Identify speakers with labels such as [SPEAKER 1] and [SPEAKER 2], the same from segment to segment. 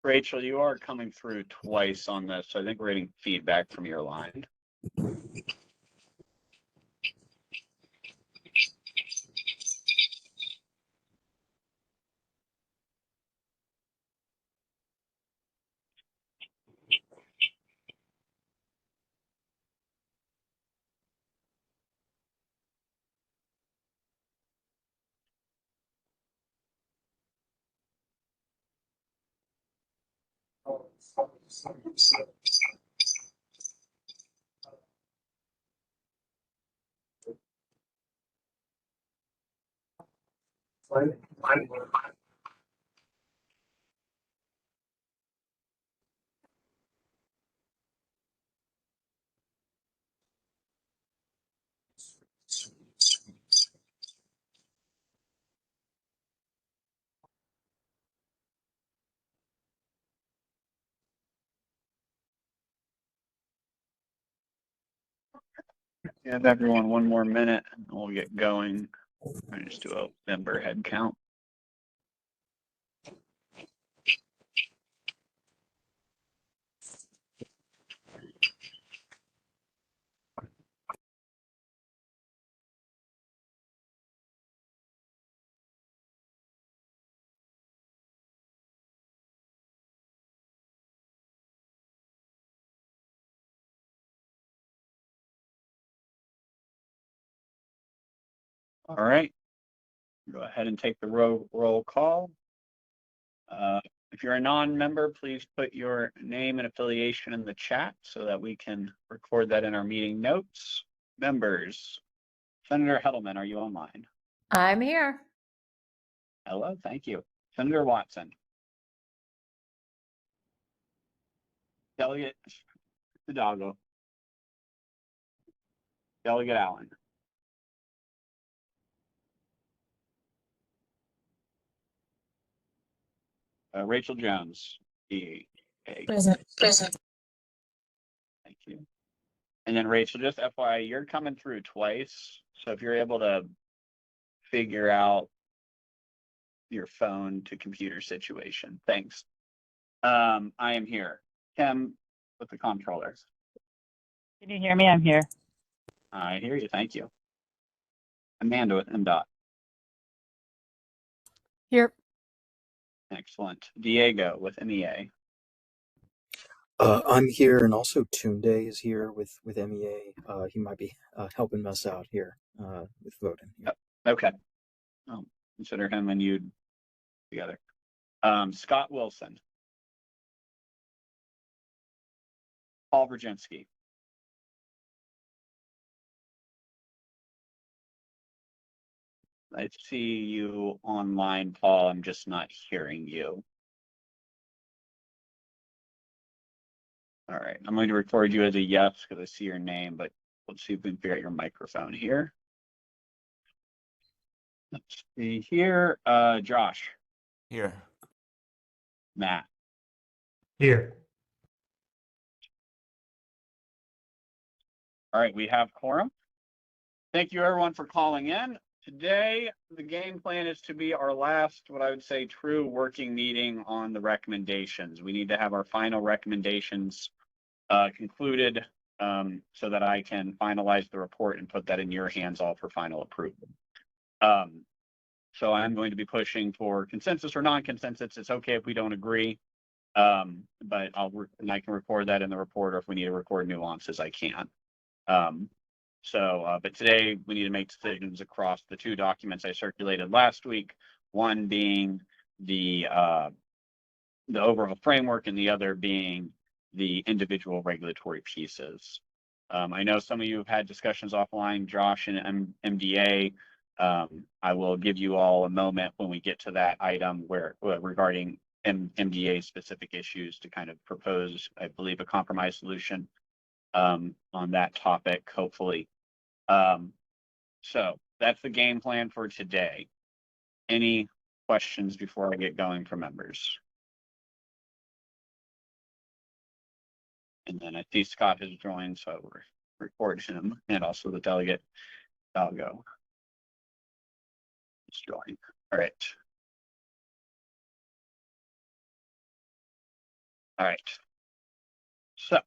[SPEAKER 1] Rachel, you are coming through twice on this, so I think we're getting feedback from your line. Give everyone one more minute and we'll get going. I just do a member head count. All right, go ahead and take the roll call. If you're a non-member, please put your name and affiliation in the chat so that we can record that in our meeting notes. Members, Senator Hettleman, are you online?
[SPEAKER 2] I'm here.
[SPEAKER 1] Hello, thank you. Senator Watson. Delegate Hidalgo. Delegate Allen. Rachel Jones.
[SPEAKER 2] Present.
[SPEAKER 1] Thank you. And then Rachel, just FYI, you're coming through twice. So if you're able to figure out your phone to computer situation, thanks. I am here. Kim with the controllers.
[SPEAKER 3] Can you hear me? I'm here.
[SPEAKER 1] I hear you. Thank you. Amanda with MDOT.
[SPEAKER 2] Here.
[SPEAKER 1] Excellent. Diego with MEA.
[SPEAKER 4] I'm here, and also Tunde is here with MEA. He might be helping us out here with voting.
[SPEAKER 1] Yep. Okay. I'll consider him and you together. Scott Wilson. Paul Virginski. I see you online, Paul. I'm just not hearing you. All right, I'm going to record you as a yes because I see your name, but let's see if we can figure out your microphone here. Let's see here. Josh.
[SPEAKER 5] Here.
[SPEAKER 1] Matt.
[SPEAKER 6] Here.
[SPEAKER 1] All right, we have quorum. Thank you everyone for calling in. Today, the game plan is to be our last, what I would say, true working meeting on the recommendations. We need to have our final recommendations concluded so that I can finalize the report and put that in your hands all for final approval. So I'm going to be pushing for consensus or non-consensus. It's okay if we don't agree, but I can record that in the report, or if we need to record nuances, I can. But today we need to make decisions across the two documents I circulated last week, one being the overall framework and the other being the individual regulatory pieces. I know some of you have had discussions offline, Josh and MDA. I will give you all a moment when we get to that item regarding MDA specific issues to kind of propose, I believe, a compromise solution on that topic, hopefully. So that's the game plan for today. Any questions before I get going from members? And then I see Scott has joined, so we're recording him, and also the delegate Dalgo is joined. All right. All right. So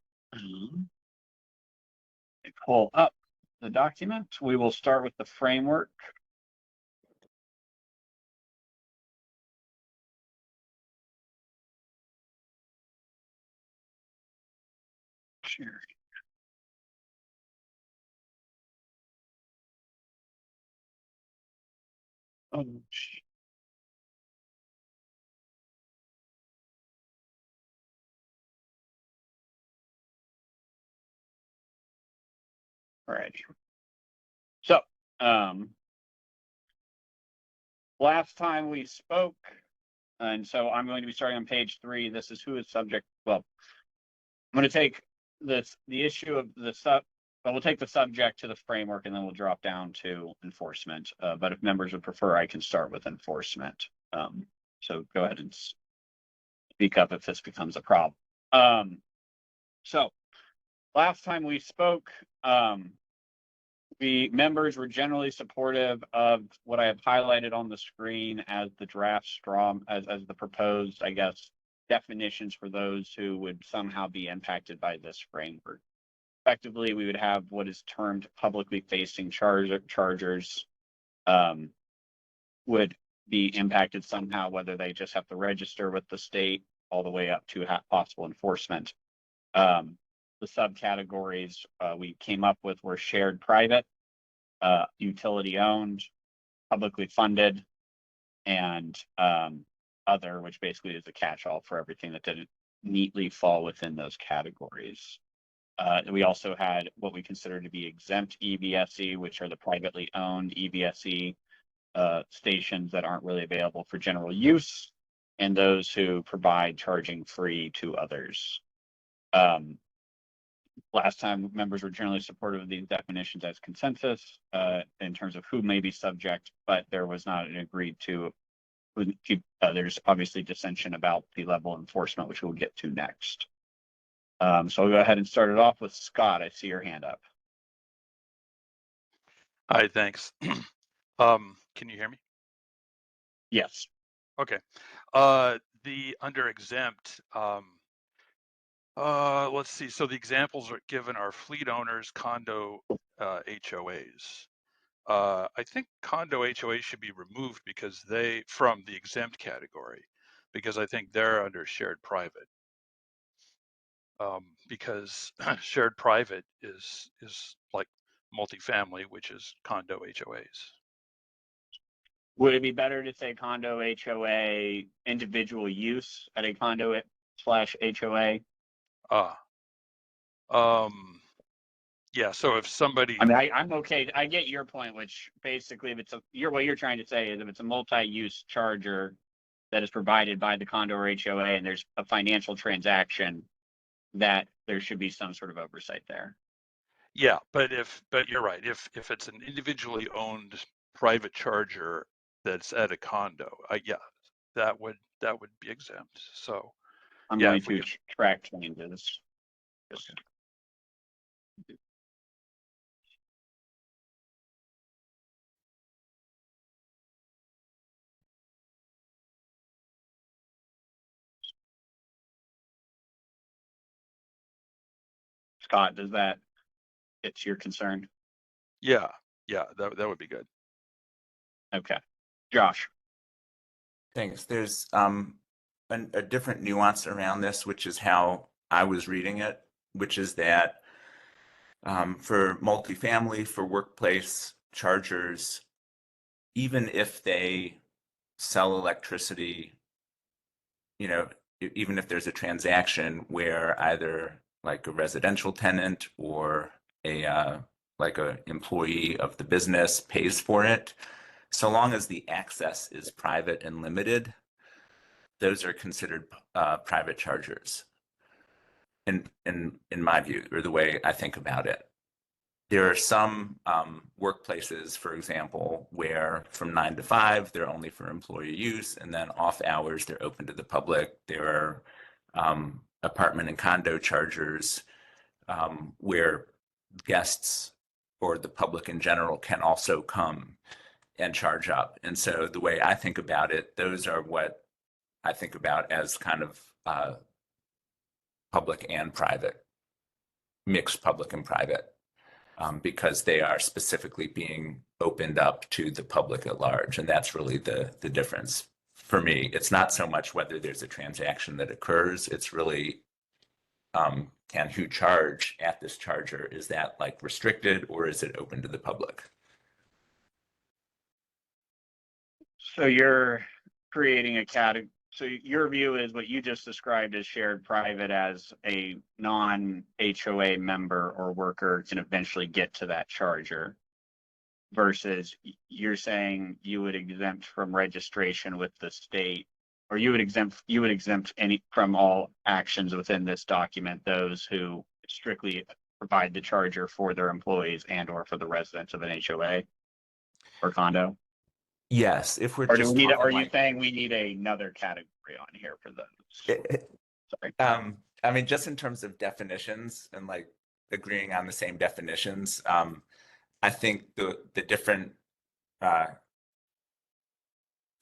[SPEAKER 1] pull up the document. We will start with the framework. Share. Oh, all right. So, last time we spoke, and so I'm going to be starting on page 3. This is who is subject. Well, I'm going to take the issue of the but we'll take the subject to the framework, and then we'll drop down to enforcement. But if members would prefer, I can start with enforcement. So go ahead and speak up if this becomes a problem. So last time we spoke, the members were generally supportive of what I have highlighted on the screen as the draft as the proposed, I guess, definitions for those who would somehow be impacted by this framework. Effectively, we would have what is termed publicly facing chargers would be impacted somehow, whether they just have to register with the state all the way up to possible enforcement. The subcategories we came up with were shared private, utility owned, publicly funded, and other, which basically is a catch-all for everything that didn't neatly fall within those categories. We also had what we consider to be exempt EVSE, which are the privately owned EVSE stations that aren't really available for general use, and those who provide charging free to others. Last time, members were generally supportive of these definitions as consensus in terms of who may be subject, but there was not an agreed to. There's obviously dissension about the level of enforcement, which we'll get to next. So I'll go ahead and start it off with Scott. I see your hand up.
[SPEAKER 5] Hi, thanks. Can you hear me?
[SPEAKER 1] Yes.
[SPEAKER 5] Okay. The under exempt, let's see. So the examples are given are fleet owners, condo HOAs. I think condo HOAs should be removed because from the exempt category, because I think they're under shared private. Because shared private is like multifamily, which is condo HOAs.
[SPEAKER 1] Would it be better to say condo HOA individual use at a condo / HOA?
[SPEAKER 5] Yeah. So if somebody,
[SPEAKER 1] I mean, I'm okay. I get your point, which basically, if it's what you're trying to say is if it's a multi-use charger that is provided by the condo or HOA, and there's a financial transaction, that there should be some sort of oversight there.
[SPEAKER 5] yeah, but you're right. If it's an individually owned private charger that's at a condo, yeah, that would be exempt. So
[SPEAKER 1] I'm
[SPEAKER 5] yeah,
[SPEAKER 1] going to track changes.
[SPEAKER 5] Okay.
[SPEAKER 1] Scott, does that get your concern?
[SPEAKER 5] Yeah, that would be good.
[SPEAKER 1] Okay. Josh.
[SPEAKER 7] Thanks. There's a different nuance around this, which is how I was reading it, which is that for multifamily, for workplace chargers, even if they sell electricity, even if there's a transaction where either like a residential tenant or a employee of the business pays for it, so long as the access is private and limited, those are considered private chargers. In my view, or the way I think about it. There are some workplaces, for example, where from 9 to 5, they're only for employee use, and then off hours, they're open to the public. There are apartment and condo chargers, where guests or the public in general can also come and charge up. And so the way I think about it, those are what I think about as kind of public and private, mixed public and private, because they are specifically being opened up to the public at large. And that's really the difference for me. It's not so much whether there's a transaction that occurs, it's really can who charge at this charger? Is that like restricted or is it open to the public?
[SPEAKER 1] So you're creating a category. So your view is what you just described as shared private, as a non-HOA member or worker can eventually get to that charger, versus you're saying you would exempt from registration with the state, or you would exempt any from all actions within this document those who strictly provide the charger for their employees and or for the residents of an HOA or condo.
[SPEAKER 7] Yes, if we're
[SPEAKER 1] Or do
[SPEAKER 7] just
[SPEAKER 1] we need,
[SPEAKER 7] talking
[SPEAKER 1] are you
[SPEAKER 7] like,
[SPEAKER 1] saying we need another category on here for those? Sorry.
[SPEAKER 7] I mean, just in terms of definitions and like agreeing on the same definitions, I think the different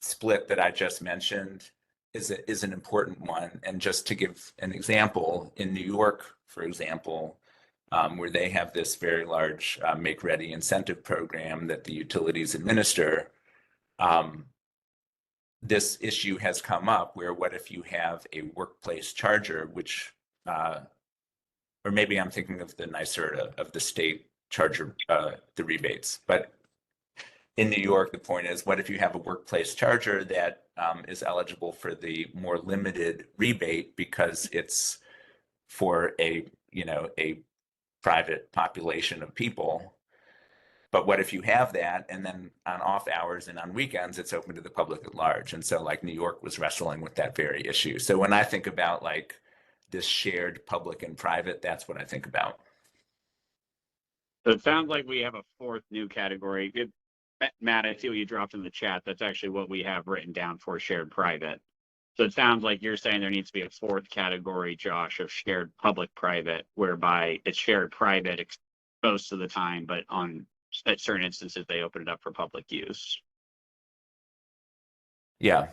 [SPEAKER 7] split that I just mentioned is an important one. And just to give an example, in New York, for example, where they have this very large make-ready incentive program that the utilities administer, this issue has come up where what if you have a workplace charger, which, or maybe I'm thinking of the NYSERDA, of the state charger, the rebates. But in New York, the point is, what if you have a workplace charger that is eligible for the more limited rebate because it's for a private population of people? But what if you have that and then on off hours and on weekends, it's open to the public at large? And so like New York was wrestling with that very issue. So when I think about like this shared public and private, that's what I think about.
[SPEAKER 1] So it sounds like we have a fourth new category. Matt, I see what you dropped in the chat. That's actually what we have written down for shared private. So it sounds like you're saying there needs to be a fourth category, Josh, of shared public private, whereby it's shared private most of the time, but at certain instances, they open it up for public use.
[SPEAKER 7] Yeah.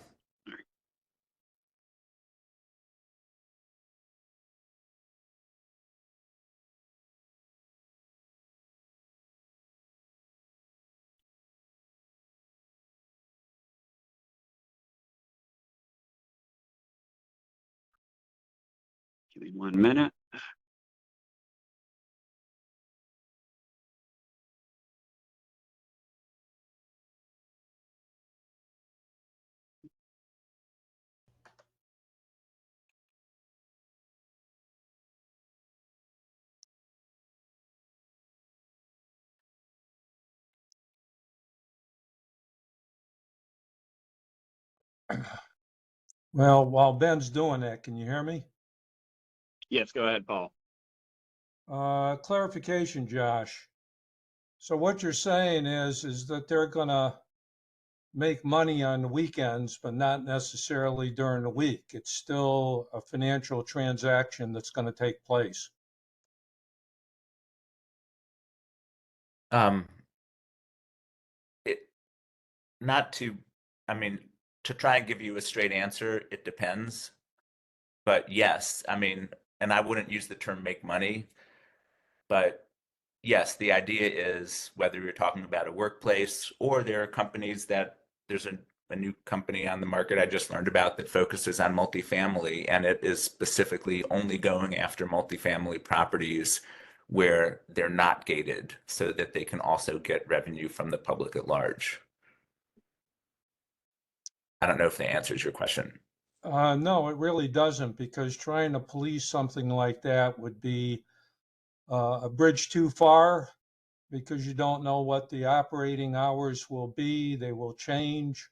[SPEAKER 1] Give me 1 minute.
[SPEAKER 6] Well, while Ben's doing that, can you hear me?
[SPEAKER 1] Yes, go ahead, Paul.
[SPEAKER 6] Clarification, Josh. So what you're saying is that they're gonna make money on the weekends, but not necessarily during the week. It's still a financial transaction that's gonna take place.
[SPEAKER 7] It, not to, I mean, to try and give you a straight answer, it depends. But yes, I mean, and I wouldn't use the term make money, but yes, the idea is whether you're talking about a workplace or there are companies that there's a new company on the market I just learned about that focuses on multifamily, and it is specifically only going after multifamily properties where they're not gated so that they can also get revenue from the public at large. I don't know if that answers your question.
[SPEAKER 6] No, it really doesn't, because trying to police something like that would be a bridge too far, because you don't know what the operating hours will be. They will change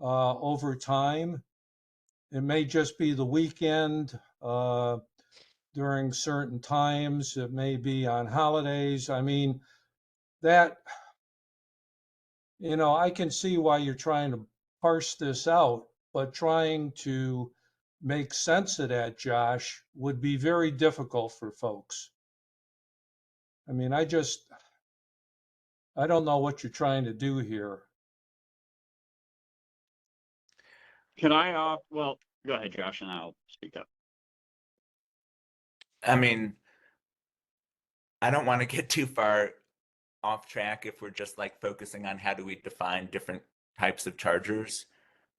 [SPEAKER 6] over time. It may just be the weekend during certain times. It may be on holidays. I mean, that, I can see why you're trying to parse this out, but trying to make sense of that, Josh, would be very difficult for folks. I mean, I don't know what you're trying to do here.
[SPEAKER 1] Can I, well, go ahead, Josh, and I'll speak up.
[SPEAKER 7] I mean, I don't want to get too far off track if we're just like focusing on how do we define different types of chargers.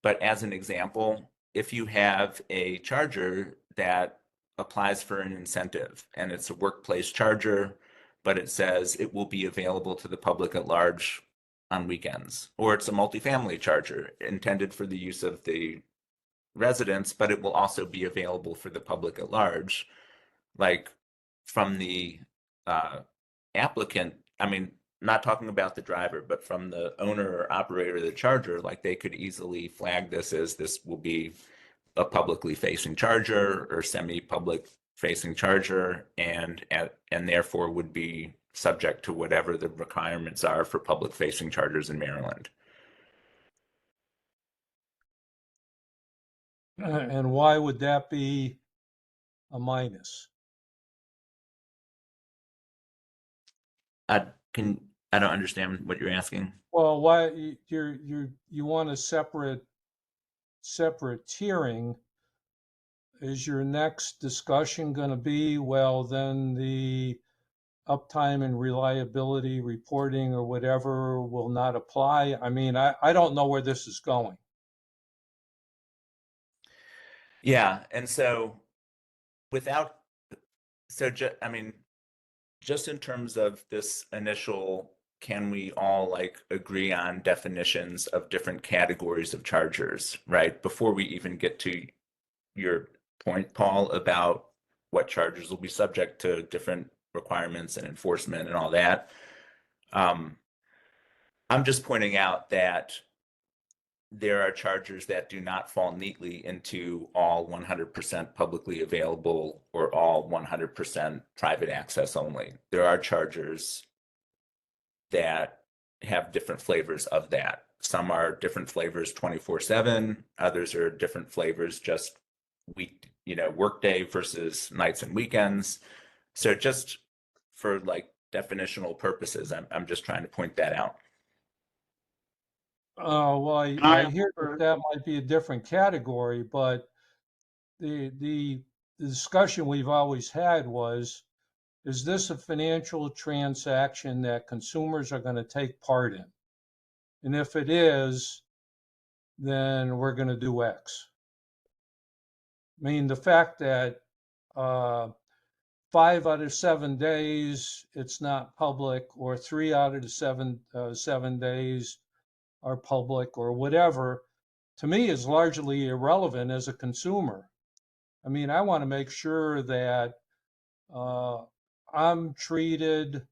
[SPEAKER 7] But as an example, if you have a charger that applies for an incentive and it's a workplace charger, but it says it will be available to the public at large on weekends, or it's a multifamily charger intended for the use of the residents, but it will also be available for the public at large, like from the applicant, I mean, not talking about the driver, but from the owner or operator of the charger, like they could easily flag this as this will be a publicly facing charger or semi-public facing charger, and therefore would be subject to whatever the requirements are for public facing chargers in Maryland.
[SPEAKER 6] And why would that be a minus?
[SPEAKER 7] I don't understand what you're asking.
[SPEAKER 6] Well, why you want a separate tiering? Is your next discussion going to be, well, then the uptime and reliability reporting or whatever will not apply? I mean, I don't know where this is going.
[SPEAKER 7] Yeah, and so I mean, just in terms of this initial, can we all like agree on definitions of different categories of chargers, right? Before we even get to your point, Paul, about what chargers will be subject to different requirements and enforcement and all that. I'm just pointing out that there are chargers that do not fall neatly into all 100% publicly available or all 100% private access only. There are chargers that have different flavors of that. Some are different flavors 24/7, others are different flavors just workday versus nights and weekends. So just for like definitional purposes, I'm just trying to point that out.
[SPEAKER 6] Well, I hear that might be a different category, but the discussion we've always had was, is this a financial transaction that consumers are going to take part in? And if it is, then we're going to do X. I mean, the fact that 5 out of 7 days it's not public, or 3 out of the 7 days are public, or whatever, to me is largely irrelevant as a consumer. I mean, I want to make sure that I'm treated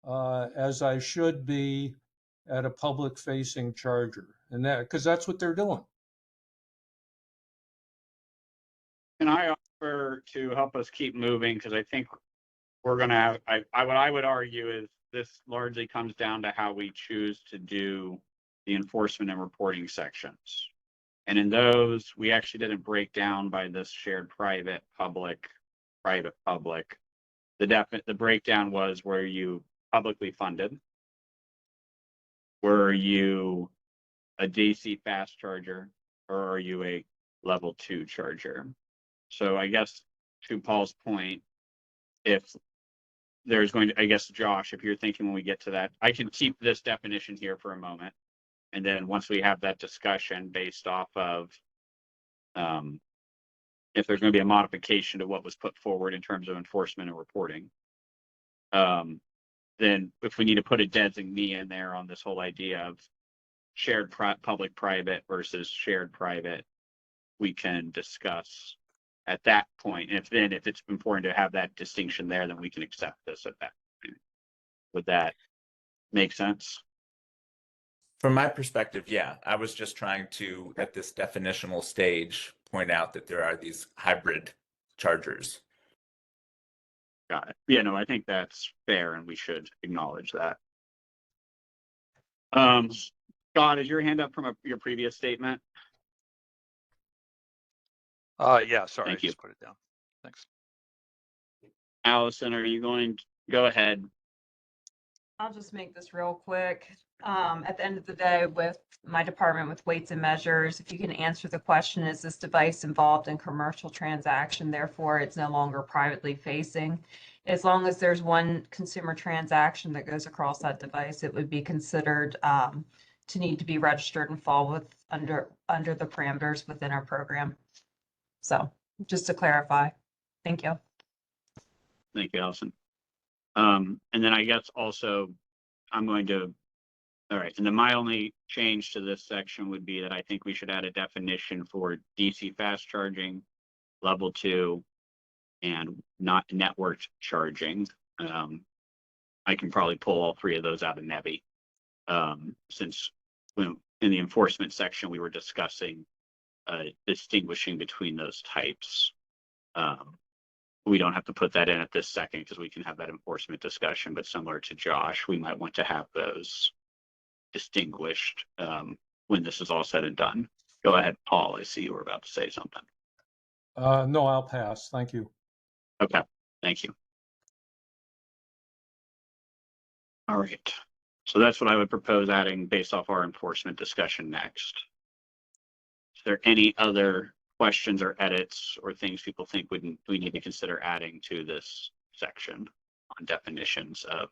[SPEAKER 6] as I should be at a public facing charger, and that, because that's what they're doing.
[SPEAKER 1] Can I offer to help us keep moving? Because I think we're going to have, what I would argue is this largely comes down to how we choose to do the enforcement and reporting sections. And in those, we actually didn't break down by this shared private, public, private, public. The breakdown was, were you publicly funded? Were you a DC fast charger, or are you a level 2 charger? So I guess to Paul's point, if there's going to, I guess, Josh, if you're thinking when we get to that, I can keep this definition here for a moment. And then once we have that discussion based off of if there's going to be a modification to what was put forward in terms of enforcement and reporting, then if we need to put a designee in there on this whole idea of shared public-private versus shared private, we can discuss at that point. And if it's important to have that distinction there, then we can accept this at that point. Would that make sense?
[SPEAKER 7] From my perspective, yeah, I was just trying to, at this definitional stage, point out that there are these hybrid chargers.
[SPEAKER 1] Got it. Yeah, no, I think that's fair, and we should acknowledge that. Scott, is your hand up from your previous statement?
[SPEAKER 5] Yeah, sorry, I
[SPEAKER 1] Thank you.
[SPEAKER 5] just put it down. Thanks.
[SPEAKER 1] Allison, are you going to go ahead?
[SPEAKER 2] I'll just make this real quick. At the end of the day, with my department with weights and measures, if you can answer the question, is this device involved in commercial transaction? Therefore, it's no longer privately facing. As long as there's one consumer transaction that goes across that device, it would be considered to need to be registered and fall with under the parameters within our program. So just to clarify, thank you.
[SPEAKER 1] Thank you, Allison. And then I guess also I'm going to, all right, and then my only change to this section would be that I think we should add a definition for DC fast charging, level 2, and not networked charging. I can probably pull all three of those out of NEVI, since when in the enforcement section we were discussing distinguishing between those types. We don't have to put that in at this second because we can have that enforcement discussion, but similar to Josh, we might want to have those distinguished when this is all said and done. Go ahead, Paul. I see you were about to say something.
[SPEAKER 6] No, I'll pass. Thank you.
[SPEAKER 1] Okay, thank you. All right, so that's what I would propose adding based off our enforcement discussion next. Is there any other questions or edits or things people think we need to consider adding to this section on definitions of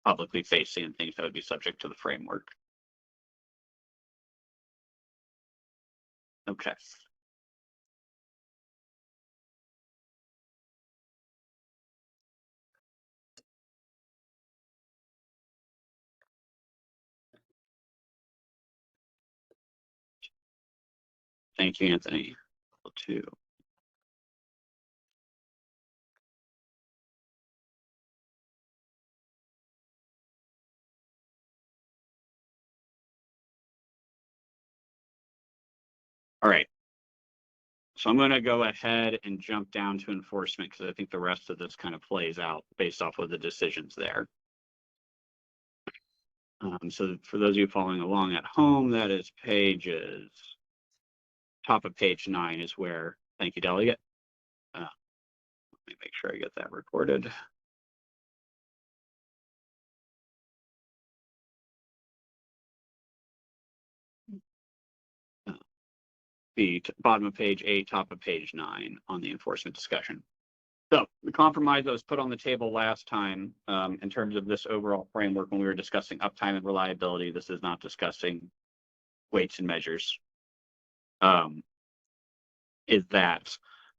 [SPEAKER 1] publicly facing and things that would be subject to the framework? Okay. Thank you, Anthony. Two. All right. So I'm going to go ahead and jump down to enforcement because I think the rest of this kind of plays out based off of the decisions there. So for those of you following along at home, that is top of page 9 is where, thank you, delegate. Let me make sure I get that recorded. The bottom of page 8, top of page 9 on the enforcement discussion. So the compromise that was put on the table last time in terms of this overall framework when we were discussing uptime and reliability, this is not discussing weights and measures, is that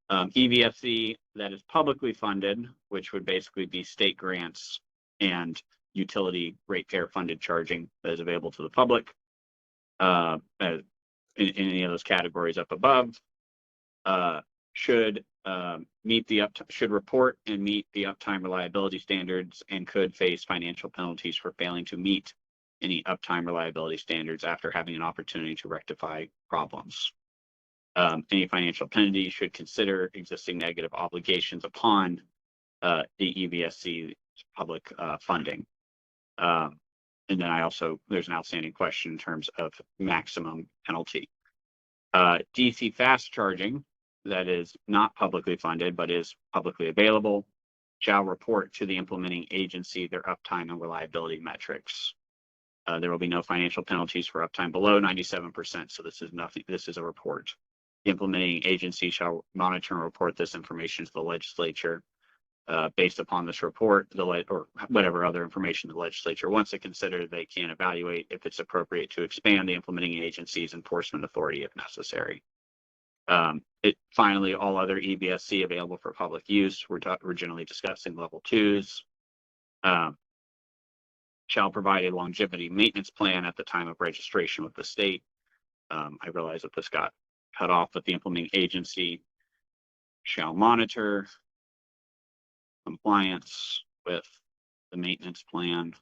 [SPEAKER 1] EVSE that is publicly funded, which would basically be state grants and utility ratepayer funded charging that is available to the public in any of those categories up above, should report and meet the uptime reliability standards and could face financial penalties for failing to meet any uptime reliability standards after having an opportunity to rectify problems. Any financial penalty should consider existing negative obligations upon the EVSE public funding. And then there's an outstanding question in terms of maximum penalty. DC fast charging that is not publicly funded but is publicly available shall report to the implementing agency their uptime and reliability metrics. There will be no financial penalties for uptime below 97%. So this is nothing. This is a report. The implementing agency shall monitor and report this information to the legislature. Based upon this report, or whatever other information the legislature wants to consider, they can evaluate if it's appropriate to expand the implementing agency's enforcement authority if necessary. Finally, all other EVSE available for public use, we're generally discussing level 2s, shall provide a longevity maintenance plan at the time of registration with the state. I realize that this got cut off, but the implementing agency shall monitor compliance with the maintenance plan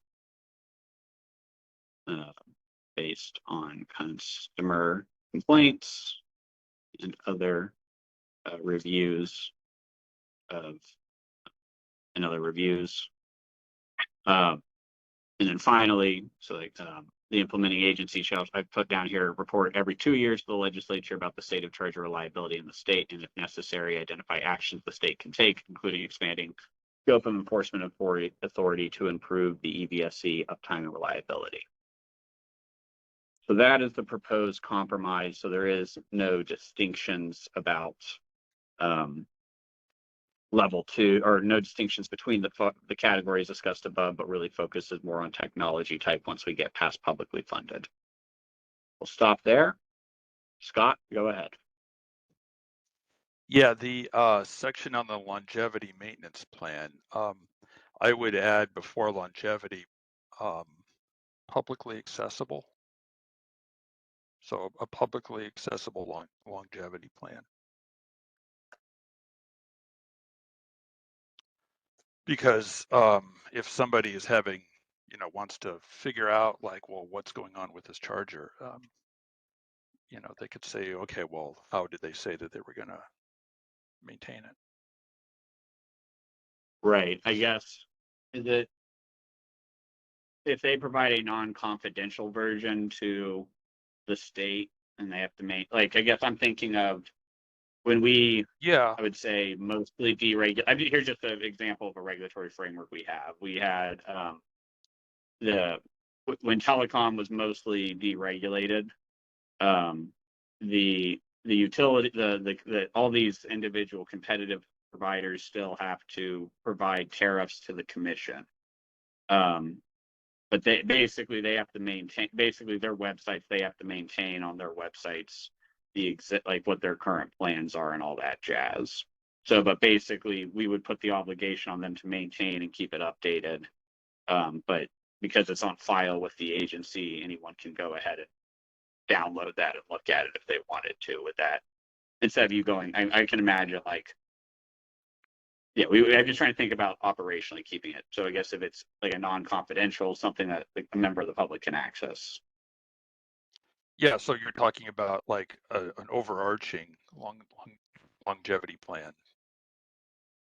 [SPEAKER 1] based on customer complaints and other reviews. And then finally, so the implementing agency shall, I put down here, report every 2 years to the legislature about the state of charger reliability in the state, and if necessary, identify actions the state can take, including expanding scope of enforcement authority to improve the EVSE uptime and reliability. So that is the proposed compromise. So there is no distinctions about level 2, or no distinctions between the categories discussed above, but really focuses more on technology type once we get past publicly funded. We'll stop there. Scott, go ahead.
[SPEAKER 5] Yeah, the section on the longevity maintenance plan, I would add before longevity, publicly accessible. So a publicly accessible longevity plan. Because if somebody is having, wants to figure out like, well, what's going on with this charger, they could say, okay, well, how did they say that they were going to maintain it?
[SPEAKER 1] Right. I guess that if they provide a non-confidential version to the state and they have to make, like, I guess I'm thinking of when we,
[SPEAKER 5] Yeah.
[SPEAKER 1] I would say mostly deregulate. I mean, here's just an example of a regulatory framework we have. We had when telecom was mostly deregulated, the utility, the all these individual competitive providers still have to provide tariffs to the commission. But they have to maintain, their websites, they have to maintain on their websites like what their current plans are and all that jazz. So, but basically we would put the obligation on them to maintain and keep it updated. But because it's on file with the agency, anyone can go ahead and download that and look at it if they wanted to with that. Instead of you going, I can imagine like, yeah, I'm just trying to think about operationally keeping it. So I guess if it's like a non-confidential, something that like, a member of the public can access.
[SPEAKER 5] Yeah, so you're talking about like an overarching longevity plan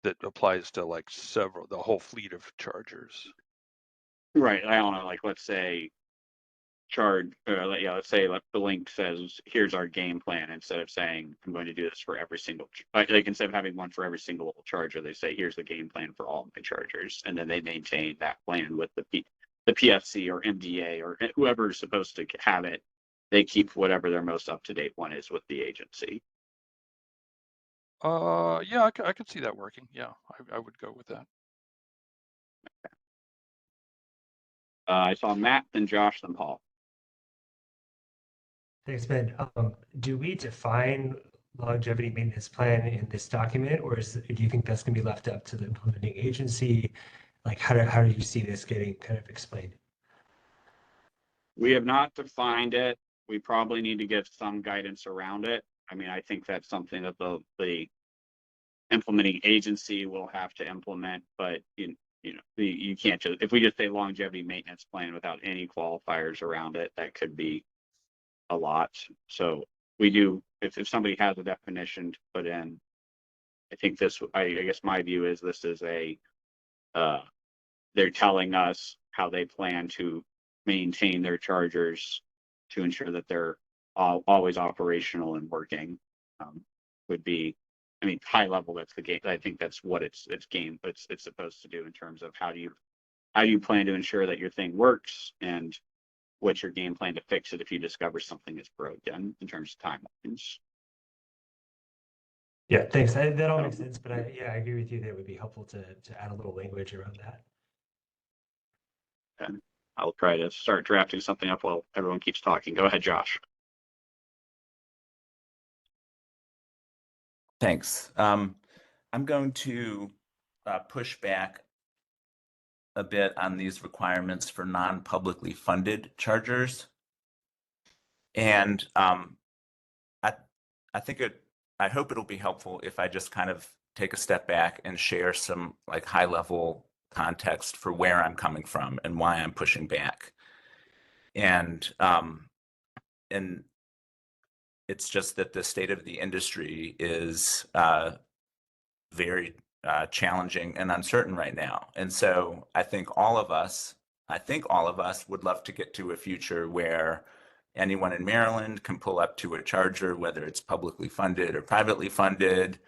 [SPEAKER 5] that applies to like the whole fleet of chargers.
[SPEAKER 1] Right. I don't know, like let's say let's say like the link says, here's our game plan, instead of saying I'm going to do this for every single, like instead of having one for every single charger, they say here's the game plan for all my chargers, and then they maintain that plan with the PFC or MDA or whoever's supposed to have it. They keep whatever their most up-to-date one is with the agency.
[SPEAKER 5] Yeah, I could see that working. Yeah, I would go with that.
[SPEAKER 1] I saw Matt, then Josh, then Paul.
[SPEAKER 8] Thanks, Ben. Do we define longevity maintenance plan in this document, or do you think that's going to be left up to the implementing agency? Like, how do you see this getting kind of explained?
[SPEAKER 1] We have not defined it. We probably need to give some guidance around it. I mean, I think that's something that the implementing agency will have to implement, but you can't just, if we just say longevity maintenance plan without any qualifiers around it, that could be a lot. So we do, if somebody has a definition to put in, I think this, I guess my view is this is they're telling us how they plan to maintain their chargers to ensure that they're always operational and working. Would be, I mean, high level, that's the game. I think that's what it's supposed to do in terms of how do you plan to ensure that your thing works, and what's your game plan to fix it if you discover something is broken in terms of timelines.
[SPEAKER 8] Yeah, thanks. That all makes sense, but I agree with you that it would be helpful to add a little language around that.
[SPEAKER 1] And I'll try to start drafting something up while everyone keeps talking. Go ahead, Josh.
[SPEAKER 7] Thanks. I'm going to push back a bit on these requirements for non-publicly funded chargers. And I hope it'll be helpful if I just kind of take a step back and share some like high level context for where I'm coming from and why I'm pushing back. And it's just that the state of the industry is very challenging and uncertain right now. And so I think all of us I think all of us would love to get to a future where anyone in Maryland can pull up to a charger, whether it's publicly funded or privately funded,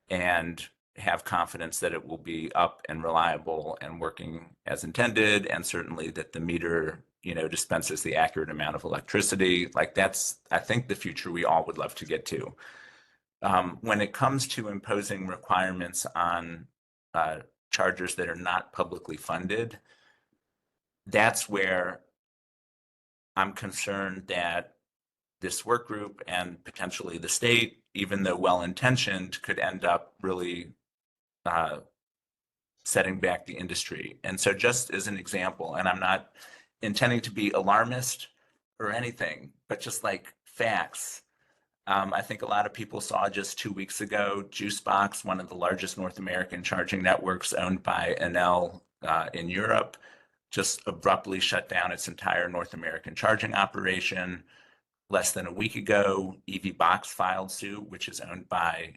[SPEAKER 7] and have confidence that it will be up and reliable and working as intended, and certainly that the meter, dispenses the accurate amount of electricity. Like that's, I think, the future we all would love to get to. When it comes to imposing requirements on chargers that are not publicly funded, that's where I'm concerned that this work group and potentially the state, even though well-intentioned, could end up really setting back the industry. And so just as an example, and I'm not intending to be alarmist or anything, but just like facts. I think a lot of people saw just 2 weeks ago, Juicebox, one of the largest North American charging networks owned by Enel in Europe, just abruptly shut down its entire North American charging operation. Less than a week ago, EVBox filed suit, which is owned by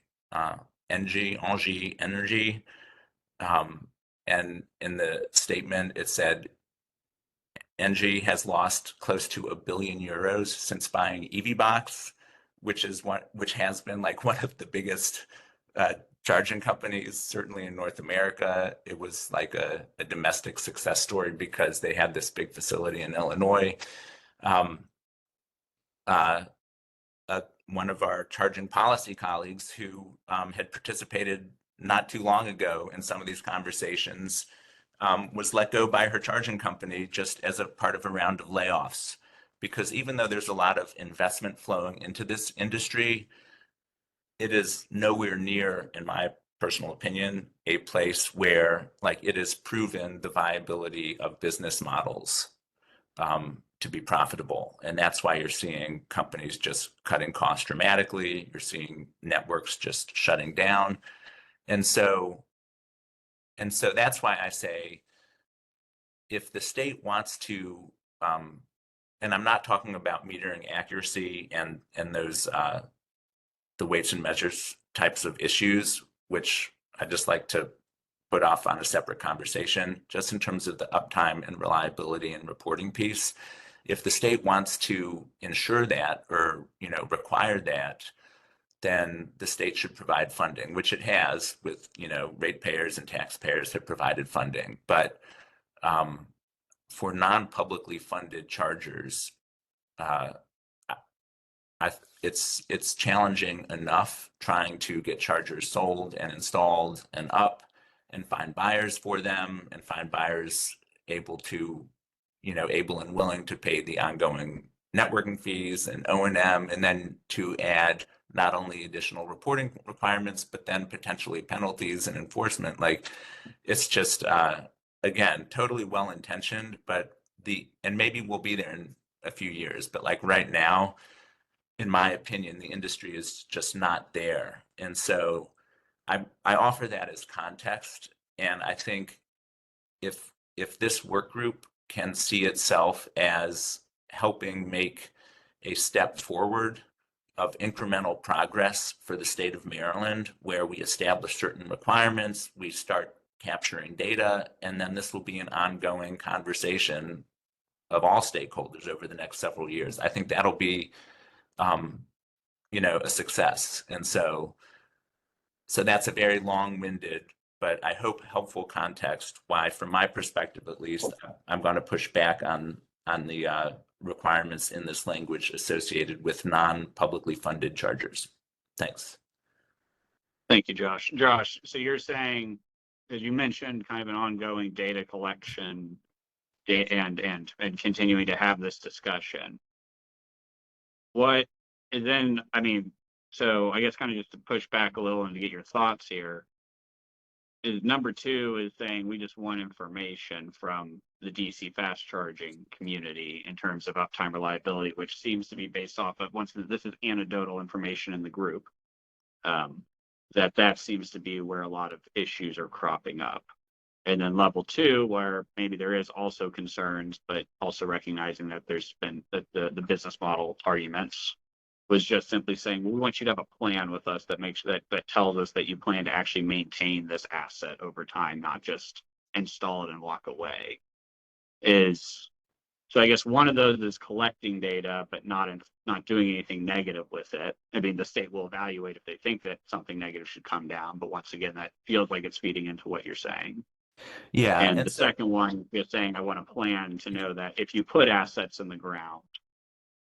[SPEAKER 7] Engie Energy. And in the statement, it said Engie has lost close to €1 billion since buying EVBox, which has been like one of the biggest charging companies, certainly in North America. It was like a domestic success story because they had this big facility in Illinois. One of our charging policy colleagues who had participated not too long ago in some of these conversations was let go by her charging company just as a part of a round of layoffs. Because even though there's a lot of investment flowing into this industry, it is nowhere near, in my personal opinion, a place where like it is proven the viability of business models to be profitable. And that's why you're seeing companies just cutting costs dramatically. You're seeing networks just shutting down. And so that's why I say, if the state wants to, and I'm not talking about metering accuracy and those the weights and measures types of issues, which I just like to put off on a separate conversation, just in terms of the uptime and reliability and reporting piece. If the state wants to ensure that or require that, then the state should provide funding, which it has with ratepayers and taxpayers have provided funding. But for non-publicly funded chargers, it's challenging enough trying to get chargers sold and installed and up and find buyers for them and find buyers able and willing to pay the ongoing networking fees and O&M, and then to add not only additional reporting requirements, but then potentially penalties and enforcement. Like it's just, again, totally well-intentioned, and maybe we'll be there in a few years, but like right now, in my opinion, the industry is just not there. And so I offer that as context. And I think if this work group can see itself as helping make a step forward of incremental progress for the state of Maryland, where we establish certain requirements, we start capturing data, and then this will be an ongoing conversation of all stakeholders over the next several years. I think that'll be a success. And so that's a very long-winded, but I hope helpful context why, from my perspective at least, I'm going to push back on the requirements in this language associated with non-publicly funded chargers. Thanks.
[SPEAKER 1] Thank you, Josh. Josh, so you're saying, as you mentioned, kind of an ongoing data collection and continuing to have this discussion. What, and then, so I guess kind of just to push back a little and to get your thoughts here, is number two is saying we just want information from the DC fast charging community in terms of uptime reliability, which seems to be based off of, once this is anecdotal information in the group, that seems to be where a lot of issues are cropping up. And then level two, where maybe there is also concerns, but also recognizing that there's been that the business model arguments, was just simply saying, well, we want you to have a plan with us that makes that tells us that you plan to actually maintain this asset over time, not just install it and walk away. is, so I guess one of those is collecting data, but not doing anything negative with it. I mean, the state will evaluate if they think that something negative should come down, but once again, that feels like it's feeding into what you're saying.
[SPEAKER 7] Yeah,
[SPEAKER 1] And
[SPEAKER 7] and
[SPEAKER 1] the
[SPEAKER 7] so
[SPEAKER 1] second one, you're saying, I want a plan to know that if you put assets in the ground,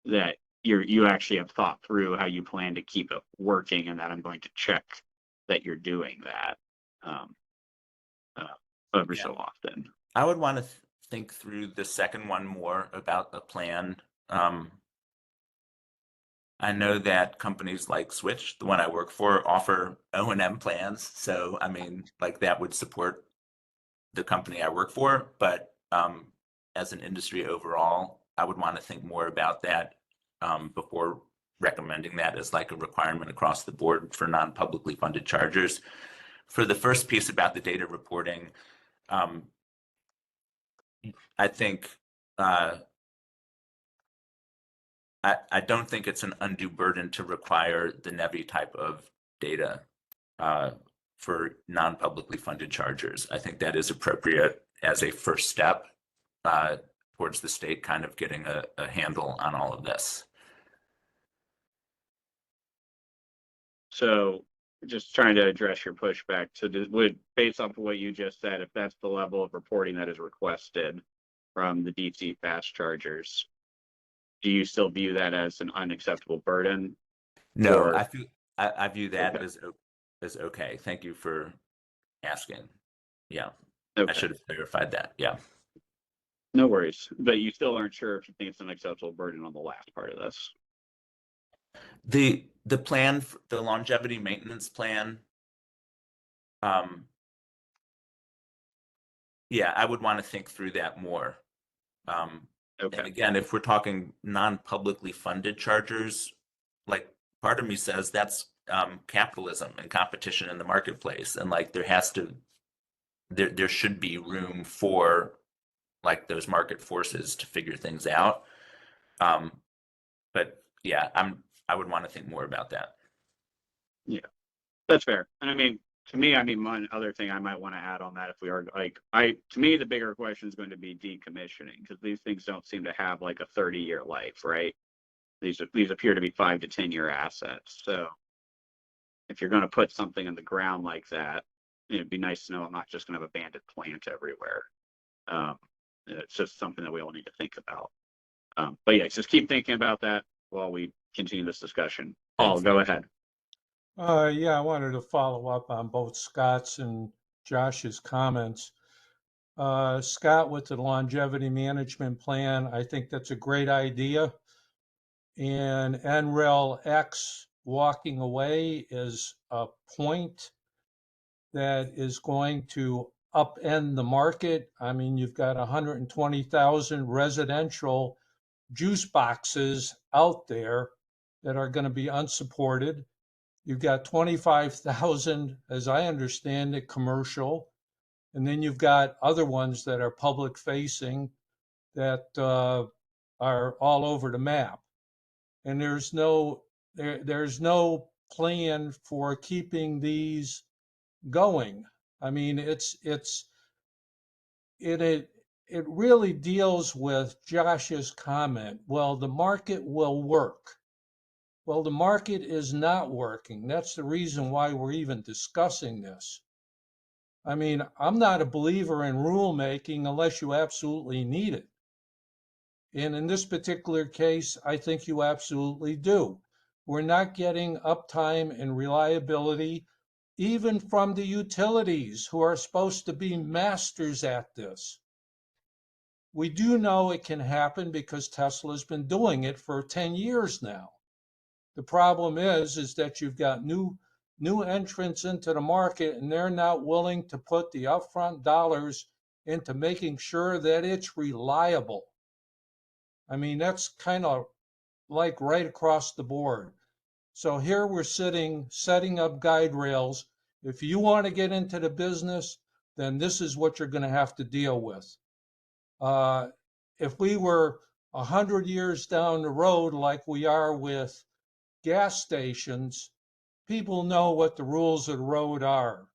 [SPEAKER 1] that you actually have thought through how you plan to keep it working, and that I'm going to check that you're doing that every
[SPEAKER 7] yeah,
[SPEAKER 1] so often.
[SPEAKER 7] I would want to think through the second one more about the plan. I know that companies like Switch, the one I work for, offer O&M plans. So, I mean, like that would support the company I work for. But as an industry overall, I would want to think more about that before recommending that as like a requirement across the board for non-publicly funded chargers. For the first piece about the data reporting, I think I don't think it's an undue burden to require the NEVI type of data for non-publicly funded chargers. I think that is appropriate as a first step towards the state kind of getting a handle on all of this.
[SPEAKER 1] So just trying to address your pushback. So would, based off of what you just said, if that's the level of reporting that is requested from the DC fast chargers, do you still view that as an unacceptable burden?
[SPEAKER 7] No,
[SPEAKER 1] Or,
[SPEAKER 7] I view that
[SPEAKER 1] okay.
[SPEAKER 7] as okay. Thank you for asking. Yeah,
[SPEAKER 1] Okay.
[SPEAKER 7] I should have clarified that. Yeah.
[SPEAKER 1] No worries. But you still aren't sure if you think it's an acceptable burden on the last part of this.
[SPEAKER 7] The plan, the longevity maintenance plan, yeah, I would want to think through that more.
[SPEAKER 1] Okay.
[SPEAKER 7] And again, if we're talking non-publicly funded chargers, like part of me says that's capitalism and competition in the marketplace, and like there should be room for like those market forces to figure things out. But yeah, I would want to think more about that.
[SPEAKER 1] Yeah, that's fair. And I mean, to me, I mean, one other thing I might want to add on that, if we are like, to me, the bigger question is going to be decommissioning, because these things don't seem to have like a 30-year life, right? These appear to be 5 to 10-year assets. So if you're going to put something in the ground like that, it'd be nice to know I'm not just going to have abandoned plant everywhere. It's just something that we all need to think about. But yeah, just keep thinking about that while we continue this discussion. Paul, go ahead.
[SPEAKER 6] Yeah, I wanted to follow up on both Scott's and Josh's comments. Scott, with the longevity management plan, I think that's a great idea. And NREL X walking away is a point that is going to upend the market. I mean, you've got 120,000 residential juice boxes out there that are going to be unsupported. You've got 25,000, as I understand it, commercial. And then you've got other ones that are public facing that are all over the map. And there's no plan for keeping these going. I mean, it really deals with Josh's comment. Well, the market will work. Well, the market is not working. That's the reason why we're even discussing this. I mean, I'm not a believer in rulemaking unless you absolutely need it. And in this particular case, I think you absolutely do. We're not getting uptime and reliability, even from the utilities who are supposed to be masters at this. We do know it can happen because Tesla's been doing it for 10 years now. The problem is that you've got new entrants into the market, and they're not willing to put the upfront dollars into making sure that it's reliable. I mean, that's kind of like right across the board. So here we're setting up guide rails. If you want to get into the business, then this is what you're going to have to deal with. If we were 100 years down the road like we are with gas stations, people know what the rules of the road are,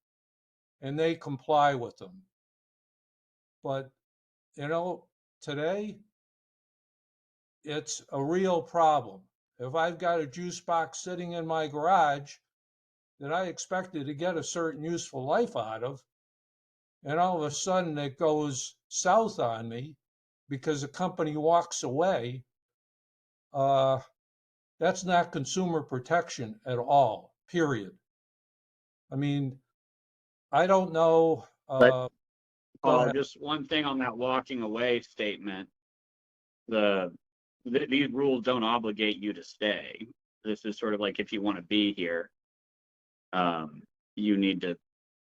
[SPEAKER 6] and they comply with them. But, you know, today, it's a real problem. If I've got a juice box sitting in my garage that I expected to get a certain useful life out of, and all of a sudden it goes south on me because the company walks away, that's not consumer protection at all, period. I mean, I don't know.
[SPEAKER 1] But
[SPEAKER 6] Go ahead.
[SPEAKER 1] just one thing on that walking away statement. These rules don't obligate you to stay. This is sort of like if you want to be here, you need to.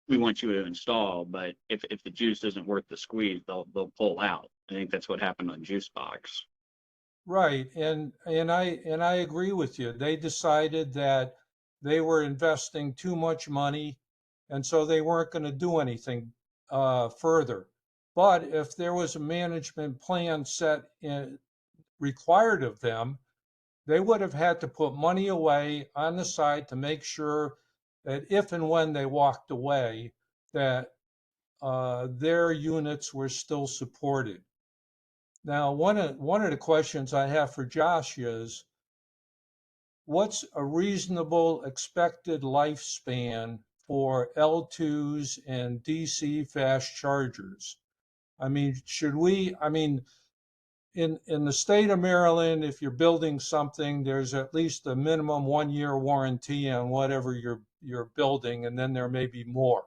[SPEAKER 1] We want you to install, but if the juice isn't worth the squeeze, they'll pull out. I think that's what happened on Juice Box.
[SPEAKER 6] Right, and I agree with you. They decided that they were investing too much money, and so they weren't going to do anything further. But if there was a management plan set in, required of them, they would have had to put money away on the side to make sure that if and when they walked away, that their units were still supported. Now, one of the questions I have for Josh is, what's a reasonable expected lifespan for L2s and DC fast chargers? I mean, in the state of Maryland, if you're building something, there's at least a minimum 1 year warranty on whatever you're building, and then there may be more.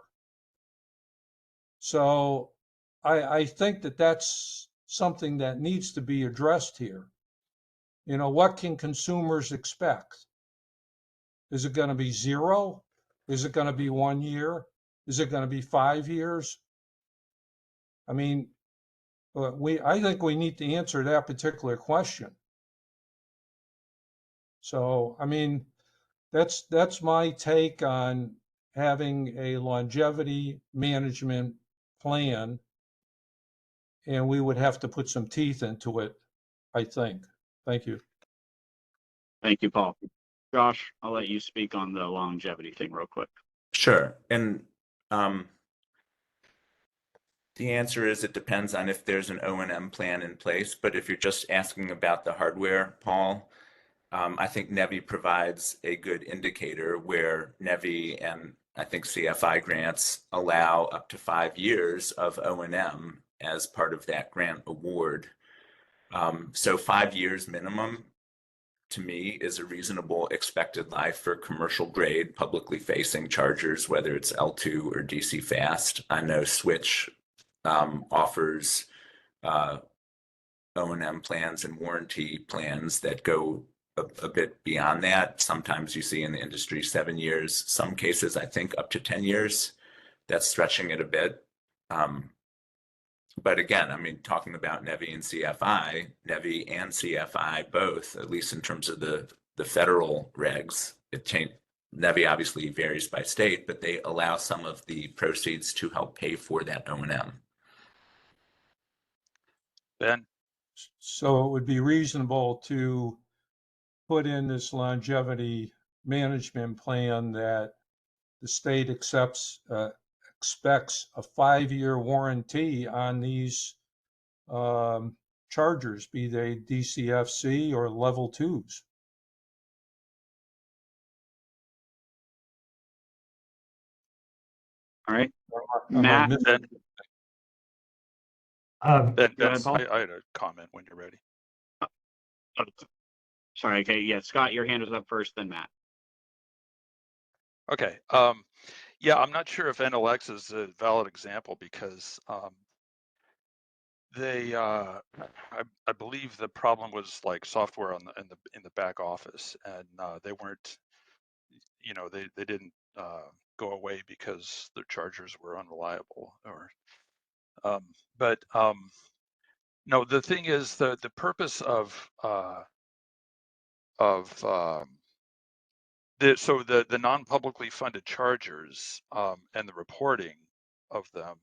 [SPEAKER 6] So I think that that's something that needs to be addressed here. You know, what can consumers expect? Is it going to be 0? Is it going to be 1 year? Is it going to be 5 years? I mean, I think we need to answer that particular question. So, I mean, that's my take on having a longevity management plan, and we would have to put some teeth into it, I think. Thank you.
[SPEAKER 1] Thank you, Paul. Josh, I'll let you speak on the longevity thing real quick.
[SPEAKER 7] Sure. And the answer is it depends on if there's an O&M plan in place. But if you're just asking about the hardware, Paul, I think NEVI provides a good indicator where NEVI and I think CFI grants allow up to 5 years of O&M as part of that grant award. So 5 years minimum, to me, is a reasonable expected life for commercial grade publicly facing chargers, whether it's L2 or DC fast. I know Switch offers O&M plans and warranty plans that go a bit beyond that. Sometimes you see in the industry 7 years, some cases I think up to 10 years. That's stretching it a bit. But again, I mean, talking about NEVI and CFI, NEVI and CFI both, at least in terms of the federal regs, NEVI obviously varies by state, but they allow some of the proceeds to help pay for that O&M.
[SPEAKER 5] Ben?
[SPEAKER 6] So it would be reasonable to put in this longevity management plan that the state expects a 5-year warranty on these chargers, be they DCFC or level 2s.
[SPEAKER 1] All right.
[SPEAKER 6] Am I
[SPEAKER 1] Matt,
[SPEAKER 6] missing-
[SPEAKER 5] Ben,
[SPEAKER 1] Go ahead, Paul.
[SPEAKER 5] I had a comment when you're ready.
[SPEAKER 1] Oh, sorry. Okay. Yeah. Scott, your hand was up first, then Matt.
[SPEAKER 5] Okay. Yeah, I'm not sure if NLX is a valid example because they, I believe the problem was like software in the back office, and they weren't, you know, they didn't go away because their chargers were unreliable. Or, but no, the thing is the purpose of the non-publicly funded chargers and the reporting of them,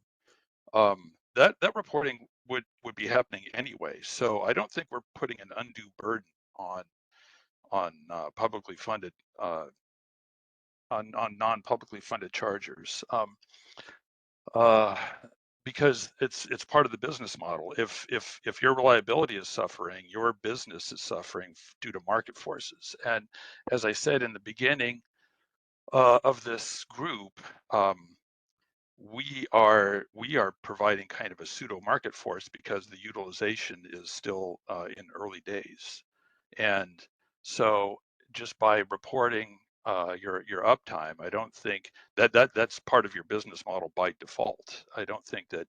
[SPEAKER 5] that reporting would be happening anyway. So I don't think we're putting an undue burden on publicly funded on non-publicly funded chargers. because it's part of the business model. If your reliability is suffering, your business is suffering due to market forces. And as I said in the beginning of this group, we are providing kind of a pseudo market force because the utilization is still in early days. And so just by reporting your uptime, I don't think that's part of your business model by default. I don't think that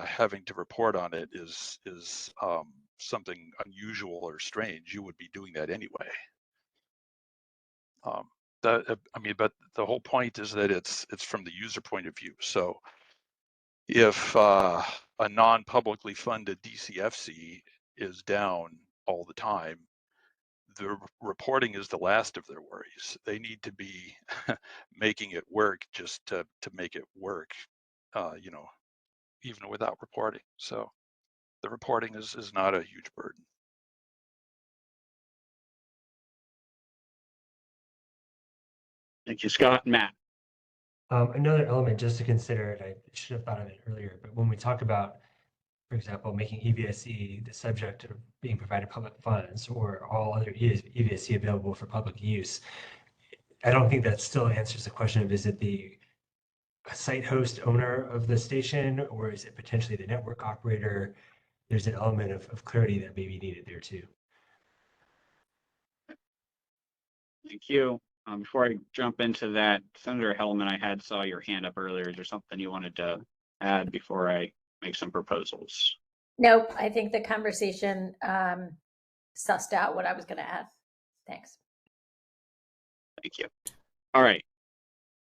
[SPEAKER 5] having to report on it is something unusual or strange. You would be doing that anyway. I mean, but the whole point is that it's from the user point of view. So if a non-publicly funded DCFC is down all the time, the reporting is the last of their worries. They need to be making it work just to make it work, you know, even without reporting. So the reporting is not a huge burden.
[SPEAKER 1] Thank you, Scott and Matt.
[SPEAKER 8] Another element just to consider, and I should have thought of it earlier, but when we talk about, for example, making EVSE the subject of being provided public funds or all other EVSE available for public use, I don't think that still answers the question of, is it the site host owner of the station, or is it potentially the network operator? There's an element of clarity that may be needed there too.
[SPEAKER 1] Thank you. Before I jump into that, Senator Hellman, I saw your hand up earlier. Is there something you wanted to add before I make some proposals?
[SPEAKER 9] Nope, I think the conversation sussed out what I was going to add. Thanks.
[SPEAKER 1] Thank you. All right.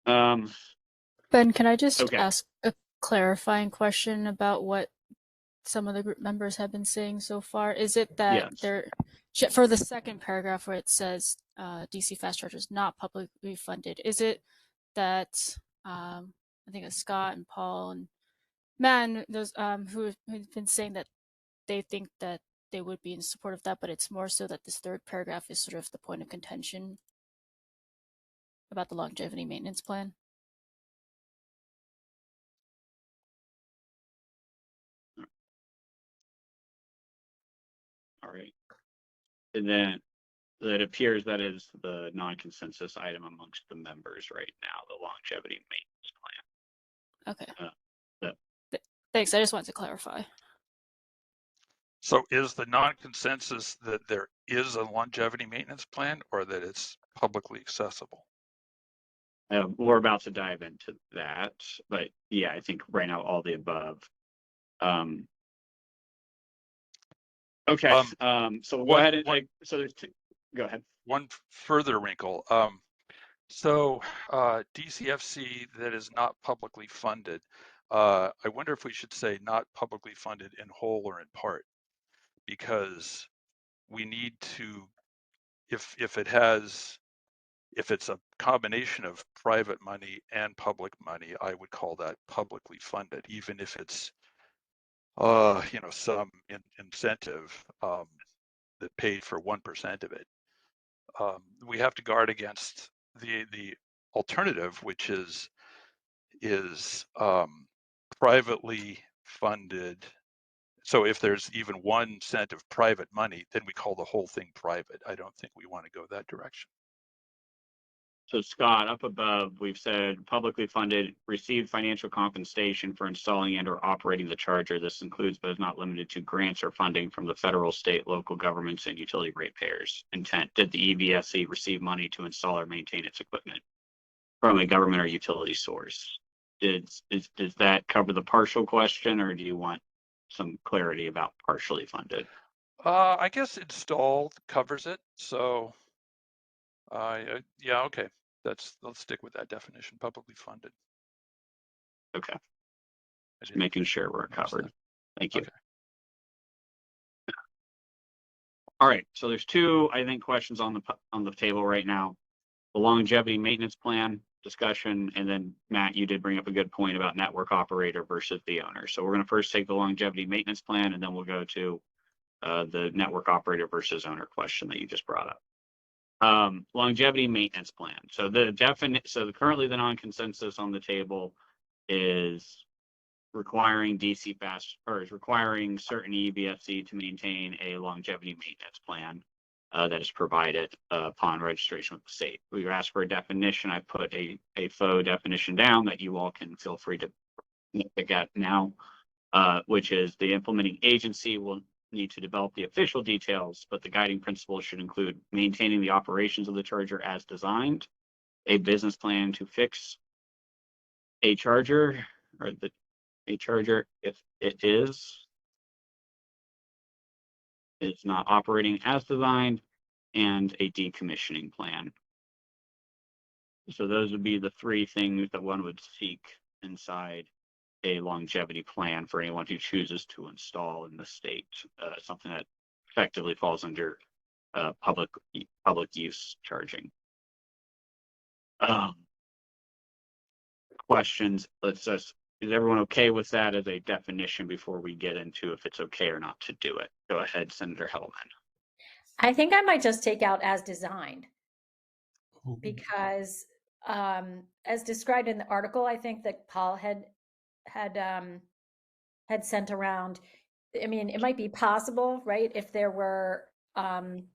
[SPEAKER 10] Ben, can I just
[SPEAKER 1] Okay.
[SPEAKER 10] ask a clarifying question about what some of the group members have been saying so far? Is it that
[SPEAKER 1] Yes.
[SPEAKER 10] for the second paragraph where it says DC fast chargers not publicly funded, is it that I think it's Scott and Paul and Matt and those who've been saying that they think that they would be in support of that, but it's more so that this third paragraph is sort of the point of contention about the longevity maintenance plan?
[SPEAKER 1] All right. And then it appears that is the non-consensus item amongst the members right now, the longevity maintenance plan.
[SPEAKER 10] Okay. Thanks. I just wanted to clarify.
[SPEAKER 5] So is the non-consensus that there is a longevity maintenance plan or that it's publicly accessible?
[SPEAKER 1] We're about to dive into that, but yeah, I think right now all the above. Okay. So go ahead and so there's two. Go ahead.
[SPEAKER 5] One further wrinkle. So DCFC that is not publicly funded, I wonder if we should say not publicly funded in whole or in part, because we need to, if it's a combination of private money and public money, I would call that publicly funded, even if it's you know, some incentive that paid for 1% of it. We have to guard against the alternative, which is privately funded. So if there's even 1 cent of private money, then we call the whole thing private. I don't think we want to go that direction.
[SPEAKER 1] So Scott, up above, we've said publicly funded, received financial compensation for installing and or operating the charger. This includes, but is not limited to, grants or funding from the federal, state, local governments, and utility ratepayers. Intent: did the EVSE receive money to install or maintain its equipment from a government or utility source? Does that cover the partial question, or do you want some clarity about partially funded?
[SPEAKER 5] I guess installed covers it. So yeah, okay. Let's stick with that definition, publicly funded.
[SPEAKER 1] Okay. Just making sure we're covered. Thank you.
[SPEAKER 5] Okay.
[SPEAKER 1] All right. So there's two, I think, questions on the table right now: the longevity maintenance plan discussion, and then Matt, you did bring up a good point about network operator versus the owner. So we're going to first take the longevity maintenance plan, and then we'll go to the network operator versus owner question that you just brought up. Longevity maintenance plan. So currently the non-consensus on the table is requiring DC fast, or is requiring certain EVSE to maintain a longevity maintenance plan that is provided upon registration with the state. We were asked for a definition. I put a faux definition down that you all can feel free to pick at now, which is the implementing agency will need to develop the official details, but the guiding principles should include maintaining the operations of the charger as designed, a business plan to fix a charger, or a charger if it is not operating as designed, and a decommissioning plan. So those would be the three things that one would seek inside a longevity plan for anyone who chooses to install in the state, something that effectively falls under public use charging. Questions? Let's just, is everyone okay with that as a definition before we get into if it's okay or not to do it? Go ahead, Senator Hellman.
[SPEAKER 9] I think I might just take out as designed, because as described in the article, I think that Paul had sent around. I mean, it might be possible, right? If there were, and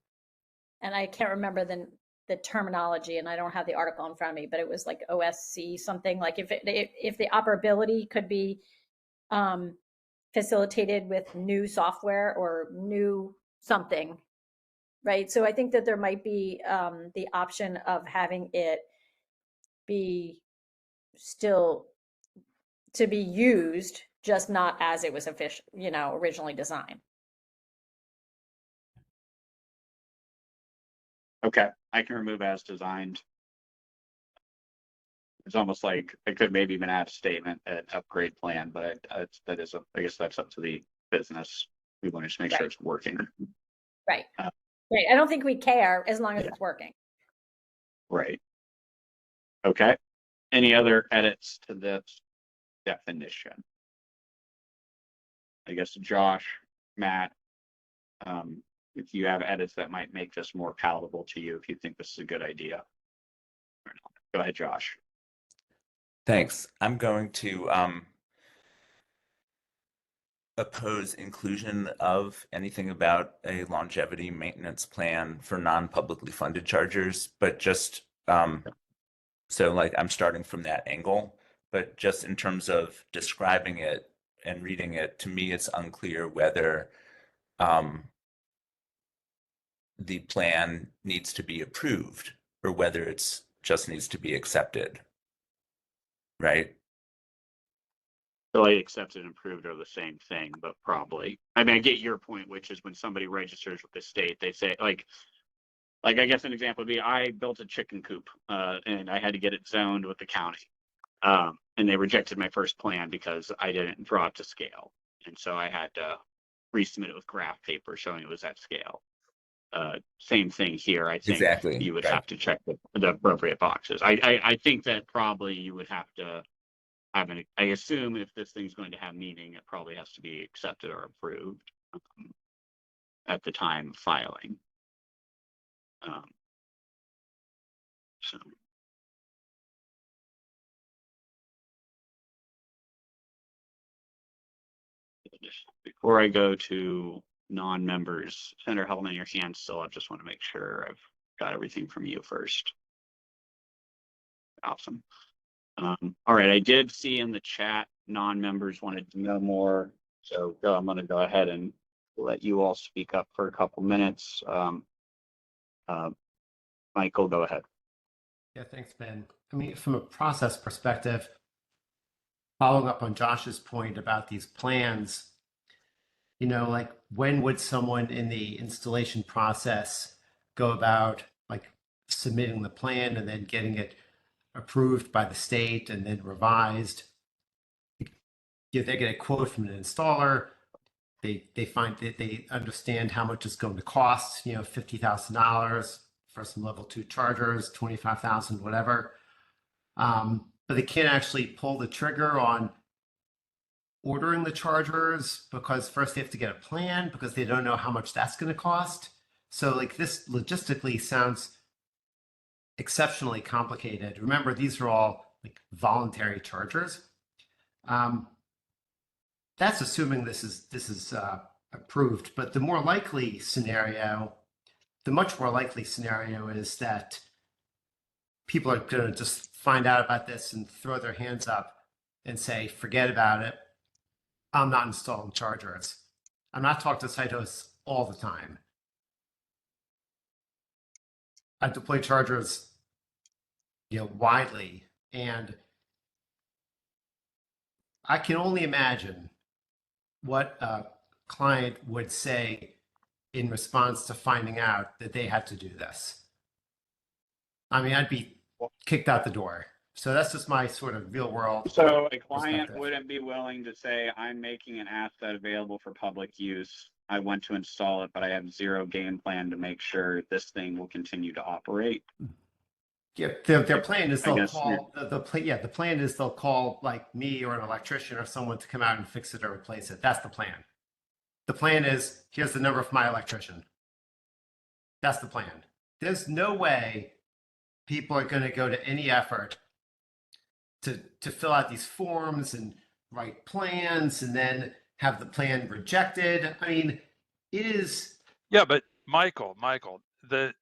[SPEAKER 9] I can't remember the terminology, and I don't have the article in front of me, but it was like OSC something. Like if the operability could be facilitated with new software or new something, right? So I think that there might be the option of having it be still to be used, just not as it was official, originally designed.
[SPEAKER 1] Okay, I can remove as designed. It's almost like I could maybe even add a statement, an upgrade plan, but I guess that's up to the business. We want to just make sure it's working.
[SPEAKER 9] Right. Right. I don't think we care as long as it's working.
[SPEAKER 1] Right. Okay. Any other edits to this definition? I guess Josh, Matt, if you have edits that might make this more palatable to you, if you think this is a good idea. Go ahead, Josh.
[SPEAKER 7] Thanks. I'm going to oppose inclusion of anything about a longevity maintenance plan for non-publicly funded chargers, but just so like I'm starting from that angle, but just in terms of describing it and reading it, to me, it's unclear whether the plan needs to be approved or whether it's just needs to be accepted, right?
[SPEAKER 1] So like accepted and approved are the same thing, but probably. I mean, I get your point, which is when somebody registers with the state, they say like I guess an example would be I built a chicken coop and I had to get it zoned with the county. And they rejected my first plan because I didn't draw it to scale. And so I had to resubmit it with graph paper showing it was at scale. Same thing here. I think
[SPEAKER 7] Exactly.
[SPEAKER 1] you would
[SPEAKER 7] Right.
[SPEAKER 1] have to check the appropriate boxes. I think that probably you would have to have an, I assume if this thing's going to have meaning, it probably has to be accepted or approved at the time of filing. So. Before I go to non-members, Senator Hellman, your hand still up. Just want to make sure I've got everything from you first. Awesome. All right, I did see in the chat non-members wanted to know more, so I'm going to go ahead and let you all speak up for a couple minutes. Michael, go ahead.
[SPEAKER 11] Yeah, thanks, Ben. I mean, from a process perspective, following up on Josh's point about these plans, like when would someone in the installation process go about like submitting the plan and then getting it approved by the state and then revised? They get a quote from an installer. They find that they understand how much it's going to cost, $50,000 for some level 2 chargers, 25,000, whatever. But they can't actually pull the trigger on ordering the chargers because first they have to get a plan because they don't know how much that's going to cost. So like this logistically sounds exceptionally complicated. Remember, these are all like voluntary chargers. that's assuming this is approved. But the more likely scenario, the much more likely scenario is that people are going to just find out about this and throw their hands up and say, forget about it. I'm not installing chargers. I'm not talking to site hosts all the time. I deploy chargers, widely, and I can only imagine what a client would say in response to finding out that they had to do this. I mean, I'd be kicked out the door. So that's just my sort of real world.
[SPEAKER 1] So a client
[SPEAKER 11] perspective.
[SPEAKER 1] wouldn't be willing to say, I'm making an asset available for public use. I want to install it, but I have zero game plan to make sure this thing will continue to operate.
[SPEAKER 11] Yeah, their plan is
[SPEAKER 1] I
[SPEAKER 11] they'll
[SPEAKER 1] guess
[SPEAKER 11] call the plan is they'll call like me or an electrician or someone to come out and fix it or replace it. That's the plan. The plan is, here's the number for my electrician. That's the plan. There's no way people are going to go to any effort to fill out these forms and write plans and then have the plan rejected. I mean, it is.
[SPEAKER 5] Yeah, but Michael, the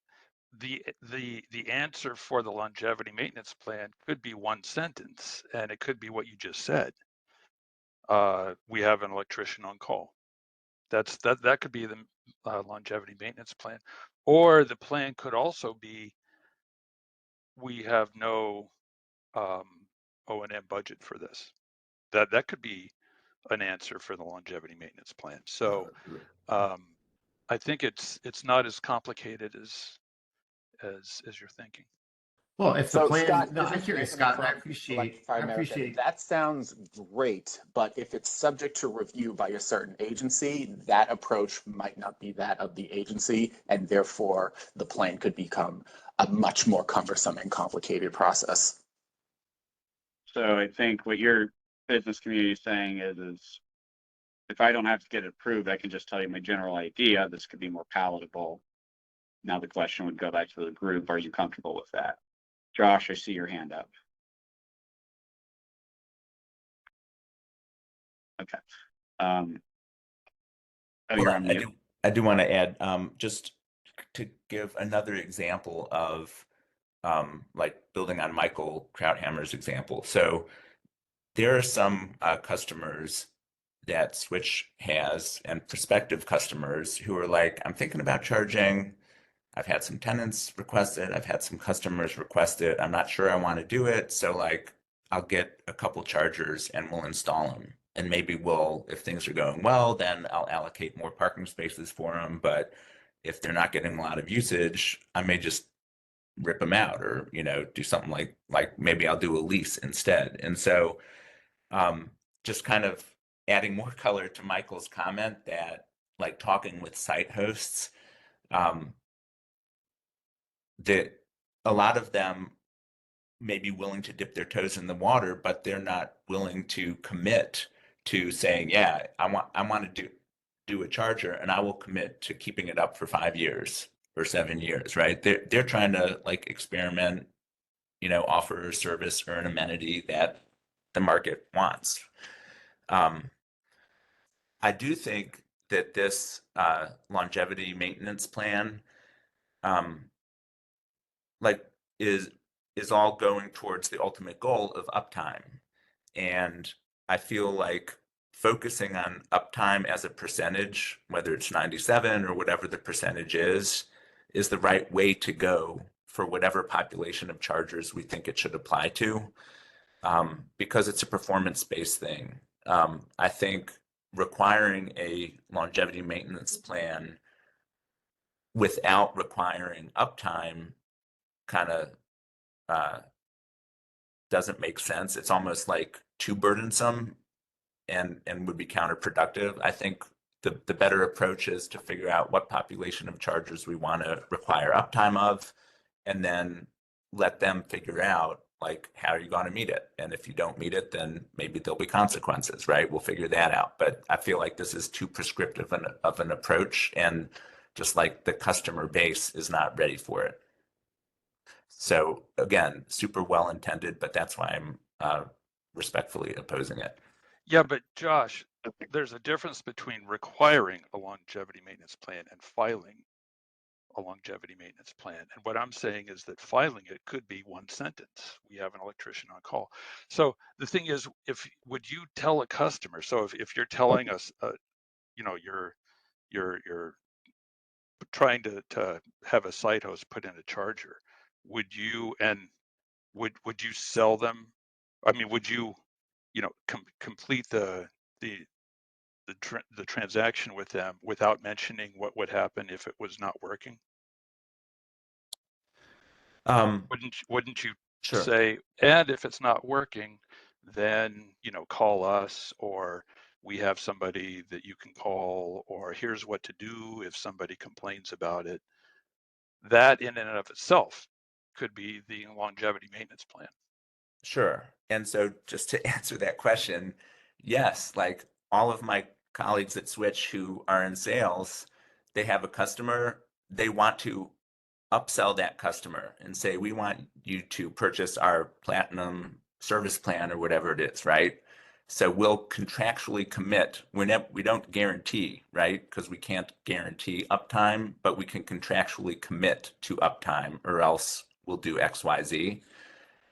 [SPEAKER 5] answer for the longevity maintenance plan could be one sentence, and it could be what you just said. We have an electrician on call. That could be the longevity maintenance plan, or the plan could also be, we have no O&M budget for this. That could be an answer for the longevity maintenance plan. So I think it's not as complicated as you're thinking.
[SPEAKER 11] Well, if the
[SPEAKER 12] So
[SPEAKER 11] plan,
[SPEAKER 12] Scott,
[SPEAKER 11] no,
[SPEAKER 12] this
[SPEAKER 11] I
[SPEAKER 12] is
[SPEAKER 11] hear you,
[SPEAKER 12] Anthony
[SPEAKER 11] Scott, and I
[SPEAKER 12] from
[SPEAKER 11] appreciate,
[SPEAKER 12] Electrify America. That sounds great, but if it's subject to review by a certain agency, that approach might not be that of the agency, and therefore the plan could become a much more cumbersome and complicated process.
[SPEAKER 1] So I think what your business community is saying is if I don't have to get it approved, I can just tell you my general idea. This could be more palatable. Now the question would go back to the group. Are you comfortable with that? Josh, I see your hand up. Okay. Oh, you're on mute.
[SPEAKER 7] I do want to add, just to give another example of like building on Michael Krauthammer's example. So there are some customers that Switch has and prospective customers who are like, I'm thinking about charging. I've had some tenants request it. I've had some customers request it. I'm not sure I want to do it. So like, I'll get a couple chargers and we'll install them. And maybe if things are going well, then I'll allocate more parking spaces for them. But if they're not getting a lot of usage, I may just rip them out or, do something like maybe I'll do a lease instead. And so just kind of adding more color to Michael's comment that like talking with site hosts, that a lot of them may be willing to dip their toes in the water, but they're not willing to commit to saying, yeah, I want to do a charger and I will commit to keeping it up for 5 years or 7 years, right? They're trying to like experiment, offer a service or an amenity that the market wants. I do think that this longevity maintenance plan is all going towards the ultimate goal of uptime. And I feel like focusing on uptime as a percentage, whether it's 97 or whatever the percentage is the right way to go for whatever population of chargers we think it should apply to, because it's a performance-based thing. I think requiring a longevity maintenance plan without requiring uptime kind of doesn't make sense. It's almost like too burdensome and would be counterproductive. I think the better approach is to figure out what population of chargers we want to require uptime of, and then let them figure out like how are you going to meet it. And if you don't meet it, then maybe there'll be consequences, right? We'll figure that out. But I feel like this is too prescriptive of an approach, and just like the customer base is not ready for it. So again, super well intended, but that's why I'm respectfully opposing it.
[SPEAKER 5] Yeah, but Josh, there's a difference between requiring a longevity maintenance plan and filing a longevity maintenance plan. And what I'm saying is that filing it could be one sentence. We have an electrician on call. So the thing is, would you tell a customer? So if you're telling us, you know, you're trying to have a site host put in a charger, would you would you sell them? I mean, would you, you know, complete the the transaction with them without mentioning what would happen if it was not working? Wouldn't you
[SPEAKER 7] Sure.
[SPEAKER 5] say, and if it's not working, then, you know, call us, or we have somebody that you can call, or here's what to do if somebody complains about it. That in and of itself could be the longevity maintenance plan.
[SPEAKER 7] Sure. And so just to answer that question, yes, like all of my colleagues at Switch who are in sales, they have a customer, they want to upsell that customer and say, we want you to purchase our platinum service plan or whatever it is, right? So we'll contractually commit. We don't guarantee, right? Because we can't guarantee uptime, but we can contractually commit to uptime or else we'll do X, Y, Z.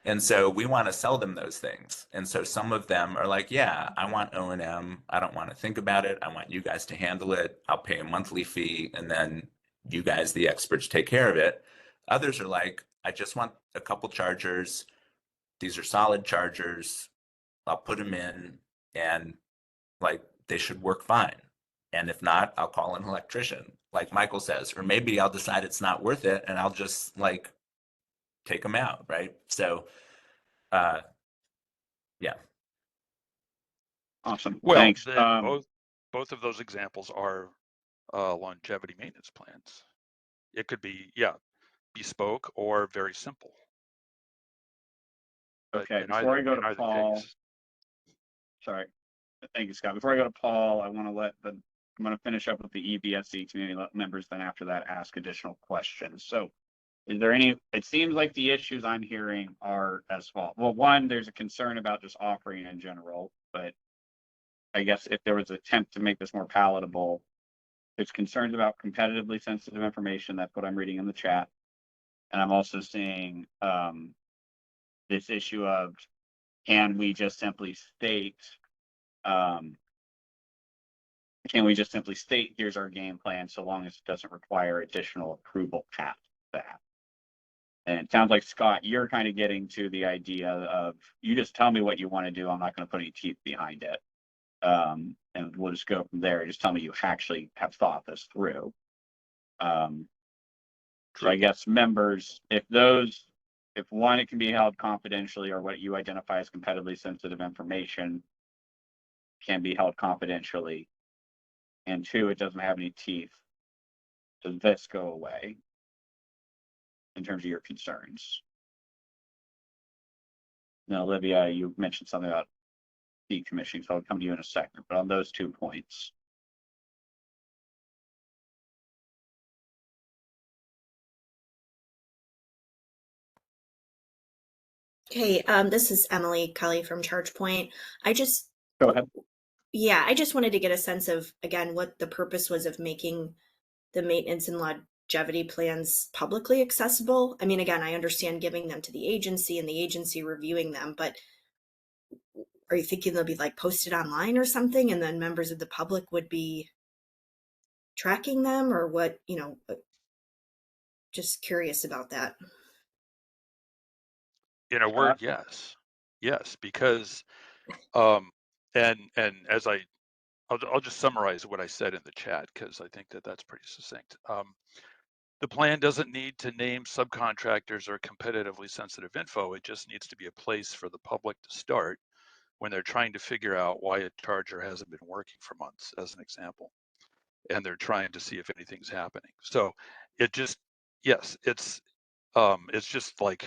[SPEAKER 7] And so we want to sell them those things. And so some of them are like, yeah, I want O&M. I don't want to think about it. I want you guys to handle it. I'll pay a monthly fee and then you guys, the experts, take care of it. Others are like, I just want a couple chargers. These are solid chargers. I'll put them in and like they should work fine. And if not, I'll call an electrician, like Michael says, or maybe I'll decide it's not worth it and I'll just like take them out, right? So uh, yeah.
[SPEAKER 1] Awesome.
[SPEAKER 5] Well,
[SPEAKER 1] Thanks.
[SPEAKER 5] then both of those examples are longevity maintenance plans. It could be, yeah, bespoke or very simple. But
[SPEAKER 1] Okay,
[SPEAKER 5] in
[SPEAKER 1] before I go to
[SPEAKER 5] either
[SPEAKER 1] Paul,
[SPEAKER 5] case,
[SPEAKER 1] sorry. Thank you, Scott. Before I go to Paul, I'm going to finish up with the EVSE community members, then after that, ask additional questions. So is there it seems like the issues I'm hearing are as follows. Well, one, there's a concern about just offering in general, but I guess if there was an attempt to make this more palatable, there's concerns about competitively sensitive information. That's what I'm reading in the chat. And I'm also seeing this issue of, can we just simply state, here's our game plan, so long as it doesn't require additional approval past that? And it sounds like, Scott, you're kind of getting to the idea of, you just tell me what you want to do. I'm not going to put any teeth behind it. And we'll just go from there. Just tell me you actually have thought this through. So I guess members, if one, it can be held confidentially, or what you identify as competitively sensitive information can be held confidentially, and two, it doesn't have any teeth, does this go away in terms of your concerns? Now, Olivia, you mentioned something about decommissioning, so I'll come to you in a second, but on those 2 points.
[SPEAKER 13] Hey, this is Emily Kelly from ChargePoint.
[SPEAKER 1] Go ahead.
[SPEAKER 13] Yeah, I just wanted to get a sense of, again, what the purpose was of making the maintenance and longevity plans publicly accessible. I mean, again, I understand giving them to the agency and the agency reviewing them, but are you thinking they'll be like posted online or something, and then members of the public would be tracking them, or what, just curious about that.
[SPEAKER 5] in a word, yes, because and as I'll just summarize what I said in the chat, because I think that's pretty succinct. The plan doesn't need to name subcontractors or competitively sensitive info. It just needs to be a place for the public to start when they're trying to figure out why a charger hasn't been working for months, as an example, and they're trying to see if anything's happening. So it just, yes, it's just like,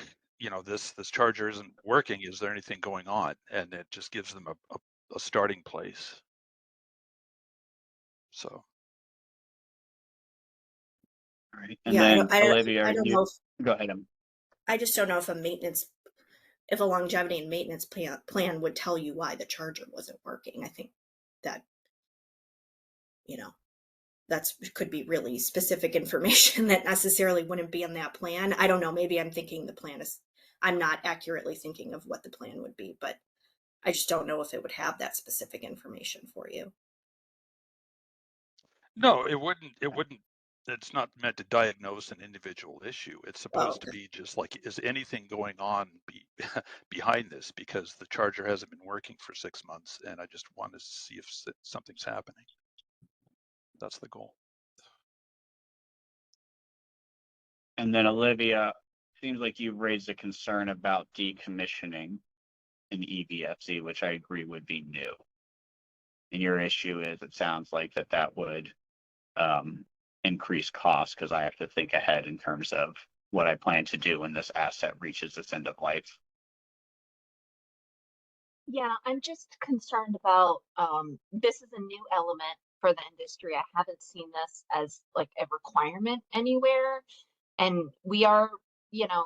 [SPEAKER 5] this charger isn't working. Is there anything going on? And it just gives them a starting place. So.
[SPEAKER 1] All right. And
[SPEAKER 13] Yeah,
[SPEAKER 1] then
[SPEAKER 13] I
[SPEAKER 1] Olivia,
[SPEAKER 13] don't know
[SPEAKER 1] go ahead.
[SPEAKER 13] I just don't know if a maintenance if a longevity and maintenance plan would tell you why the charger wasn't working. I think that, you know, that's could be really specific information that necessarily wouldn't be in that plan. I don't know, maybe I'm thinking the plan is, I'm not accurately thinking of what the plan would be, but I just don't know if it would have that specific information for you.
[SPEAKER 5] No, it wouldn't. It's not meant to diagnose an individual issue. It's supposed to be just like, is anything going on behind this? Because the charger hasn't been working for 6 months, and I just want to see if something's happening. That's the goal.
[SPEAKER 1] And then Olivia, seems like you've raised a concern about decommissioning an EVSE, which I agree would be new. And your issue is, it sounds like that would increase costs because I have to think ahead in terms of what I plan to do when this asset reaches its end of life.
[SPEAKER 14] Yeah, I'm just concerned about this is a new element for the industry. I haven't seen this as like a requirement anywhere. And we are, you know,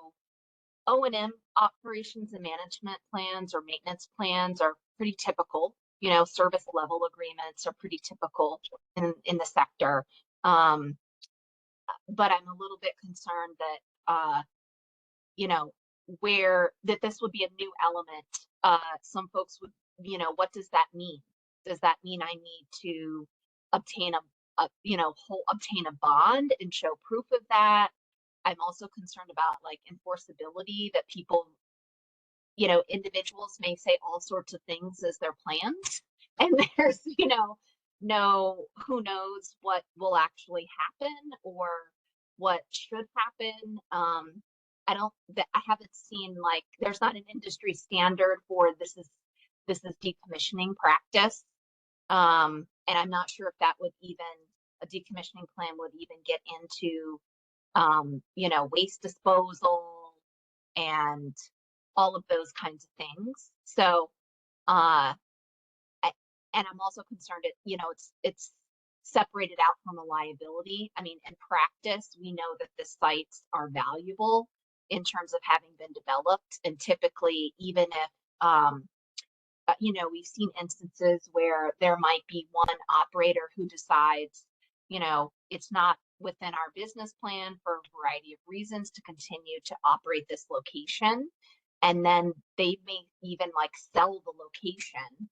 [SPEAKER 14] O&M operations and management plans or maintenance plans are pretty typical. You know, service level agreements are pretty typical in the sector. But I'm a little bit concerned that, you know, where that this would be a new element. Some folks would, you know, what does that mean? Does that mean I need to obtain obtain a bond and show proof of that? I'm also concerned about like enforceability, that people, you know, individuals may say all sorts of things as their plans, and there's, you know, who knows what will actually happen or what should happen. I haven't seen, like, there's not an industry standard for this is decommissioning practice. And I'm not sure if that would even, a decommissioning plan would even get into you know, waste disposal and all of those kinds of things. So, and I'm also concerned you know, it's separated out from a liability. I mean, in practice, we know that the sites are valuable in terms of having been developed, and typically, even if you know, we've seen instances where there might be one operator who decides, you know, it's not within our business plan for a variety of reasons to continue to operate this location. And then they may even like sell the location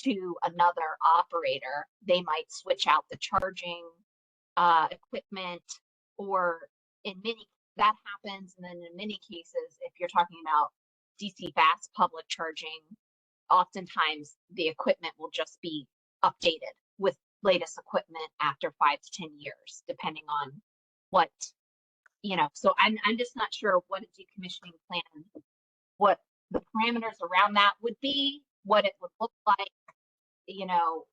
[SPEAKER 14] to another operator. They might switch out the charging equipment, or that happens. And then in many cases, if you're talking about DC fast public charging, oftentimes the equipment will just be updated with latest equipment after 5 to 10 years, depending on what, you know. So I'm just not sure what a decommissioning plan, what the parameters around that would be, what it would look like. You know,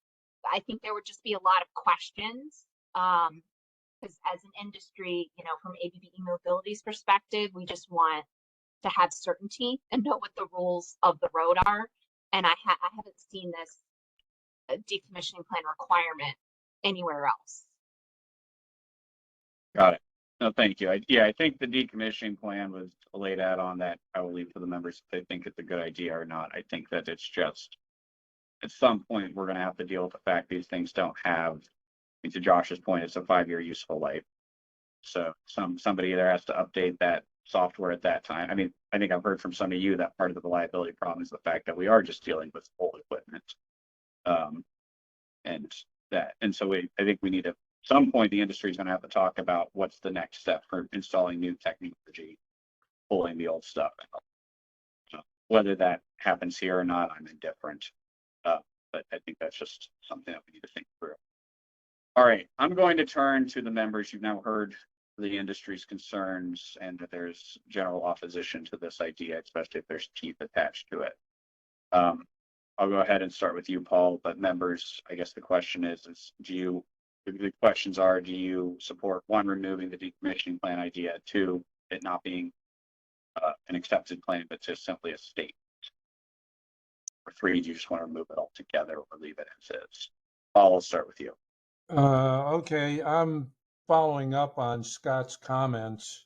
[SPEAKER 14] I think there would just be a lot of questions. Because as an industry, you know, from ABB Mobility's perspective, we just want to have certainty and know what the rules of the road are. And I haven't seen this decommissioning plan requirement anywhere else.
[SPEAKER 1] Got it. No, thank you. I think the decommissioning plan was laid out on that. I will leave for the members if they think it's a good idea or not. I think that it's just, at some point, we're going to have to deal with the fact these things don't have, to Josh's point, it's a 5-year useful life. So somebody either has to update that software at that time. I mean, I think I've heard from some of you that part of the reliability problem is the fact that we are just dealing with old equipment. And so I think we need to, at some point, the industry is going to have to talk about what's the next step for installing new technology, pulling the old stuff out. So whether that happens here or not, I'm indifferent. But I think that's just something that we need to think through. All right, I'm going to turn to the members. You've now heard the industry's concerns and that there's general opposition to this idea, especially if there's teeth attached to it. I'll go ahead and start with you, Paul, but members, I guess the question is the questions are, do you support, 1, removing the decommissioning plan idea, 2, it not being an accepted plan, but just simply a statement, or 3, do you just want to remove it altogether or leave it as is? Paul, I'll start with you.
[SPEAKER 6] Okay, I'm following up on Scott's comments.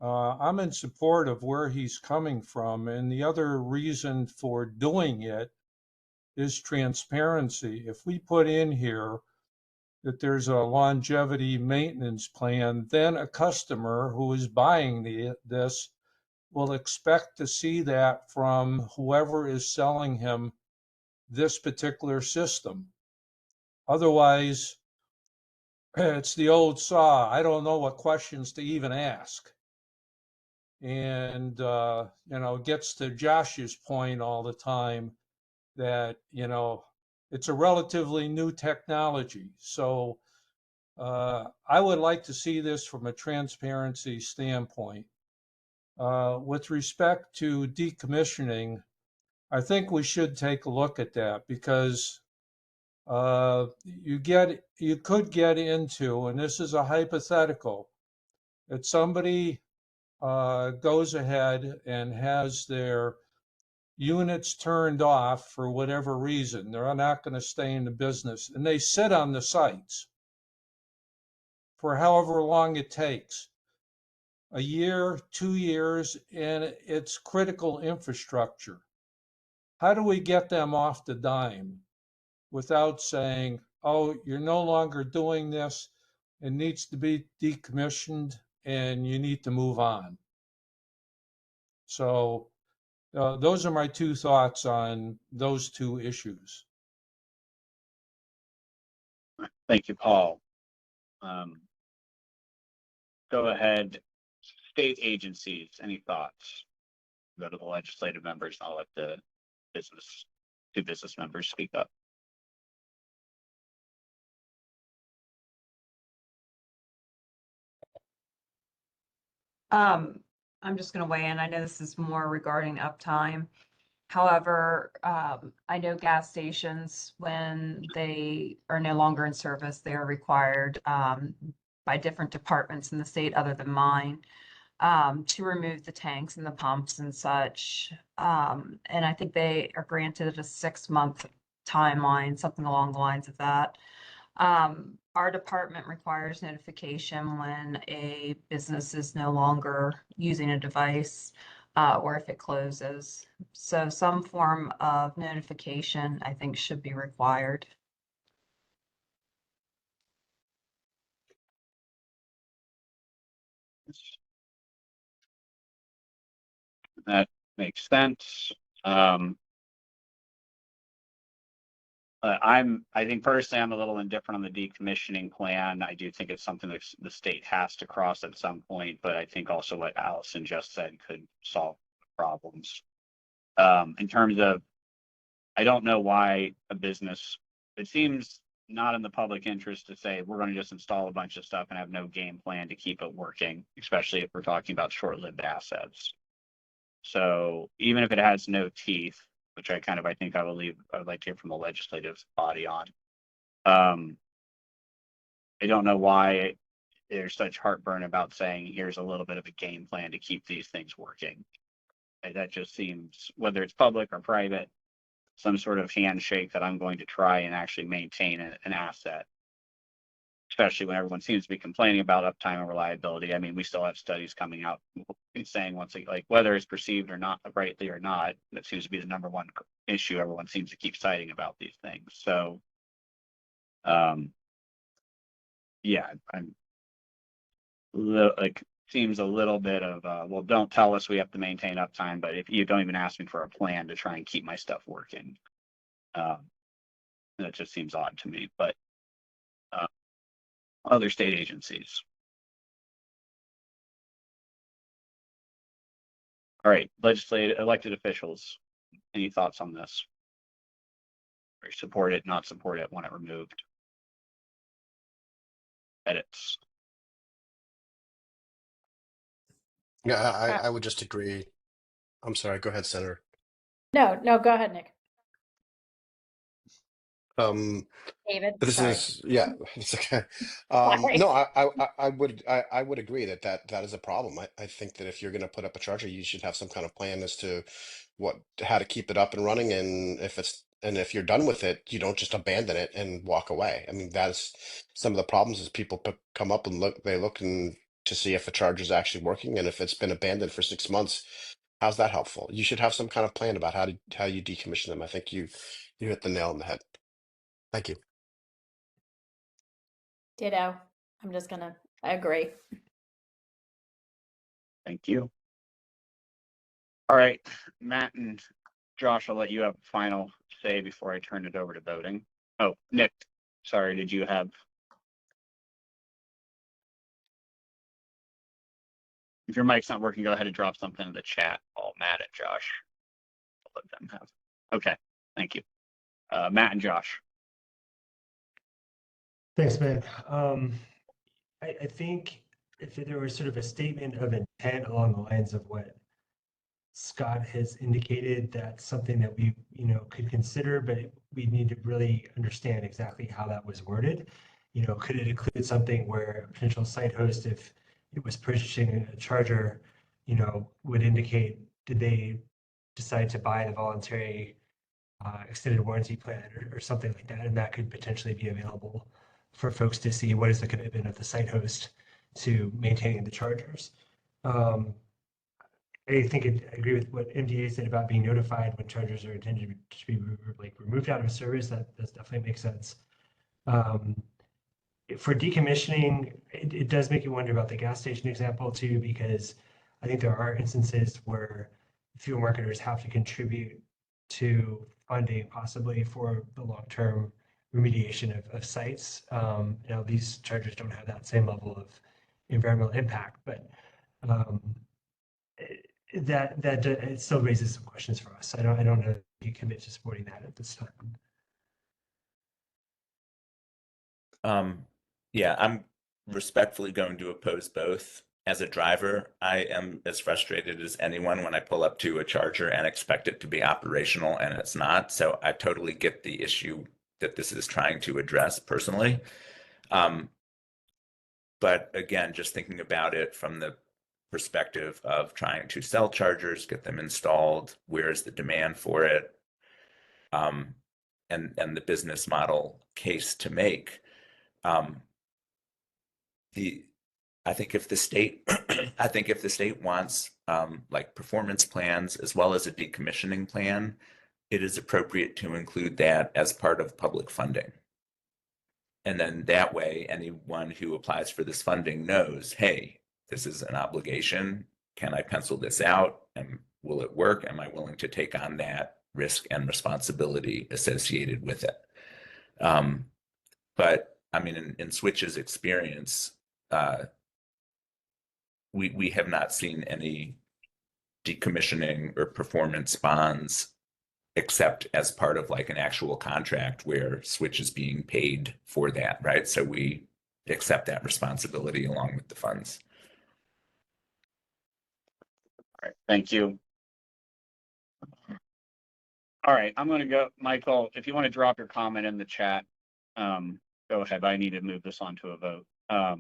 [SPEAKER 6] I'm in support of where he's coming from, and the other reason for doing it is transparency. If we put in here that there's a longevity maintenance plan, then a customer who is buying this will expect to see that from whoever is selling him this particular system. Otherwise, it's the old saw. I don't know what questions to even ask. And, it gets to Josh's point all the time that, it's a relatively new technology. So I would like to see this from a transparency standpoint. With respect to decommissioning, I think we should take a look at that because you could get into, and this is a hypothetical, that somebody goes ahead and has their units turned off for whatever reason. They're not going to stay in the business, and they sit on the sites for however long it takes, a year, 2 years, and it's critical infrastructure. How do we get them off the dime without saying, oh, you're no longer doing this, it needs to be decommissioned, and you need to move on? So those are my two thoughts on those two issues.
[SPEAKER 1] Thank you, Paul. Go ahead. State agencies, any thoughts? Go to the legislative members. I'll let the two business members speak up.
[SPEAKER 2] I'm just going to weigh in. I know this is more regarding uptime. However, I know gas stations, when they are no longer in service, they are required by different departments in the state other than mine to remove the tanks and the pumps and such. And I think they are granted a 6-month timeline, something along the lines of that. Our department requires notification when a business is no longer using a device or if it closes. So some form of notification, I think, should be required.
[SPEAKER 1] That makes sense. I think personally, I'm a little indifferent on the decommissioning plan. I do think it's something that the state has to cross at some point, but I think also what Allison just said could solve problems. In terms of, I don't know why a business, it seems not in the public interest to say we're going to just install a bunch of stuff and have no game plan to keep it working, especially if we're talking about short-lived assets. So even if it has no teeth, which I think I would like to hear from the legislative body on. I don't know why there's such heartburn about saying here's a little bit of a game plan to keep these things working. That just seems, whether it's public or private, some sort of handshake that I'm going to try and actually maintain an asset, especially when everyone seems to be complaining about uptime and reliability. I mean, we still have studies coming out saying like whether it's perceived or not rightly or not, that seems to be the number one issue everyone seems to keep citing about these things. So, yeah, I'm seems a little bit of well, don't tell us we have to maintain uptime, but if you don't even ask me for a plan to try and keep my stuff working, that just seems odd to me. But other state agencies. All right, legislative elected officials, any thoughts on this? Or support it, not support it, want it removed? Edits.
[SPEAKER 15] Yeah, I would just agree. I'm sorry, go ahead, Senator.
[SPEAKER 9] No, go ahead, Nick. David,
[SPEAKER 15] This
[SPEAKER 9] sorry.
[SPEAKER 15] is it's okay.
[SPEAKER 9] Sorry.
[SPEAKER 15] No, I would agree that is a problem. I think that if you're going to put up a charger, you should have some kind of plan as to how to keep it up and running, and if you're done with it, you don't just abandon it and walk away. I mean, that's some of the problems is people come up and look and to see if a charger is actually working, and if it's been abandoned for 6 months, how's that helpful? You should have some kind of plan about how you decommission them. I think you hit the nail on the head. Thank you.
[SPEAKER 9] Ditto. I agree.
[SPEAKER 1] Thank you. All right, Matt and Josh, I'll let you have final say before I turn it over to voting. Oh, Nick, sorry, did you have? If your mic's not working, go ahead and drop something in the chat. All Matt and Josh. I'll let them have. Okay, thank you. Matt and Josh.
[SPEAKER 8] Thanks, man. I think if there was sort of a statement of intent along the lines of what Scott has indicated, that's something that we, could consider, but we need to really understand exactly how that was worded. Could it include something where a potential site host, if it was purchasing a charger, would indicate, did they decide to buy the voluntary extended warranty plan or something like that, and that could potentially be available for folks to see what is the commitment of the site host to maintaining the chargers. I think I agree with what MDA said about being notified when chargers are intended to be removed out of service. That definitely makes sense. For decommissioning, it does make you wonder about the gas station example too, because I think there are instances where fuel marketers have to contribute to funding possibly for the long-term remediation of sites. These chargers don't have that same level of environmental impact, but it still raises some questions for us. I don't know if you commit to supporting that at this time.
[SPEAKER 7] Yeah, I'm respectfully going to oppose both. As a driver, I am as frustrated as anyone when I pull up to a charger and expect it to be operational and it's not. So I totally get the issue that this is trying to address personally. But again, just thinking about it from the perspective of trying to sell chargers, get them installed, where is the demand for it, and the business model case to make. I think if the state wants like performance plans as well as a decommissioning plan, it is appropriate to include that as part of public funding. And then that way, anyone who applies for this funding knows, hey, this is an obligation. Can I pencil this out? And will it work? Am I willing to take on that risk and responsibility associated with it? But I mean, in Switch's experience, we have not seen any decommissioning or performance bonds except as part of like an actual contract where Switch is being paid for that, right? So we accept that responsibility along with the funds.
[SPEAKER 1] All right, thank you. All right, I'm going to go, Michael, if you want to drop your comment in the chat, go ahead. I need to move this on to a vote. I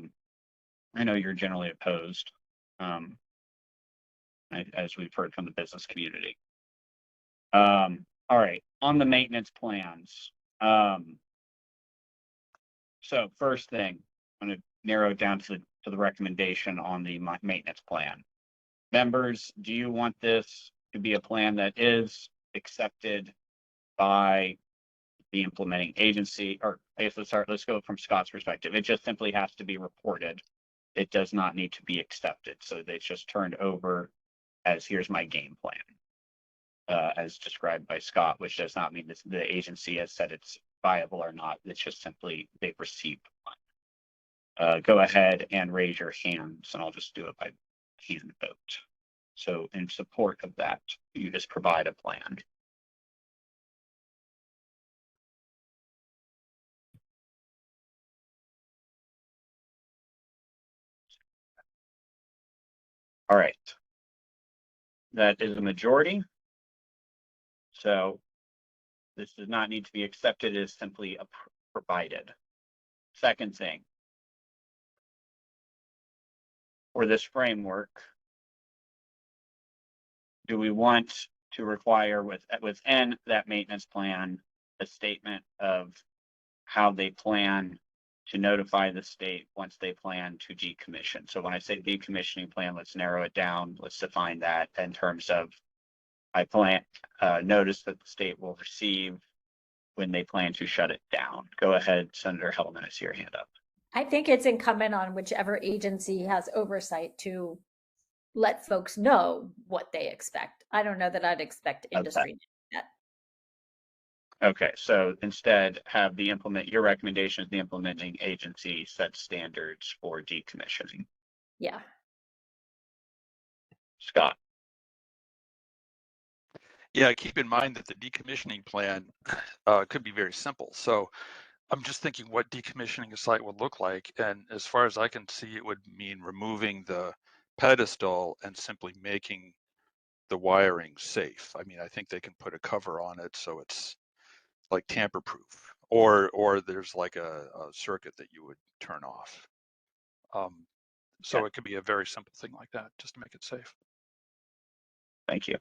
[SPEAKER 1] know you're generally opposed, as we've heard from the business community. All right, on the maintenance plans. So first thing, I'm going to narrow it down to the recommendation on the maintenance plan. Members, do you want this to be a plan that is accepted by the implementing agency? Or I guess let's go from Scott's perspective. It just simply has to be reported. It does not need to be accepted. So it's just turned over as here's my game plan, as described by Scott, which does not mean the agency has said it's viable or not. It's just simply they've received one. Go ahead and raise your hands, and I'll just do it by hand vote. So in support of that, you just provide a plan. All right. That is a majority. So this does not need to be accepted, it is simply provided. Second thing, for this framework, do we want to require within that maintenance plan a statement of how they plan to notify the state once they plan to decommission. So when I say decommissioning plan, let's narrow it down. Let's define that in terms of I plan notice that the state will receive when they plan to shut it down. Go ahead, Senator Hellman, I see your hand up.
[SPEAKER 9] I think it's incumbent on whichever agency has oversight to let folks know what they expect. I don't know that I'd expect industry to do that.
[SPEAKER 1] Okay, so instead have your recommendation is the implementing agency set standards for decommissioning.
[SPEAKER 9] Yeah.
[SPEAKER 1] Scott.
[SPEAKER 5] Yeah, keep in mind that the decommissioning plan could be very simple. So I'm just thinking what decommissioning a site would look like. And as far as I can see, it would mean removing the pedestal and simply making the wiring safe. I mean, I think they can put a cover on it so it's like tamper proof, or there's like a circuit that you would turn off. So it could be a very simple thing like that, just to make it safe.
[SPEAKER 1] Thank you.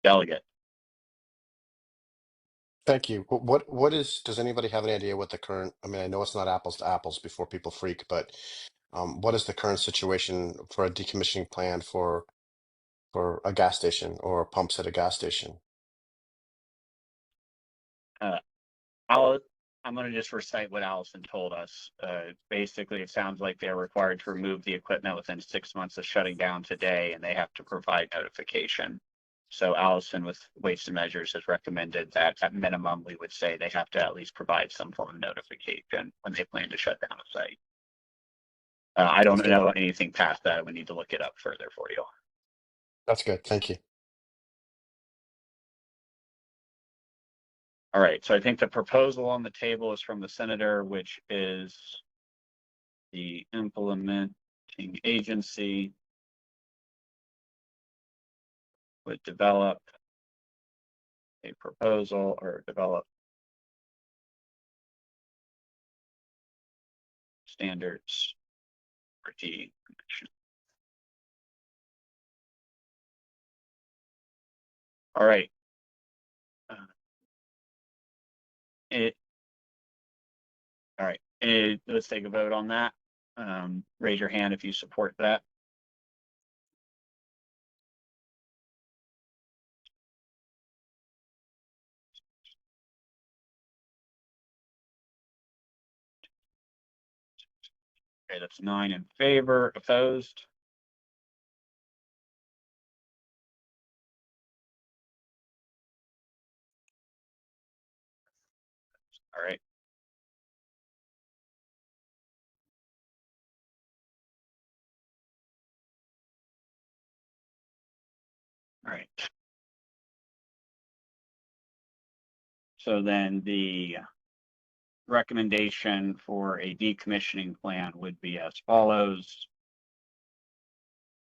[SPEAKER 1] Delegate.
[SPEAKER 15] Thank you. Does anybody have any idea what the current, I mean, I know it's not apples to apples before people freak, but what is the current situation for a decommissioning plan for a gas station or pumps at a gas station?
[SPEAKER 1] I'm going to just recite what Allison told us. Basically, it sounds like they're required to remove the equipment within 6 months of shutting down today, and they have to provide notification. So Allison with Weights and Measures has recommended that at minimum, we would say they have to at least provide some form of notification when they plan to shut down a site. I don't know anything past that. We need to look it up further for you.
[SPEAKER 15] That's good. Thank you.
[SPEAKER 1] All right, so I think the proposal on the table is from the senator, which is the implementing agency would develop a proposal or develop standards for decommission. All right. All right, let's take a vote on that. Raise your hand if you support that. Okay, that's 9 in favor, opposed. All right. All right. So then the recommendation for a decommissioning plan would be as follows.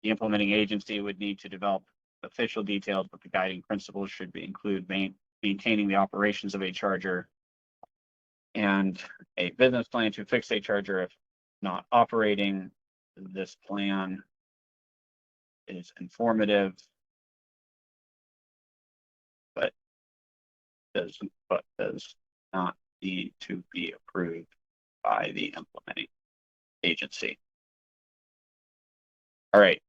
[SPEAKER 1] The implementing agency would need to develop official details, but the guiding principles should include maintaining the operations of a charger and a business plan to fix a charger if not operating. This plan is informative, but does not need to be approved by the implementing agency. All right.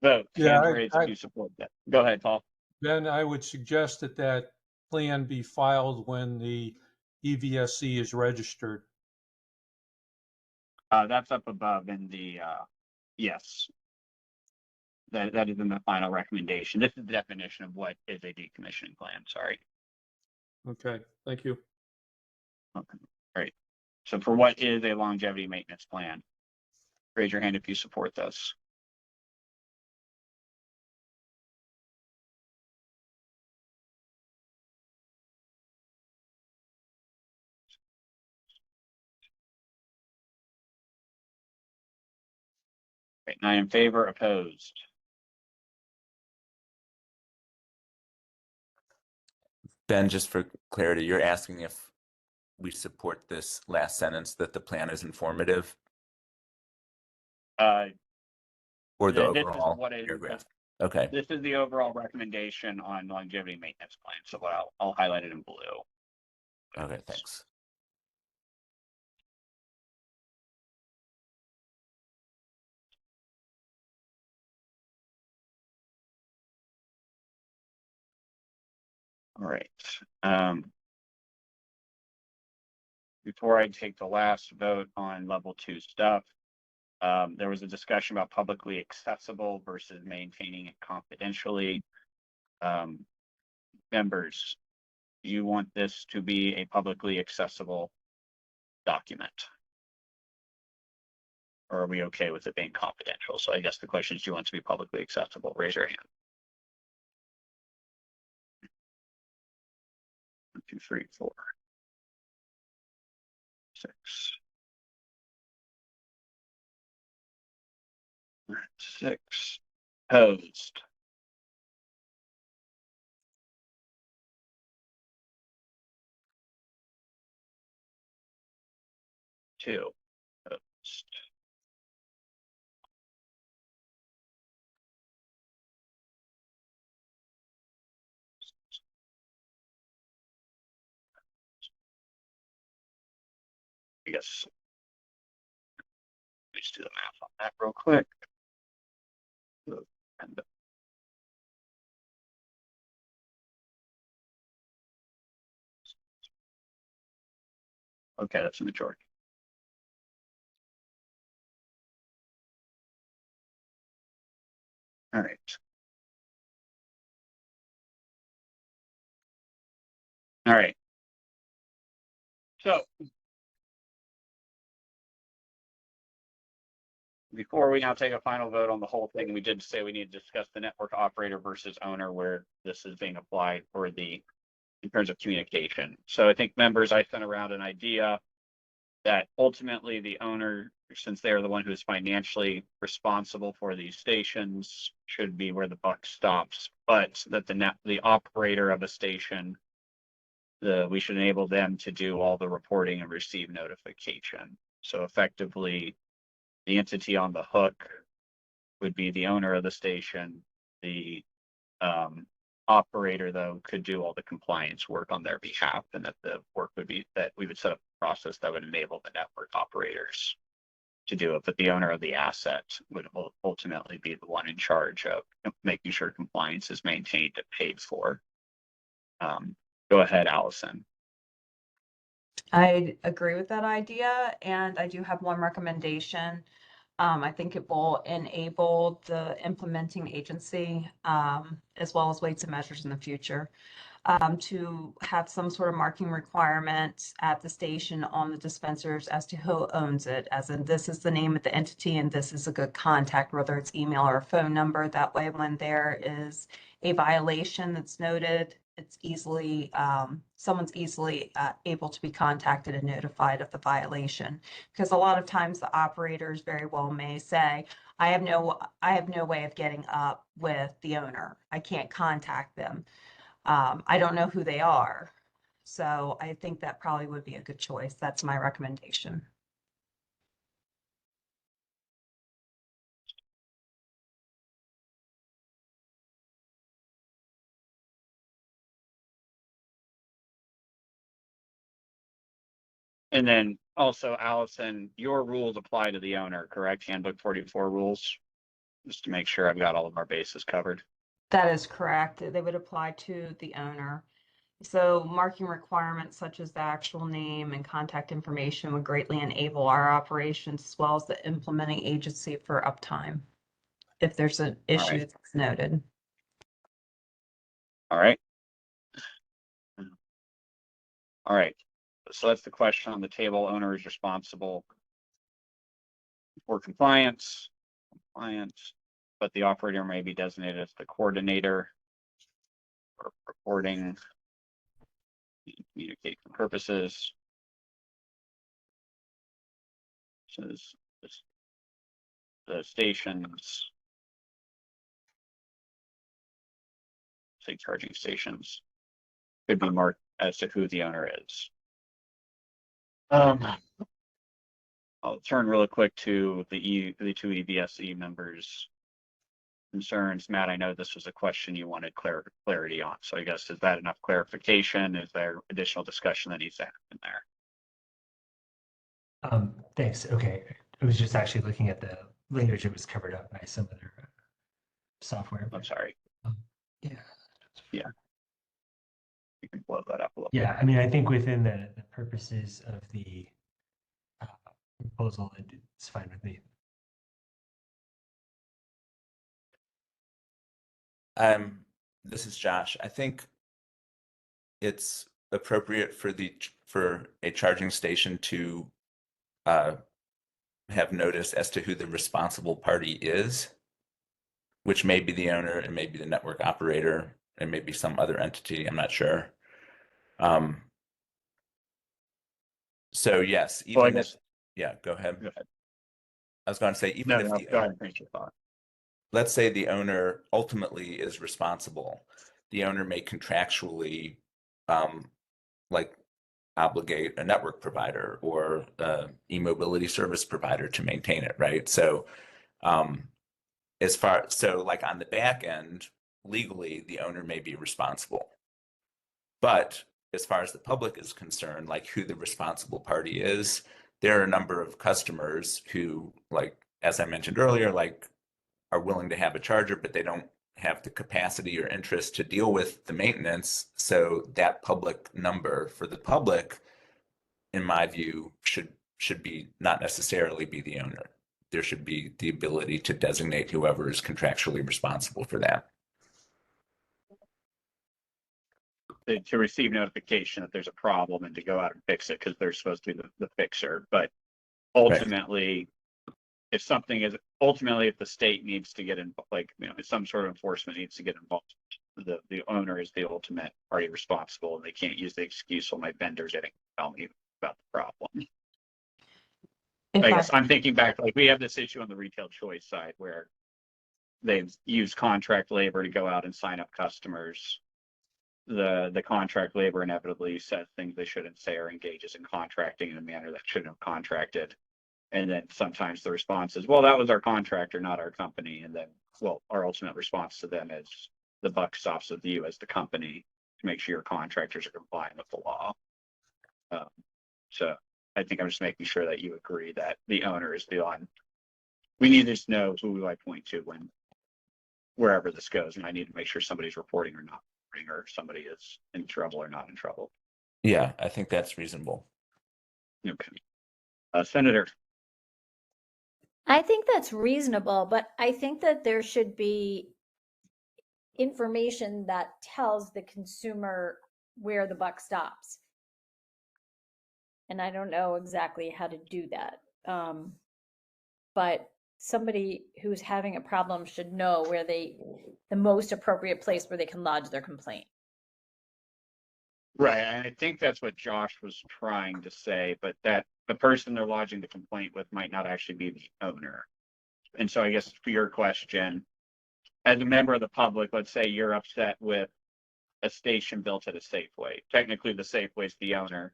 [SPEAKER 1] Vote.
[SPEAKER 6] Yeah,
[SPEAKER 1] Hands raised if you support that. Go ahead, Paul.
[SPEAKER 6] Then I would suggest that that plan be filed when the EVSE is registered.
[SPEAKER 1] That's up above in the yes. That is in the final recommendation. This is the definition of what is a decommissioning plan. Sorry.
[SPEAKER 6] Okay, thank you.
[SPEAKER 1] Okay. Great. So for what is a longevity maintenance plan? Raise your hand if you support this. Right, 9 in favor, opposed.
[SPEAKER 7] Ben, just for clarity, you're asking if we support this last sentence that the plan is informative? Or the overall paragraph? Okay.
[SPEAKER 1] This is the overall recommendation on longevity maintenance plan. So I'll highlight it in blue.
[SPEAKER 7] Okay, thanks.
[SPEAKER 1] All right. Before I take the last vote on level 2 stuff, there was a discussion about publicly accessible versus maintaining it confidentially. Members, do you want this to be a publicly accessible document? Or are we okay with it being confidential? So I guess the question is, do you want it to be publicly accessible? Raise your hand. 1, 2, 3, 4, 6. 6. Opposed. Two. Opposed. I guess let's do the math on that real quick. And okay, that's a majority. All right. All right. So before we now take a final vote on the whole thing, we did say we need to discuss the network operator versus owner where this is being applied for the in terms of communication. So I think members, I sent around an idea that ultimately the owner, since they are the one who is financially responsible for these stations, should be where the buck stops, but that the operator of a station, we should enable them to do all the reporting and receive notification. So effectively, the entity on the hook would be the owner of the station. The operator, though, could do all the compliance work on their behalf, and that the work would be that we would set up a process that would enable the network operators to do it. But the owner of the asset would ultimately be the one in charge of making sure compliance is maintained and paid for. Go ahead, Allison.
[SPEAKER 2] I agree with that idea, and I do have one recommendation. I think it will enable the implementing agency, as well as weights and measures in the future, to have some sort of marking requirement at the station on the dispensers as to who owns it, as in this is the name of the entity and this is a good contact, whether it's email or phone number. That way, when there is a violation that's noted, it's easily, someone's easily able to be contacted and notified of the violation. Because a lot of times the operators very well may say, I have no way of getting up with the owner. I can't contact them. I don't know who they are. So I think that probably would be a good choice. That's my recommendation.
[SPEAKER 1] And then also, Allison, your rules apply to the owner, correct? Handbook 44 rules, just to make sure I've got all of our bases covered.
[SPEAKER 2] That is correct. They would apply to the owner. So marking requirements such as the actual name and contact information would greatly enable our operations as well as the implementing agency for uptime if there's an issue that's noted.
[SPEAKER 1] All right. All right. So that's the question on the table. Owner is responsible for compliance, but the operator may be designated as the coordinator for reporting communication purposes. So the stations, say charging stations, could be marked as to who the owner is. I'll turn really quick to the two EVSE members' concerns. Matt, I know this was a question you wanted clarity on. So I guess, is that enough clarification? Is there additional discussion that needs to happen there?
[SPEAKER 8] Thanks. Okay. I was just actually looking at the language. It was covered up by some other software.
[SPEAKER 1] I'm sorry.
[SPEAKER 8] Yeah.
[SPEAKER 1] Yeah. you can blow that up a little.
[SPEAKER 8] Yeah, I mean, I think within the purposes of the proposal, it's fine with me.
[SPEAKER 7] This is Josh. I think it's appropriate for a charging station to have notice as to who the responsible party is, which may be the owner, and may be the network operator, and maybe some other entity. I'm not sure. So yes, even
[SPEAKER 1] Well,
[SPEAKER 7] if, yeah, go ahead.
[SPEAKER 1] Go ahead.
[SPEAKER 7] I was going to say, even
[SPEAKER 1] No,
[SPEAKER 7] if
[SPEAKER 1] no,
[SPEAKER 7] the
[SPEAKER 1] go ahead and finish your thought.
[SPEAKER 7] let's say the owner ultimately is responsible, the owner may contractually like obligate a network provider or e-mobility service provider to maintain it, right? So so like on the back end, legally, the owner may be responsible. But as far as the public is concerned, like who the responsible party is, there are a number of customers who, like, as I mentioned earlier, like are willing to have a charger, but they don't have the capacity or interest to deal with the maintenance. So that public number for the public, in my view, should be not necessarily be the owner. There should be the ability to designate whoever is contractually responsible for that.
[SPEAKER 1] To receive notification that there's a problem and to go out and fix it because they're supposed to be the fixer. But ultimately, if the state needs to get in, like, if some sort of enforcement needs to get involved, the owner is the ultimate party responsible, and they can't use the excuse, well, my vendors didn't tell me about the problem. I guess I'm thinking back, like we have this issue on the retail choice side where they've used contract labor to go out and sign up customers. The contract labor inevitably says things they shouldn't say or engages in contracting in a manner that shouldn't have contracted. And then sometimes the response is, well, that was our contractor, not our company. And then, well, our ultimate response to them is the buck stops with you as the company to make sure your contractors are complying with the law. So I think I'm just making sure that you agree that the owner is the one. We need to know who I point to wherever this goes. And I need to make sure somebody's reporting or not reporting, or somebody is in trouble or not in trouble.
[SPEAKER 7] Yeah, I think that's reasonable.
[SPEAKER 1] Okay. Senator.
[SPEAKER 9] I think that's reasonable, but I think that there should be information that tells the consumer where the buck stops. And I don't know exactly how to do that. But somebody who's having a problem should know where the most appropriate place where they can lodge their complaint.
[SPEAKER 1] Right, and I think that's what Josh was trying to say, but that the person they're lodging the complaint with might not actually be the owner. And so I guess for your question, as a member of the public, let's say you're upset with a station built at a Safeway. Technically, the Safeway is the owner,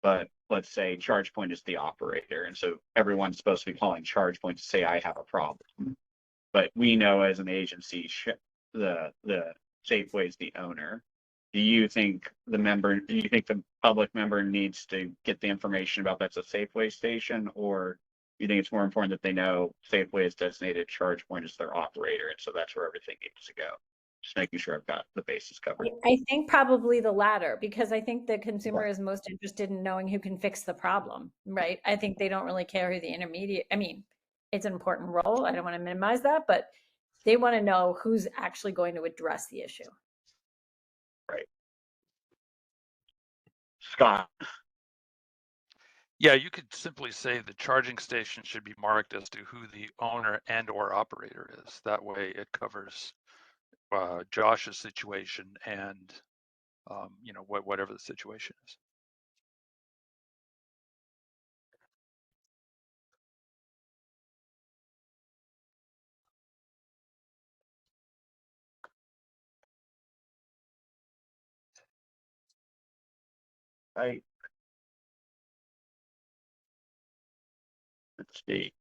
[SPEAKER 1] but let's say ChargePoint is the operator. And so everyone's supposed to be calling ChargePoint to say, I have a problem. But we know as an agency, the Safeway is the owner. Do you think the public member needs to get the information about that's a Safeway station, or you think it's more important that they know Safeway is designated, ChargePoint is their operator, and so that's where everything needs to go? Just making sure I've got the bases covered.
[SPEAKER 9] I think probably the latter, because I think the consumer is most interested in knowing who can fix the problem, right? I think they don't really care who the intermediate, I mean, it's an important role. I don't want to minimize that, but they want to know who's actually going to address the issue.
[SPEAKER 1] Right. Scott.
[SPEAKER 5] Yeah, you could simply say the charging station should be marked as to who the owner and or operator is. That way it covers Josh's situation and whatever the situation is.
[SPEAKER 1] Right. Let's see.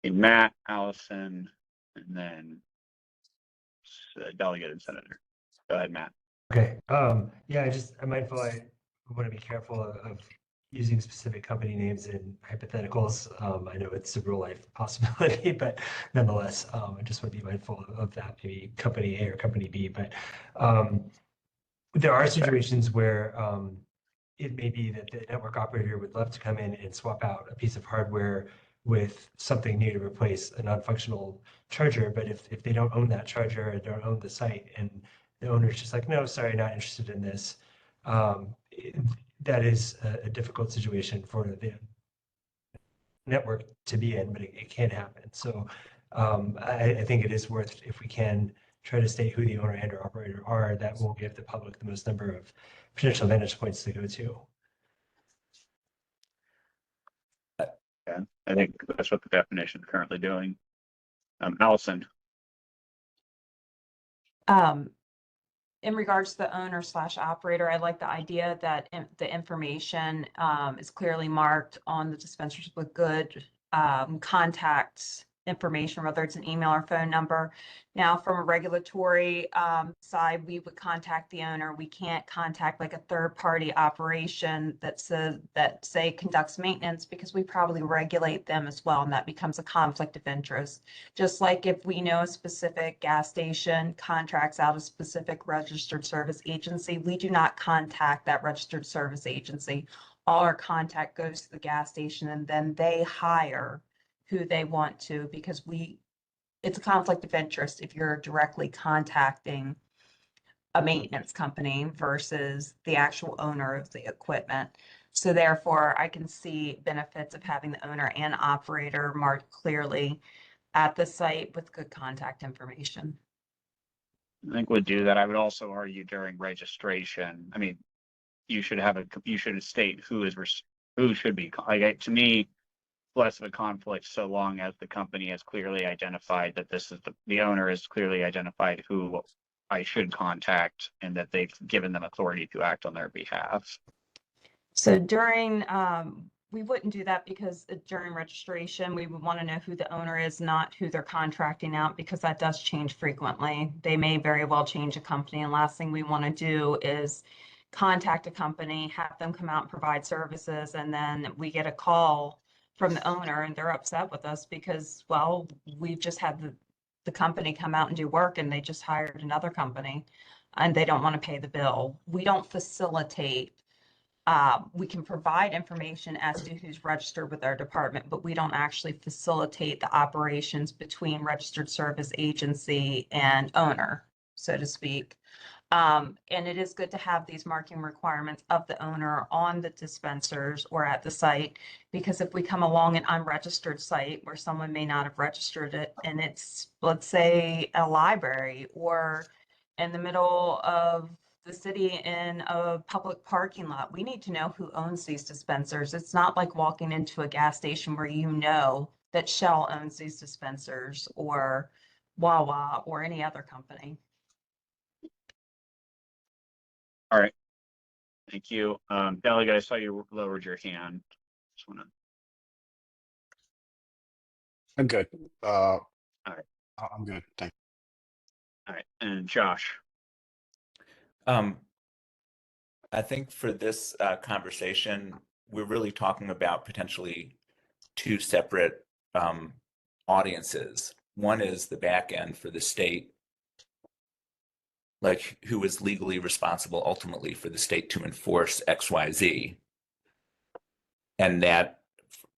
[SPEAKER 1] Matt, Allison, and then delegate and senator. Go ahead, Matt.
[SPEAKER 8] Okay. Yeah, I'm mindful. I want to be careful of using specific company names in hypotheticals. I know it's a real life possibility, but nonetheless, I just want to be mindful of that, maybe company A or company B. But there are situations where it may be that the network operator would love to come in and swap out a piece of hardware with something new to replace a non-functional charger. But if they don't own that charger and don't own the site, and the owner's just like, no, sorry, not interested in this, that is a difficult situation for the network to be in, but it can happen. So I think it is worth, if we can, try to state who the owner and or operator are. That will give the public the most number of potential vantage points to go to.
[SPEAKER 1] Yeah, I think that's what the definition is currently doing. Allison.
[SPEAKER 2] In regards to the owner / operator, I like the idea that the information is clearly marked on the dispensers with good contact information, whether it's an email or phone number. Now, from a regulatory side, we would contact the owner. We can't contact like a third-party operation that say conducts maintenance, because we probably regulate them as well, and that becomes a conflict of interest. Just like if we know a specific gas station contracts out a specific registered service agency, we do not contact that registered service agency. All our contact goes to the gas station, and then they hire who they want to, because it's a conflict of interest if you're directly contacting a maintenance company versus the actual owner of the equipment. So therefore, I can see benefits of having the owner and operator marked clearly at the site with good contact information.
[SPEAKER 1] I think would do that. I would also argue during registration. I mean, you should state who should be, like, to me, less of a conflict so long as the company has clearly identified that this is the owner has clearly identified who I should contact, and that they've given them authority to act on their behalf.
[SPEAKER 2] So during, we wouldn't do that, because during registration, we would want to know who the owner is, not who they're contracting out, because that does change frequently. They may very well change a company, and last thing we want to do is contact a company, have them come out and provide services, and then we get a call from the owner and they're upset with us because, well, we've just had the company come out and do work, and they just hired another company and they don't want to pay the bill. We don't facilitate. We can provide information as to who's registered with our department, but we don't actually facilitate the operations between registered service agency and owner, so to speak. And it is good to have these marking requirements of the owner on the dispensers or at the site, because if we come along an unregistered site where someone may not have registered it, and it's, let's say, a library or in the middle of the city in a public parking lot, we need to know who owns these dispensers. It's not like walking into a gas station where you know that Shell owns these dispensers or Wawa or any other company.
[SPEAKER 1] All right. Thank you. Delegate, I saw you lowered your hand. Just wanna...
[SPEAKER 15] I'm good.
[SPEAKER 1] All right.
[SPEAKER 15] I'm good. Thank
[SPEAKER 1] All right. And Josh.
[SPEAKER 7] I think for this conversation, we're really talking about potentially two separate audiences. One is the back end for the state, like who is legally responsible ultimately for the state to enforce XYZ. And that,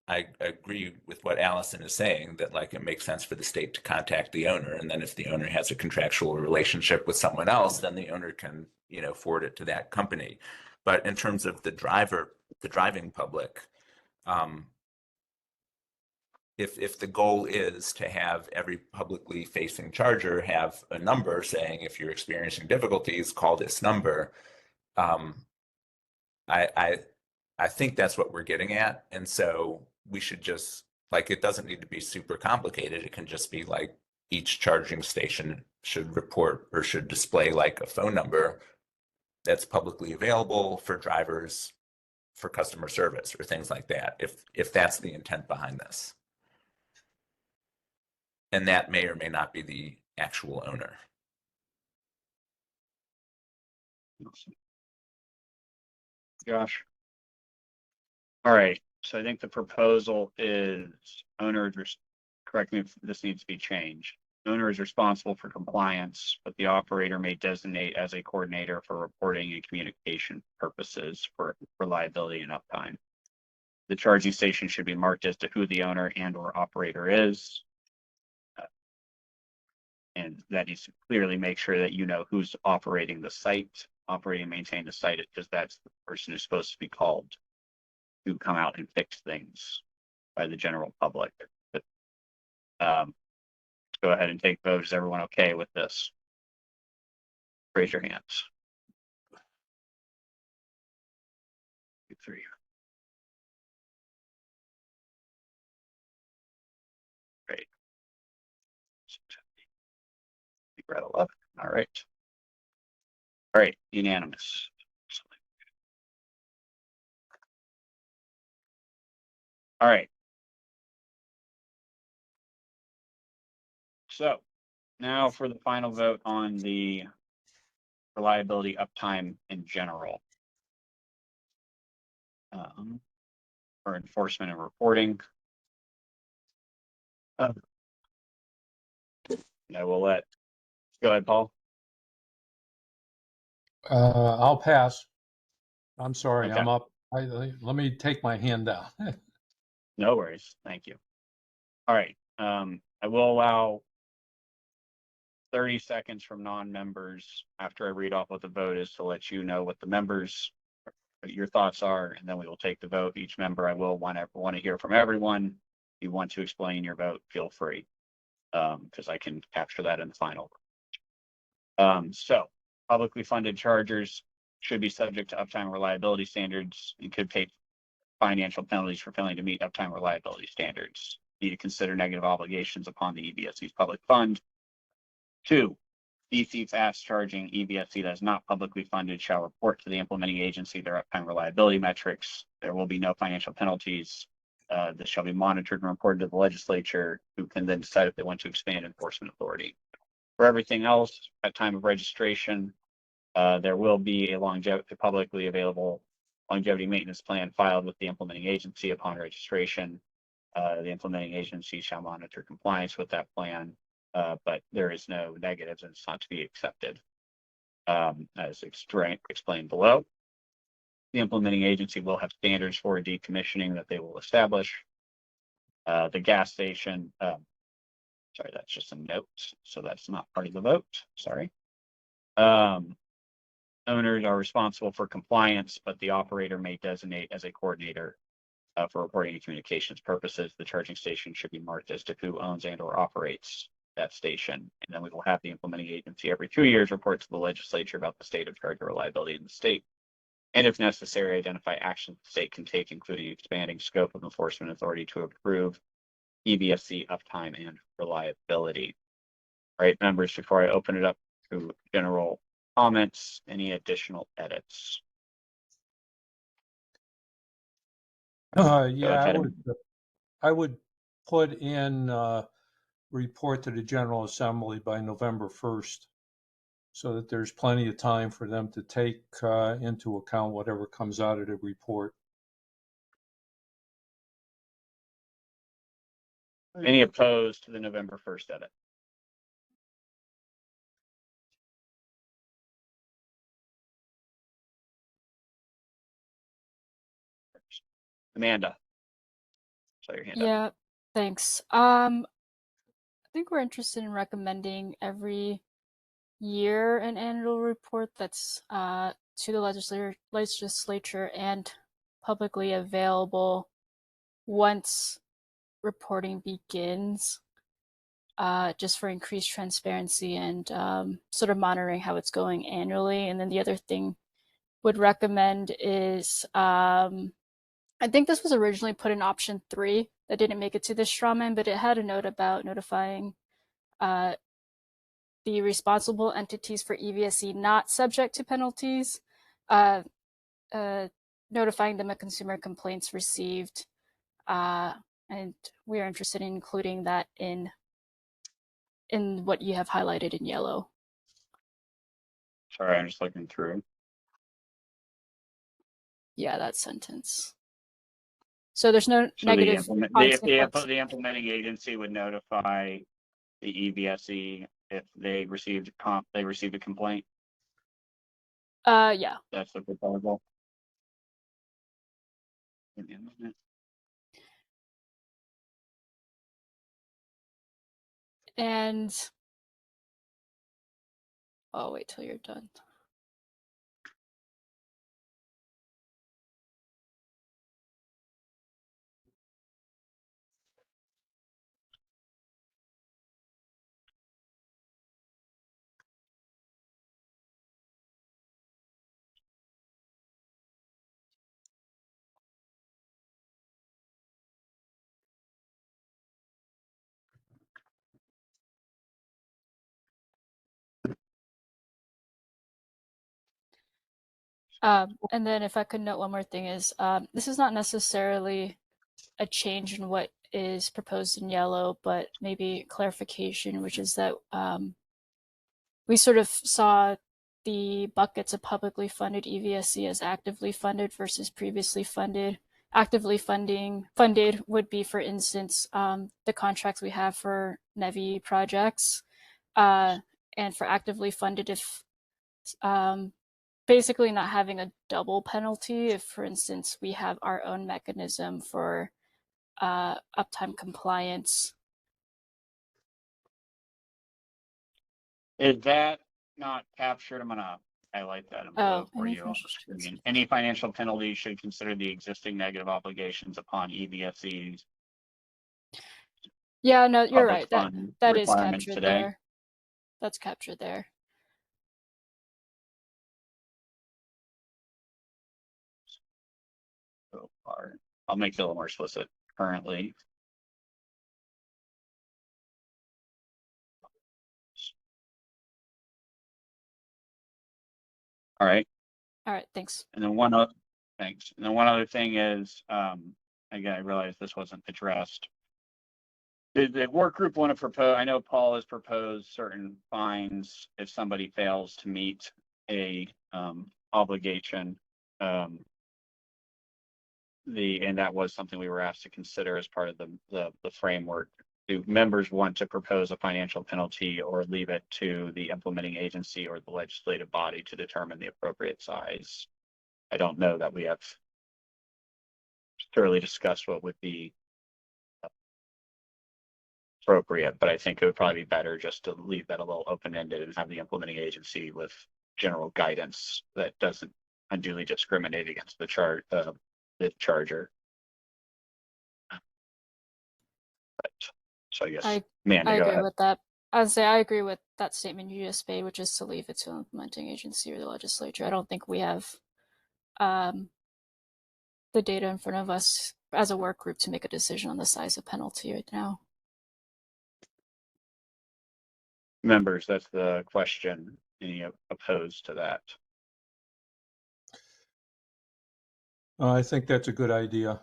[SPEAKER 7] I agree with what Allison is saying, that like it makes sense for the state to contact the owner, and then if the owner has a contractual relationship with someone else, then the owner can, forward it to that company. But in terms of the driving public, if the goal is to have every publicly facing charger have a number saying, if you're experiencing difficulties, call this number, I think that's what we're getting at. And so we should just, like, it doesn't need to be super complicated. It can just be like each charging station should report or should display like a phone number that's publicly available for drivers for customer service or things like that, if that's the intent behind this. And that may or may not be the actual owner.
[SPEAKER 1] Josh. All right, so I think the proposal is owner, correct me if this needs to be changed. Owner is responsible for compliance, but the operator may designate as a coordinator for reporting and communication purposes for reliability and uptime. The charging station should be marked as to who the owner and or operator is. And that needs to clearly make sure that you know who's operating the site, operating and maintain the site, because that's the person who's supposed to be called to come out and fix things by the general public. But, go ahead and take votes. Is everyone okay with this? Raise your hands. 2, 3. Great. We're at 11. All right. All right, unanimous. All right. So now for the final vote on the reliability uptime in general. For enforcement and reporting. I will let, go ahead, Paul.
[SPEAKER 6] I'll pass. I'm sorry,
[SPEAKER 1] Okay.
[SPEAKER 6] I'm up. Let me take my hand down.
[SPEAKER 1] No worries. Thank you. All right. I will allow 30 seconds from non-members after I read off what the vote is to let you know what the members, what your thoughts are, and then we will take the vote. Each member, I will want to hear from everyone. If you want to explain your vote, feel free, because I can capture that in the final. So publicly funded chargers should be subject to uptime and reliability standards and could pay financial penalties for failing to meet uptime and reliability standards. Need to consider negative obligations upon the EVSE's public fund. 2, DC fast charging EVSE that is not publicly funded shall report to the implementing agency their uptime reliability metrics. There will be no financial penalties. This shall be monitored and reported to the legislature, who can then decide if they want to expand enforcement authority. For everything else, at time of registration, there will be a publicly available longevity maintenance plan filed with the implementing agency upon registration. The implementing agency shall monitor compliance with that plan, but there is no negatives and it's not to be accepted. As explained below, the implementing agency will have standards for decommissioning that they will establish. The gas station, sorry, that's just a note, so that's not part of the vote. Sorry. Owners are responsible for compliance, but the operator may designate as a coordinator for reporting and communications purposes. The charging station should be marked as to who owns and or operates that station. And then we will have the implementing agency every 2 years report to the legislature about the state of charger reliability in the state. And if necessary, identify actions the state can take, including expanding scope of enforcement authority to approve EVSE uptime and reliability. All right, members, before I open it up to general comments, any additional edits?
[SPEAKER 6] Yeah, I would put in report to the General Assembly by November 1st, so that there's plenty of time for them to take into account whatever comes out of the report.
[SPEAKER 1] Any opposed to the November 1st edit? Amanda, saw your hand up.
[SPEAKER 10] Yeah, thanks. I think we're interested in recommending every year an annual report that's to the legislature and publicly available once reporting begins, just for increased transparency and sort of monitoring how it's going annually. And then the other thing would recommend is, I think this was originally put in option 3 that didn't make it to the strawman, but it had a note about notifying the responsible entities for EVSE not subject to penalties, notifying them of consumer complaints received. And we are interested in including that in what you have highlighted in yellow.
[SPEAKER 1] Sorry, I'm just looking through.
[SPEAKER 10] Yeah, that sentence. So there's no
[SPEAKER 1] So
[SPEAKER 10] negative
[SPEAKER 1] the implementing agency would notify the EVSE if they received a complaint?
[SPEAKER 10] Yeah.
[SPEAKER 1] That's the proposal. Give me a minute.
[SPEAKER 10] And I'll wait till you're done. And then if I could note one more thing is, this is not necessarily a change in what is proposed in yellow, but maybe clarification, which is that we sort of saw the buckets of publicly funded EVSE as actively funded versus previously funded. Actively funded would be, for instance, the contracts we have for NEVI projects, and for actively funded, if basically not having a double penalty if, for instance, we have our own mechanism for uptime compliance.
[SPEAKER 1] Is that not captured? I'm gonna highlight that in blue for
[SPEAKER 10] any
[SPEAKER 1] you on the screen. Any financial penalty should consider the existing negative obligations upon EVSE's.
[SPEAKER 10] Yeah, no, you're
[SPEAKER 1] public
[SPEAKER 10] right. That
[SPEAKER 1] fund
[SPEAKER 10] is
[SPEAKER 1] requirements
[SPEAKER 10] captured
[SPEAKER 1] today.
[SPEAKER 10] there. That's captured there.
[SPEAKER 1] So far, I'll make it a little more explicit currently. All right.
[SPEAKER 10] All right, thanks.
[SPEAKER 1] And then one other, thanks. And then one other thing is, again, I realized this wasn't addressed. Did the work group want to propose? I know Paul has proposed certain fines if somebody fails to meet a obligation. And that was something we were asked to consider as part of the framework. Do members want to propose a financial penalty or leave it to the implementing agency or the legislative body to determine the appropriate size? I don't know that we have thoroughly discussed what would be appropriate, but I think it would probably be better just to leave that a little open-ended and have the implementing agency with general guidance that doesn't unduly discriminate against the charger. But, so I guess, Amanda,
[SPEAKER 10] I
[SPEAKER 1] go
[SPEAKER 10] agree
[SPEAKER 1] ahead.
[SPEAKER 10] with that. I'd say I agree with that statement you just made, which is to leave it to implementing agency or the legislature. I don't think we have the data in front of us as a work group to make a decision on the size of penalty right now.
[SPEAKER 1] Members, that's the question. Any opposed to that?
[SPEAKER 6] I think that's a good idea.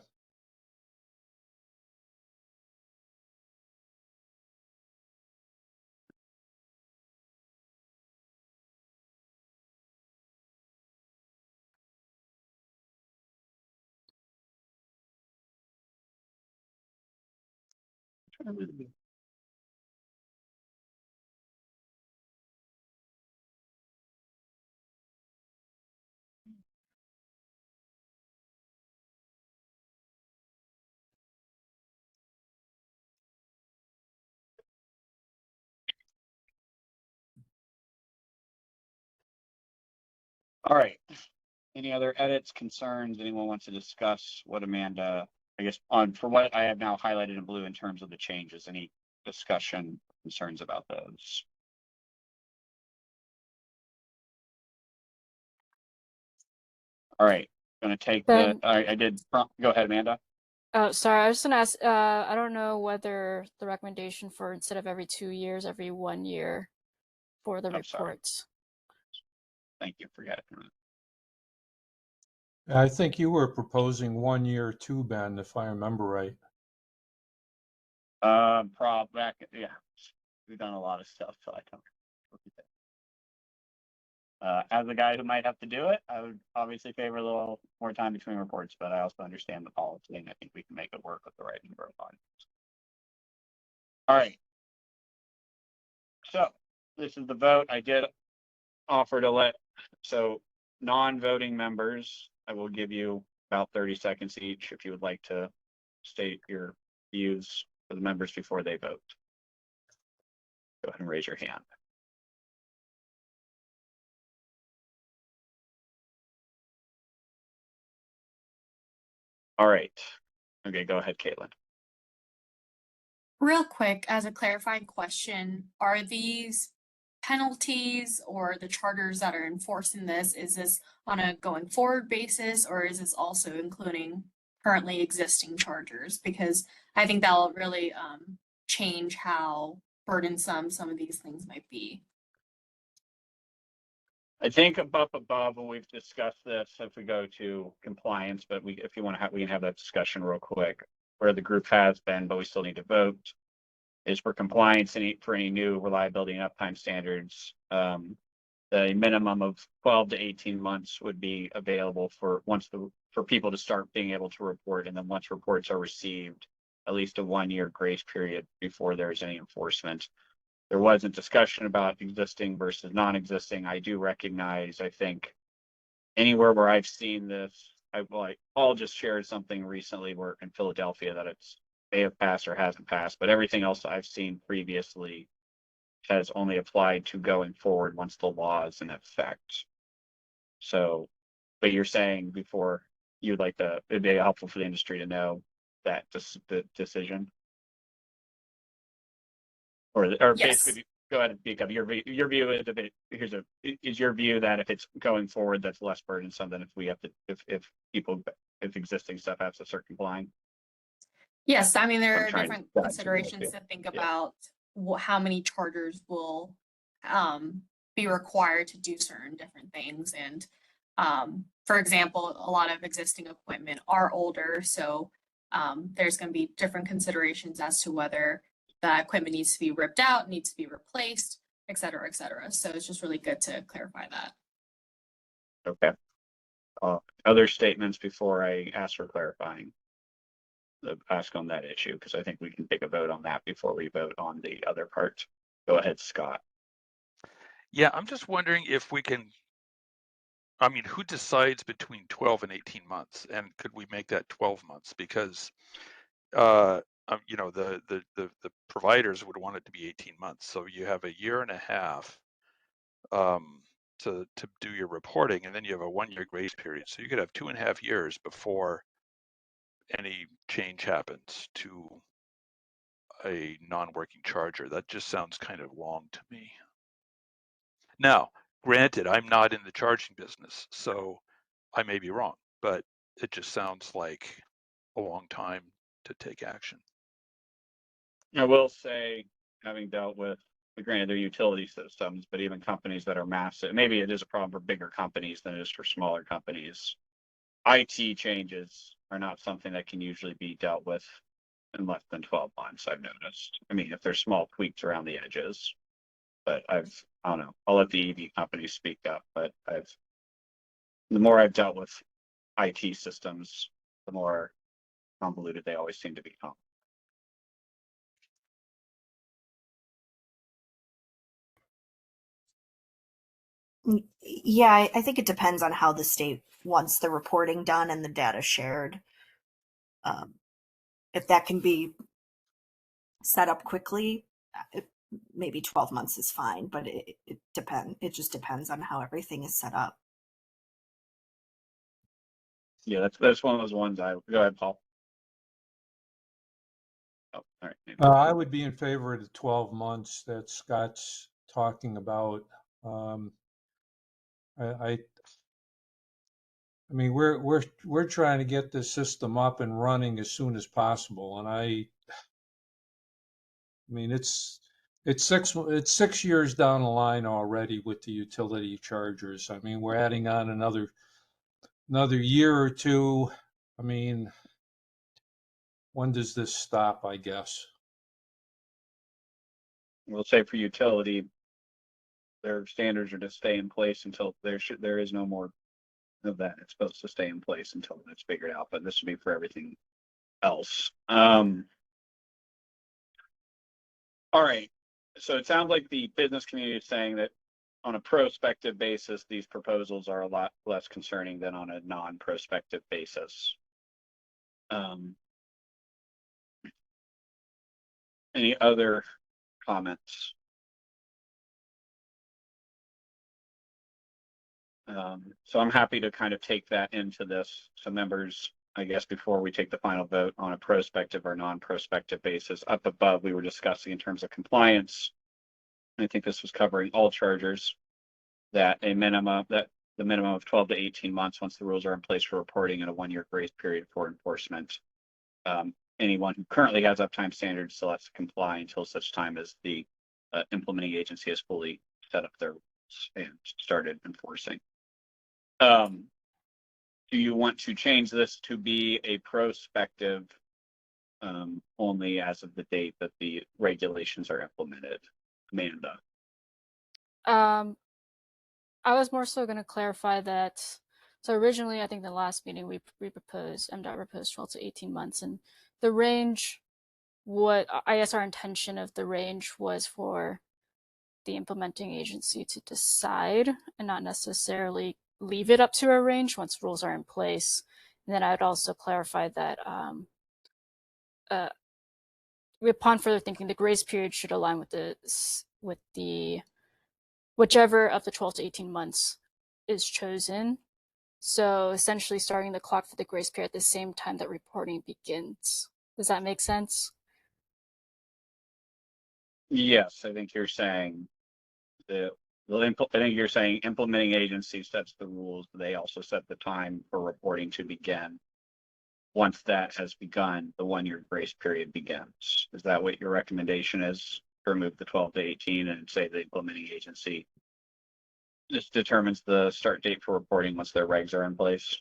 [SPEAKER 1] All right. Any other edits, concerns? Anyone wants to discuss what Amanda, I guess, for what I have now highlighted in blue in terms of the changes? Any discussion, concerns about those? All right, going to take
[SPEAKER 10] Ben,
[SPEAKER 1] I did. Go ahead, Amanda.
[SPEAKER 10] Oh, sorry. I was just gonna ask. I don't know whether the recommendation for instead of every 2 years, every 1 year for the reports.
[SPEAKER 1] Thank you for getting that.
[SPEAKER 6] I think you were proposing 1 year too, Ben, if I remember right.
[SPEAKER 1] Yeah, we've done a lot of stuff, so I don't. As a guy who might have to do it, I would obviously favor a little more time between reports, but I also understand the policy, and I think we can make it work with the right number of lines. All right. So this is the vote. I did offer to let, so non-voting members, I will give you about 30 seconds each if you would like to state your views for the members before they vote. Go ahead and raise your hand. All right. Okay, go ahead, Caitlin.
[SPEAKER 16] Real quick, as a clarifying question, are these penalties or the charters that are enforcing this, is this on a going forward basis, or is this also including currently existing charters? Because I think that'll really change how burdensome some of these things might be.
[SPEAKER 1] I think above when we've discussed this, if we go to compliance, but if you want to have, we can have that discussion real quick. Where the group has been, but we still need to vote, is for compliance and for any new reliability and uptime standards. The minimum of 12 to 18 months would be available for people to start being able to report, and then once reports are received, at least a 1-year grace period before there's any enforcement. There wasn't discussion about existing versus non-existing. I do recognize, I think, anywhere where I've seen this, Paul just shared something recently where in Philadelphia that it's may have passed or hasn't passed, but everything else I've seen previously has only applied to going forward once the law is in effect. So, but you're saying before you'd like to, it'd be helpful for the industry to know that the decision, or
[SPEAKER 16] Yes.
[SPEAKER 1] basically, go ahead and speak up. Your view is is your view that if it's going forward, that's less burdensome than if we have to, if existing stuff has to start complying?
[SPEAKER 16] Yes, I mean, there
[SPEAKER 1] I'm
[SPEAKER 16] are
[SPEAKER 1] trying
[SPEAKER 16] different
[SPEAKER 1] to
[SPEAKER 16] considerations to think
[SPEAKER 1] Yeah.
[SPEAKER 16] about how many charters will be required to do certain different things. And for example, a lot of existing equipment are older, so there's going to be different considerations as to whether that equipment needs to be ripped out, needs to be replaced, et cetera, et cetera. So it's just really good to clarify that.
[SPEAKER 1] Okay. Other statements before I ask for clarifying? Ask on that issue, because I think we can take a vote on that before we vote on the other part. Go ahead, Scott.
[SPEAKER 5] Yeah, I'm just wondering if we can, I mean, who decides between 12 and 18 months? And could we make that 12 months? Because, you know, the providers would want it to be 18 months. So you have a year and a half to do your reporting, and then you have a 1-year grace period. So you could have 2.5 years before any change happens to a non-working charger. That just sounds kind of long to me. Now, granted, I'm not in the charging business, so I may be wrong, but it just sounds like a long time to take action.
[SPEAKER 1] I will say, having dealt with, granted, they're utility systems, but even companies that are massive, maybe it is a problem for bigger companies than it is for smaller companies. IT changes are not something that can usually be dealt with in less than 12 months, I've noticed. I mean, if there's small tweaks around the edges, but I don't know, I'll let the EV companies speak up, but the more I've dealt with IT systems, the more convoluted they always seem to become.
[SPEAKER 13] Yeah, I think it depends on how the state wants the reporting done and the data shared. If that can be set up quickly, maybe 12 months is fine, but it depends. It just depends on how everything is set up.
[SPEAKER 1] Yeah, that's one of those ones go ahead, Paul. Oh, all right.
[SPEAKER 6] I would be in favor of the 12 months that Scott's talking about. I mean, we're trying to get this system up and running as soon as possible, and I mean, it's 6 years down the line already with the utility chargers. I mean, we're adding on another year or two. I mean, when does this stop, I guess?
[SPEAKER 1] We'll say for utility, their standards are to stay in place until there is no more of that. It's supposed to stay in place until it's figured out, but this would be for everything else. All right. So it sounds like the business community is saying that on a prospective basis, these proposals are a lot less concerning than on a non-prospective basis. Any other comments? So I'm happy to kind of take that into this. So members, I guess before we take the final vote on a prospective or non-prospective basis, up above we were discussing in terms of compliance. I think this was covering all chargers, that the minimum of 12 to 18 months once the rules are in place for reporting and a 1-year grace period for enforcement. Anyone who currently has uptime standards still has to comply until such time as the implementing agency has fully set up their rules and started enforcing. Do you want to change this to be a prospective only as of the date that the regulations are implemented? Amanda?
[SPEAKER 10] I was more so going to clarify that. So originally, I think the last meeting we proposed, MDOT proposed 12 to 18 months, and the range, what I guess our intention of the range was for the implementing agency to decide and not necessarily leave it up to a range once rules are in place. And then I would also clarify that upon further thinking, the grace period should align with the whichever of the 12 to 18 months is chosen. So essentially starting the clock for the grace period at the same time that reporting begins. Does that make sense?
[SPEAKER 1] Yes, I think you're saying implementing agency sets the rules. They also set the time for reporting to begin. Once that has begun, the 1-year grace period begins. Is that what your recommendation is? To remove the 12 to 18 and say the implementing agency just determines the start date for reporting once their regs are in place?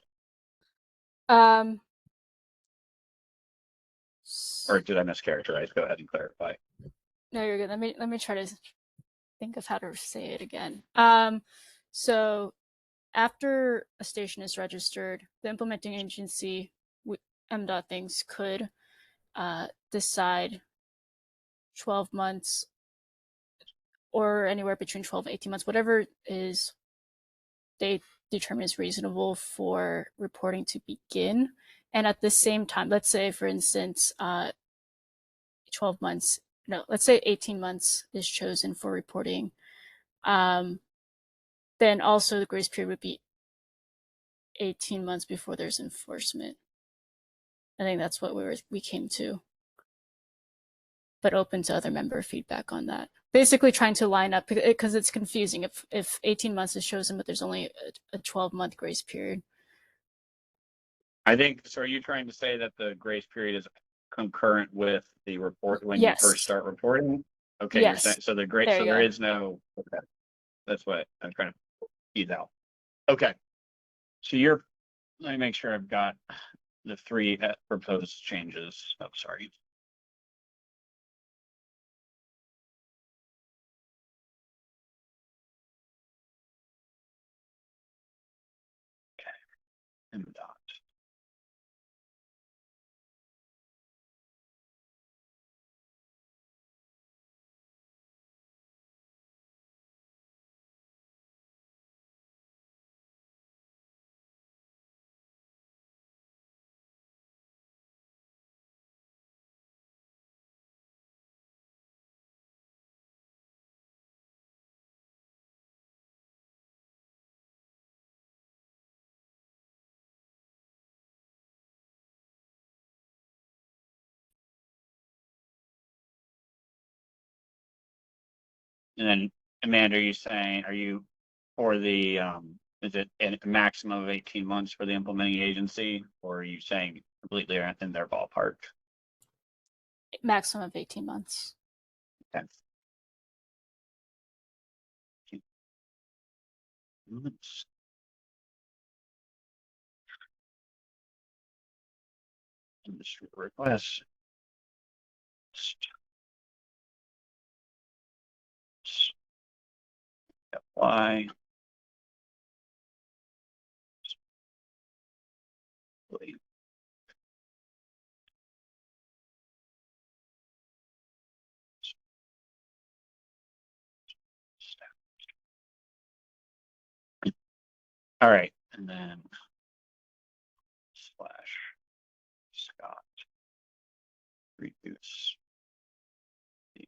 [SPEAKER 1] Or did I mischaracterize? Go ahead and clarify.
[SPEAKER 10] No, you're good. Let me try to think of how to say it again. So after a station is registered, the implementing agency, MDOT things, could decide 12 months or anywhere between 12 and 18 months, whatever is they determine is reasonable for reporting to begin. And at the same time, let's say, for instance, 12 months, no, let's say 18 months is chosen for reporting. Then also the grace period would be 18 months before there's enforcement. I think that's what we came to, but open to other member feedback on that. Basically trying to line up, because it's confusing if 18 months is chosen, but there's only a 12-month grace period.
[SPEAKER 1] I think, so are you trying to say that the grace period is concurrent with the report when
[SPEAKER 10] Yes.
[SPEAKER 1] you first start reporting? Okay,
[SPEAKER 10] Yes.
[SPEAKER 1] you're saying, so there is no, okay. That's what I'm trying to tease out. Okay. So let me make sure I've got the 3 proposed changes. Oh, sorry. Okay. MDOT. And then Amanda, are you for the, is it a maximum of 18 months for the implementing agency, or are you saying completely in their ballpark?
[SPEAKER 10] Maximum of 18 months.
[SPEAKER 1] Okay. Months. Industry request. Apply. All right, and then slash Scott reduce the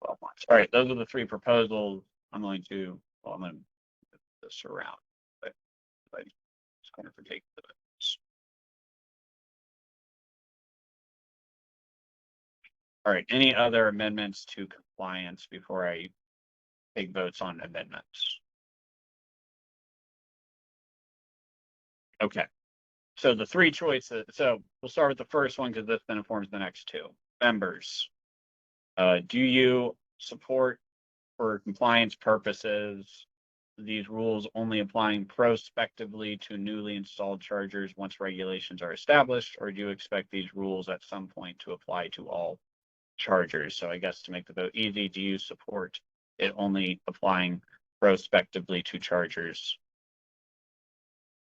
[SPEAKER 1] 12 months. All right, those are the three proposals. I'm going to move this around, but I'm just going to take the votes. All right, any other amendments to compliance before I take votes on amendments? Okay, so the three choices, so we'll start with the first one because this then informs the next two. Members, do you support, for compliance purposes, these rules only applying prospectively to newly installed chargers once regulations are established, or do you expect these rules at some point to apply to all chargers? So I guess to make the vote easy, do you support it only applying prospectively to chargers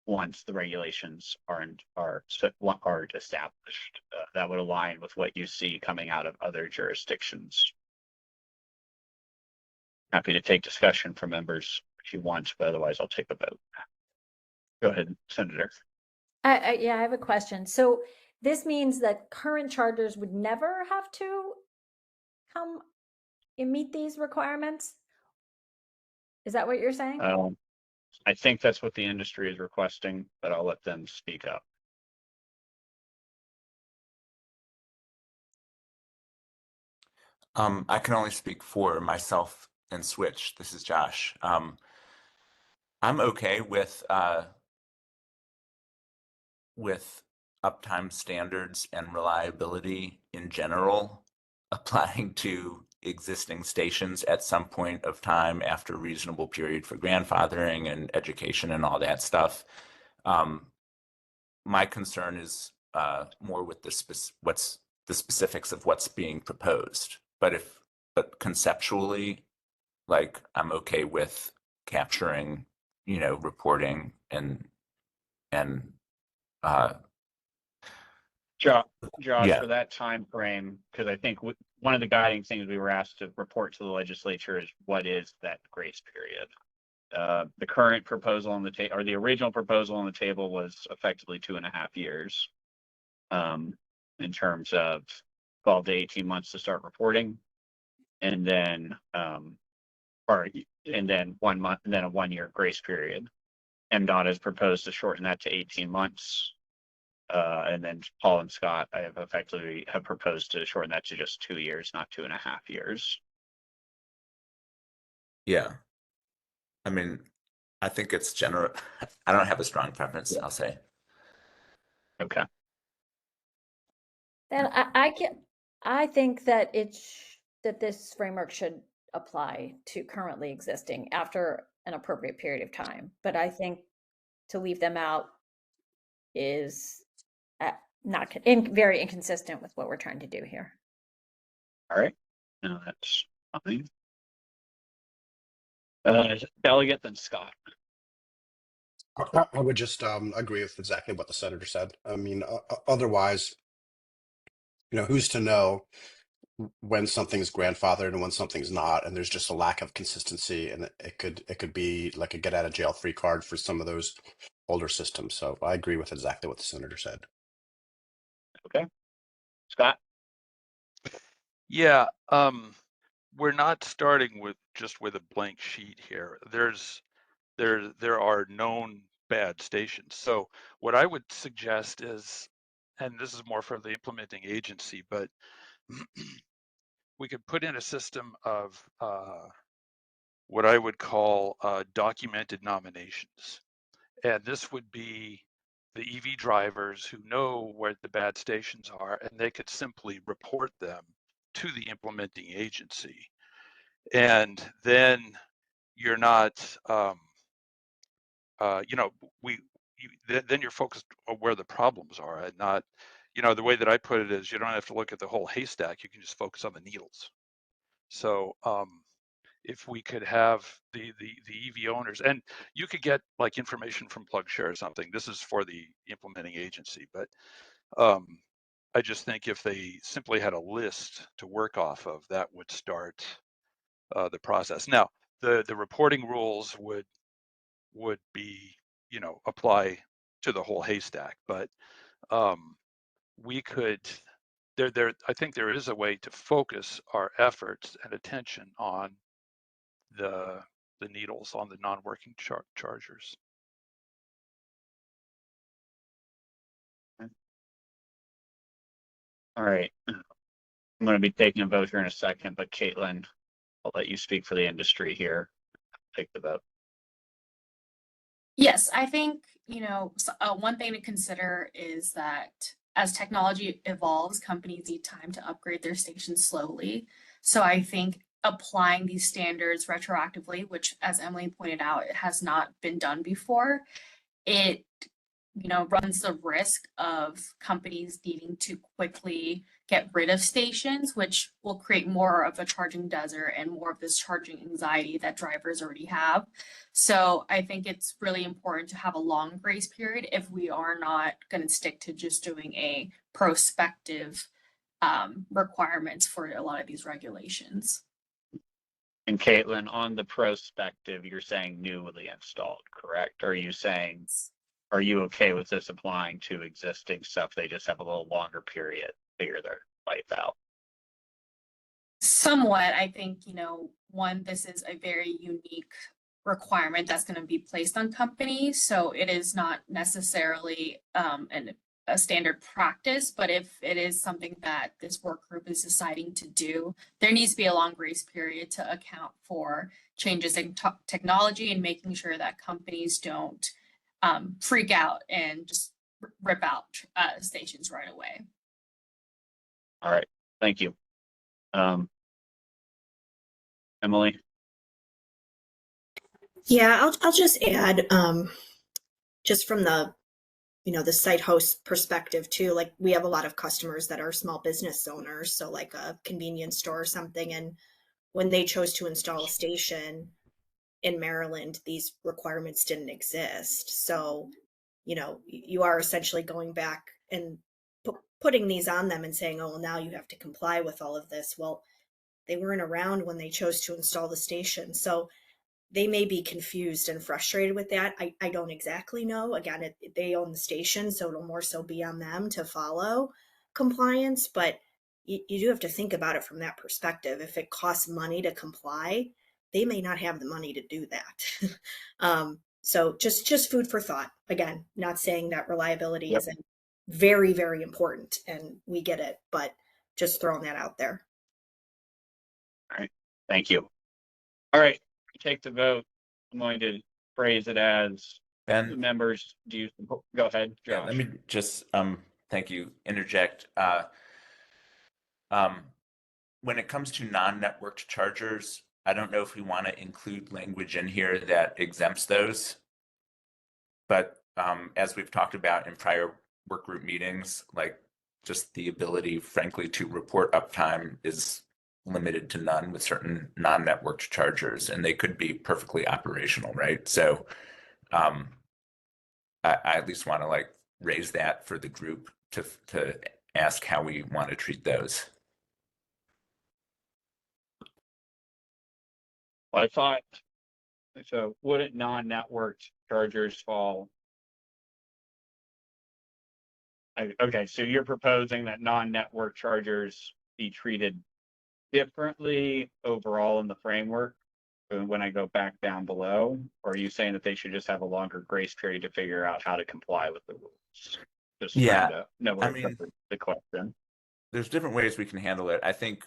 [SPEAKER 1] once the regulations are established? That would align with what you see coming out of other jurisdictions. Happy to take discussion from members if you want, but otherwise I'll take a vote. Go ahead, Senator.
[SPEAKER 9] Yeah, I have a question. So this means that current chargers would never have to come and meet these requirements? Is that what you're saying?
[SPEAKER 1] I think that's what the industry is requesting, but I'll let them speak up.
[SPEAKER 7] I can only speak for myself and Switch. This is Josh. I'm okay with uptime standards and reliability in general applying to existing stations at some point of time after a reasonable period for grandfathering and education and all that stuff. My concern is more with the specifics of what's being proposed. But conceptually, like, I'm okay with capturing, reporting and
[SPEAKER 1] Josh,
[SPEAKER 7] yeah.
[SPEAKER 1] for that time frame, because I think one of the guiding things we were asked to report to the legislature is what is that grace period. The current proposal on the table, or the original proposal on the table, was effectively 2.5 years in terms of 12 to 18 months to start reporting, and then then 1 month, and then a 1-year grace period. MDOT has proposed to shorten that to 18 months. And then Paul and Scott, I have effectively proposed to shorten that to just 2 years, not 2.5 years.
[SPEAKER 7] Yeah. I mean, I think it's general. I don't have a strong preference, I'll say.
[SPEAKER 1] Okay.
[SPEAKER 9] Then I think that that this framework should apply to currently existing after an appropriate period of time. But I think to leave them out is not very inconsistent with what we're trying to do here.
[SPEAKER 1] All right. No, that's fine. Delegate, then Scott.
[SPEAKER 15] I would just agree with exactly what the senator said. I mean, otherwise, who's to know when something's grandfathered and when something's not, and there's just a lack of consistency, and it could be like a get out of jail free card for some of those older systems. So I agree with exactly what the senator said.
[SPEAKER 1] Okay. Scott?
[SPEAKER 5] Yeah, we're not starting with a blank sheet here. There are known bad stations. So what I would suggest is, and this is more for the implementing agency, but we could put in a system of what I would call documented nominations. And this would be the EV drivers who know where the bad stations are, and they could simply report them to the implementing agency. And then you're not, then you're focused on where the problems are, and not, the way that I put it is, you don't have to look at the whole haystack. You can just focus on the needles. So if we could have the EV owners, and you could get like information from PlugShare or something. This is for the implementing agency, but I just think if they simply had a list to work off of, that would start the process. Now, the reporting rules would be, apply to the whole haystack, but we could, I think there is a way to focus our efforts and attention on the needles, on the non-working chargers.
[SPEAKER 1] All right. I'm going to be taking a vote here in a second, but Caitlin, I'll let you speak for the industry here. Take the vote.
[SPEAKER 16] Yes, I think, one thing to consider is that as technology evolves, companies need time to upgrade their stations slowly. So I think applying these standards retroactively, which as Emily pointed out, it has not been done before, it runs the risk of companies needing to quickly get rid of stations, which will create more of a charging desert and more of this charging anxiety that drivers already have. So I think it's really important to have a long grace period if we are not going to stick to just doing a prospective requirements for a lot of these regulations.
[SPEAKER 1] And Caitlin, on the prospective, you're saying newly installed, correct? Or are you saying, are you okay with this applying to existing stuff? They just have a little longer period to figure their life out.
[SPEAKER 16] Somewhat, I think, one, this is a very unique requirement that's going to be placed on companies. So it is not necessarily a standard practice, but if it is something that this work group is deciding to do, there needs to be a long grace period to account for changes in technology and making sure that companies don't freak out and just rip out stations right away.
[SPEAKER 1] All right, thank you. Emily?
[SPEAKER 13] Yeah, I'll just add, just from the, the site host perspective too, like we have a lot of customers that are small business owners, so like a convenience store or something, and when they chose to install a station in Maryland, these requirements didn't exist. So, you are essentially going back and putting these on them and saying, oh, well, now you have to comply with all of this. Well, they weren't around when they chose to install the station. So they may be confused and frustrated with that. I don't exactly know. Again, they own the station, so it'll more so be on them to follow compliance. But you do have to think about it from that perspective. If it costs money to comply, they may not have the money to do that. So just food for thought. Again, not saying that reliability isn't very, very important, and we get it, but just throwing that out there.
[SPEAKER 1] All right, thank you. All right, take the vote. I'm going to phrase it as
[SPEAKER 7] Ben,
[SPEAKER 1] members. Do you go ahead, Josh?
[SPEAKER 7] Yeah, let me just thank you. Interject. When it comes to non-networked chargers, I don't know if we want to include language in here that exempts those. But as we've talked about in prior work group meetings, like just the ability, frankly, to report uptime is limited to none with certain non-networked chargers, and they could be perfectly operational, right? So I at least want to raise that for the group to ask how we want to treat those.
[SPEAKER 1] Well, I thought, so wouldn't non-networked chargers fall? Okay, so you're proposing that non-network chargers be treated differently overall in the framework when I go back down below? Or are you saying that they should just have a longer grace period to figure out how to comply with the rules? Just trying to know where the question.
[SPEAKER 7] There's different ways we can handle it. I think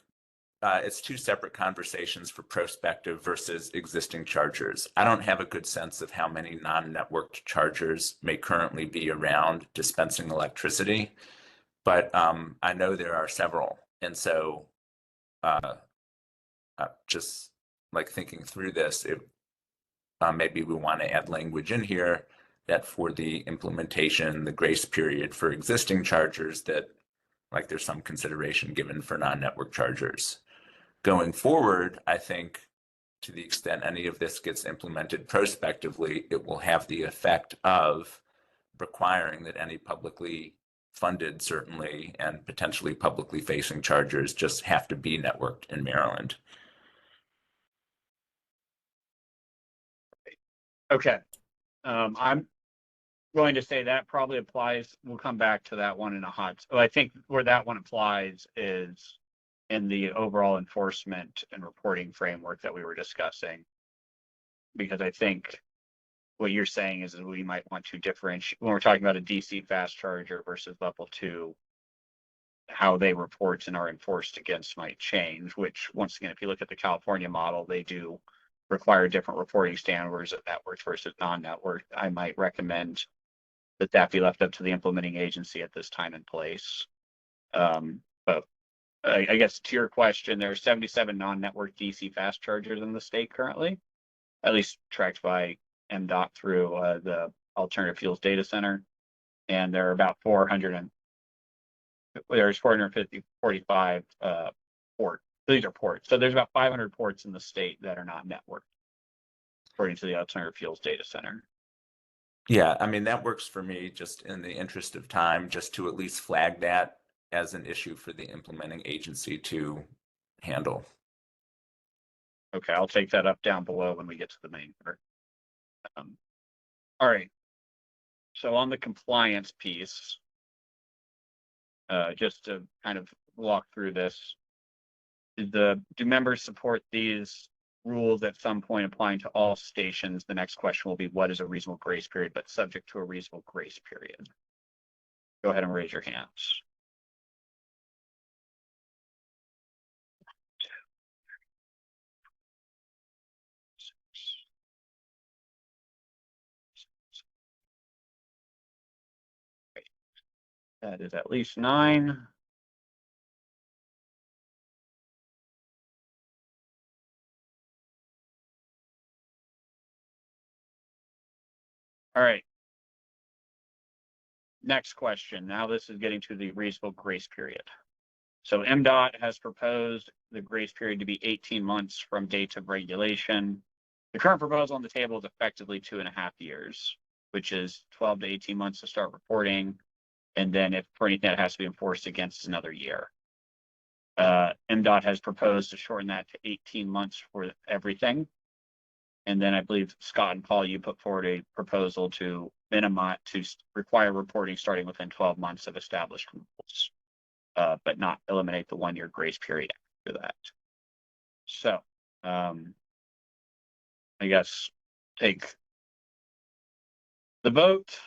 [SPEAKER 7] it's two separate conversations for prospective versus existing chargers. I don't have a good sense of how many non-networked chargers may currently be around dispensing electricity, but I know there are several. And so just thinking through this, maybe we want to add language in here that for the implementation, the grace period for existing chargers, that there's some consideration given for non-network chargers. Going forward, I think to the extent any of this gets implemented prospectively, it will have the effect of requiring that any publicly funded certainly, and potentially publicly facing chargers just have to be networked in Maryland.
[SPEAKER 1] Okay. I'm going to say that probably applies. We'll come back to that one in a hot. I think where that one applies is in the overall enforcement and reporting framework that we were discussing. Because I think what you're saying is that we might want to differentiate when we're talking about a DC fast charger versus level 2, how they report and are enforced against might change, which once again, if you look at the California model, they do require different reporting standards at networks versus non-network. I might recommend that that be left up to the implementing agency at this time and place. But I guess to your question, there are 77 non-network DC fast chargers in the state currently, at least tracked by MDOT through the Alternative Fuels Data Center. And there are about 445 ports. These are ports. So there's about 500 ports in the state that are not networked, according to the Alternative Fuels Data Center.
[SPEAKER 7] Yeah, I mean, that works for me, just in the interest of time, just to at least flag that as an issue for the implementing agency to handle.
[SPEAKER 1] Okay, I'll take that up down below when we get to the main part. All right. So on the compliance piece, just to kind of walk through this, do members support these rules at some point applying to all stations? The next question will be, what is a reasonable grace period, but subject to a reasonable grace period? Go ahead and raise your hands. That is at least 9. All right. Next question. Now this is getting to the reasonable grace period. So MDOT has proposed the grace period to be 18 months from date of regulation. The current proposal on the table is effectively 2.5 years, which is 12 to 18 months to start reporting. And then if for anything that has to be enforced against, another year. MDOT has proposed to shorten that to 18 months for everything. And then I believe Scott and Paul, you put forward a proposal to minimize, to require reporting starting within 12 months of established rules, but not eliminate the 1-year grace period after that. So, I guess take the vote.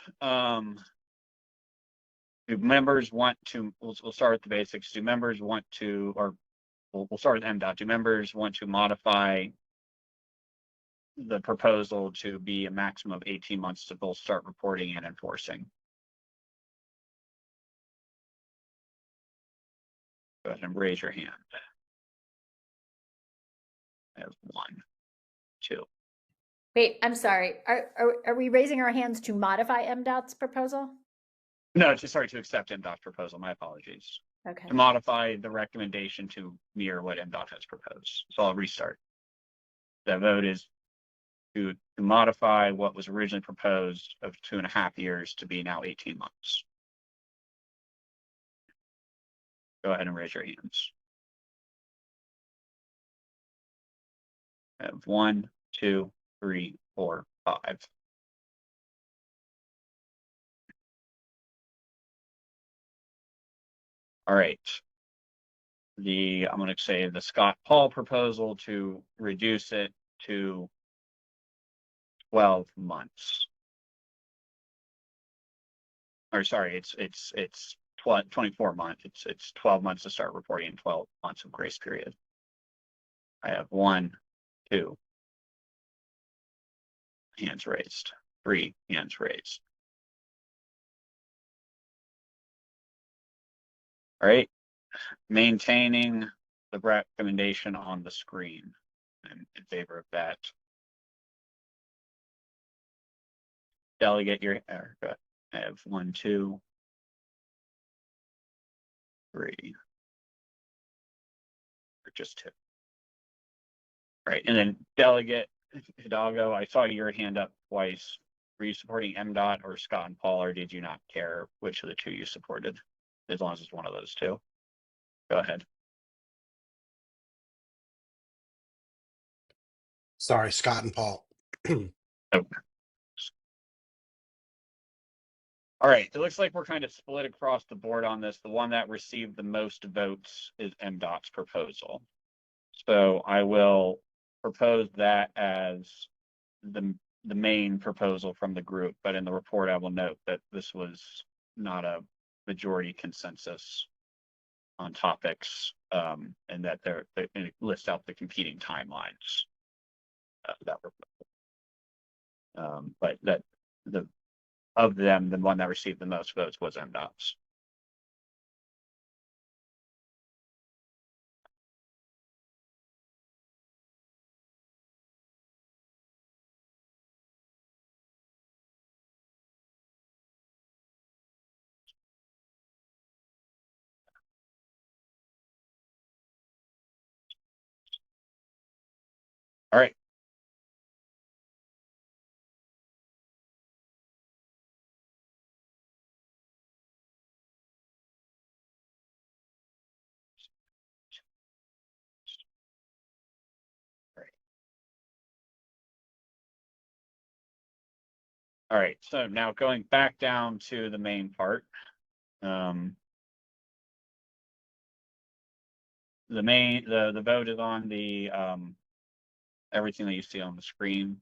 [SPEAKER 1] Do members want to, we'll start with the basics. Do members want to, or we'll start with MDOT. Do members want to modify the proposal to be a maximum of 18 months to both start reporting and enforcing? Go ahead and raise your hand. I have 1, 2.
[SPEAKER 9] Wait, I'm sorry. Are we raising our hands to modify MDOT's proposal?
[SPEAKER 1] No, sorry, to accept MDOT's proposal. My apologies.
[SPEAKER 9] Okay.
[SPEAKER 1] To modify the recommendation to mirror what MDOT has proposed. So I'll restart. The vote is to modify what was originally proposed of 2.5 years to be now 18 months. Go ahead and raise your hands. I have 1, 2, 3, 4, 5. All right. I'm going to say the Scott Paul proposal to reduce it to 12 months. Or sorry, it's 24 months. It's 12 months to start reporting and 12 months of grace period. I have 1, 2. Hands raised. 3 hands raised. All right. Maintaining the recommendation on the screen. I'm in favor of that. Delegate your Erica. I have 1, 2, 3. Or just 2. All right, and then delegate Hidalgo, I saw your hand up twice. Were you supporting MDOT or Scott and Paul, or did you not care which of the two you supported? As long as it's one of those two. Go ahead.
[SPEAKER 15] Sorry, Scott and Paul.
[SPEAKER 1] Okay. All right, it looks like we're kind of split across the board on this. The one that received the most votes is MDOT's proposal. So I will propose that as the main proposal from the group, but in the report I will note that this was not a majority consensus on topics, and that it lists out the competing timelines that were, but that of them, the one that received the most votes was MDOT's. All right. All right, so now going back down to the main part. The vote is on the everything that you see on the screen.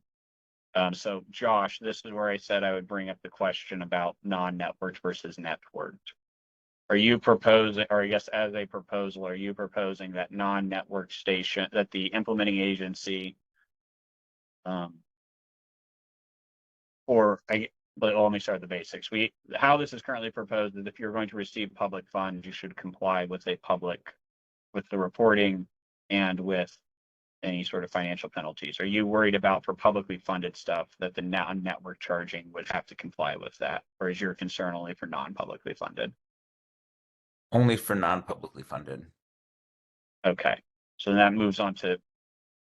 [SPEAKER 1] So Josh, this is where I said I would bring up the question about non-networked versus networked. Are you proposing, or I guess as a proposal, are you proposing that non-network station, that the implementing agency, but let me start the basics. How this is currently proposed is if you're going to receive public funds, you should comply with with the reporting and with any sort of financial penalties. Are you worried about, for publicly funded stuff, that the non-network charging would have to comply with that? Or is your concern only for non-publicly funded?
[SPEAKER 7] Only for non-publicly funded.
[SPEAKER 1] Okay, so that moves on to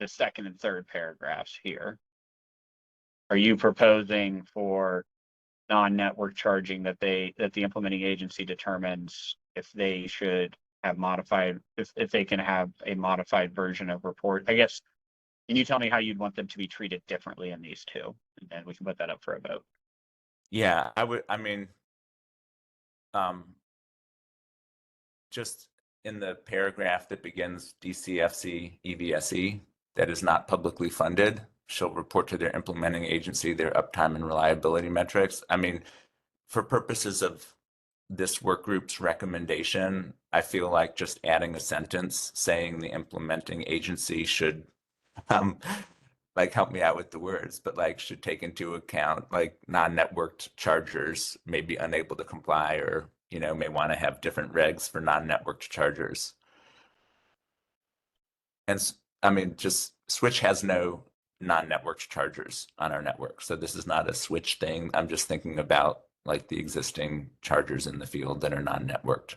[SPEAKER 1] the second and third paragraphs here. Are you proposing for non-network charging that the implementing agency determines if they should have modified, if they can have a modified version of report? I guess, can you tell me how you'd want them to be treated differently in these two? And then we can put that up for a vote.
[SPEAKER 7] Yeah, I mean, just in the paragraph that begins DCFC EVSE that is not publicly funded shall report to their implementing agency their uptime and reliability metrics. I mean, for purposes of this work group's recommendation, I feel like just adding a sentence saying the implementing agency should, like, help me out with the words, but like should take into account like non-networked chargers may be unable to comply, or may want to have different regs for non-networked chargers. And I mean, just Switch has no non-networked chargers on our network, so this is not a Switch thing. I'm just thinking about like the existing chargers in the field that are non-networked.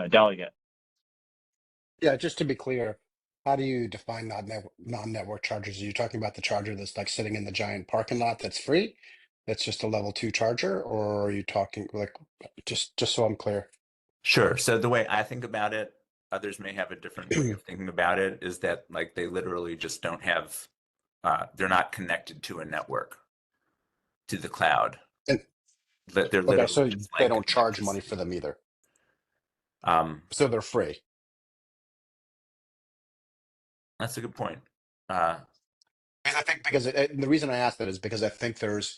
[SPEAKER 1] Delegate.
[SPEAKER 15] Yeah, just to be clear, how do you define non-network chargers? Are you talking about the charger that's like sitting in the giant parking lot that's free? That's just a level 2 charger, or are you talking like just so I'm clear?
[SPEAKER 7] Sure. So the way I think about it, others may have a different way of thinking about it, is that like they literally just don't have, they're not connected to a network, to the cloud.
[SPEAKER 15] And,
[SPEAKER 7] They're
[SPEAKER 15] okay,
[SPEAKER 7] literally
[SPEAKER 15] so
[SPEAKER 7] just
[SPEAKER 15] they
[SPEAKER 7] like
[SPEAKER 15] don't charge money for them either. So they're free.
[SPEAKER 7] That's a good point.
[SPEAKER 15] I think because the reason I asked that is because I think there's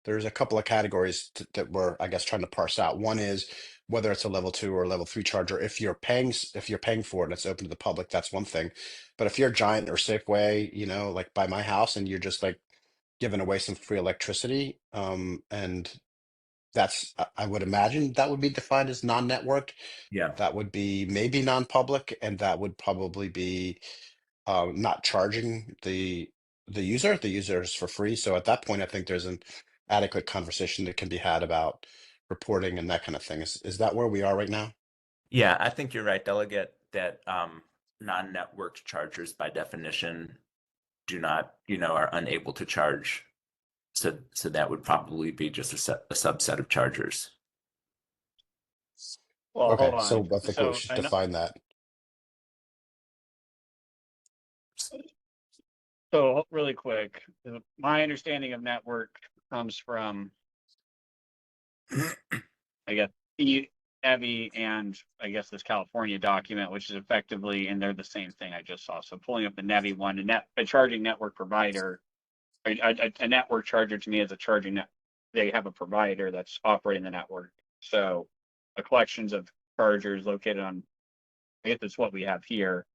[SPEAKER 15] a couple of categories that we're, I guess, trying to parse out. One is whether it's a level 2 or level 3 charger. If you're paying for it and it's open to the public, that's one thing. But if you're Giant or Safeway, like by my house, and you're just like giving away some free electricity, and that's, I would imagine that would be defined as non-networked.
[SPEAKER 7] Yeah.
[SPEAKER 15] That would be maybe non-public, and that would probably be not charging the user. The user is for free. So at that point, I think there's an adequate conversation that can be had about reporting and that kind of thing. Is that where we are right now?
[SPEAKER 7] Yeah, I think you're right, Delegate, that non-networked chargers by definition do not, are unable to charge. So that would probably be just a subset of chargers.
[SPEAKER 1] Well,
[SPEAKER 15] Okay,
[SPEAKER 1] hold on.
[SPEAKER 15] so I think we
[SPEAKER 1] So
[SPEAKER 15] should define that.
[SPEAKER 1] So really quick, my understanding of network comes from, I guess, EVSE and I guess this California document, which is effectively, and they're the same thing I just saw. So pulling up the NEVI one, a charging network provider, a network charger to me is a charging net. They have a provider that's operating the network. So a collections of chargers located on, I guess that's what we have here.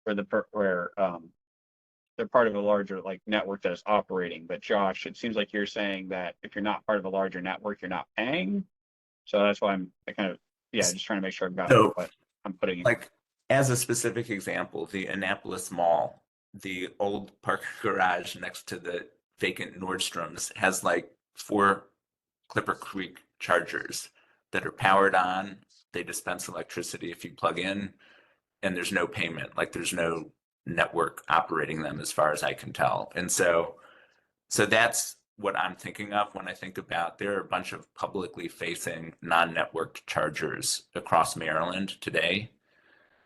[SPEAKER 1] Where they're part of a larger like network that is operating. But Josh, it seems like you're saying that if you're not part of a larger network, you're not paying. So that's why just trying to make sure I've got what I'm putting in.
[SPEAKER 7] Like, as a specific example, the Annapolis Mall, the old parking garage next to the vacant Nordstrom's has like 4 Clipper Creek chargers that are powered on. They dispense electricity if you plug in, and there's no payment. Like, there's no network operating them as far as I can tell. And so that's what I'm thinking of when I think about, there are a bunch of publicly facing non-networked chargers across Maryland today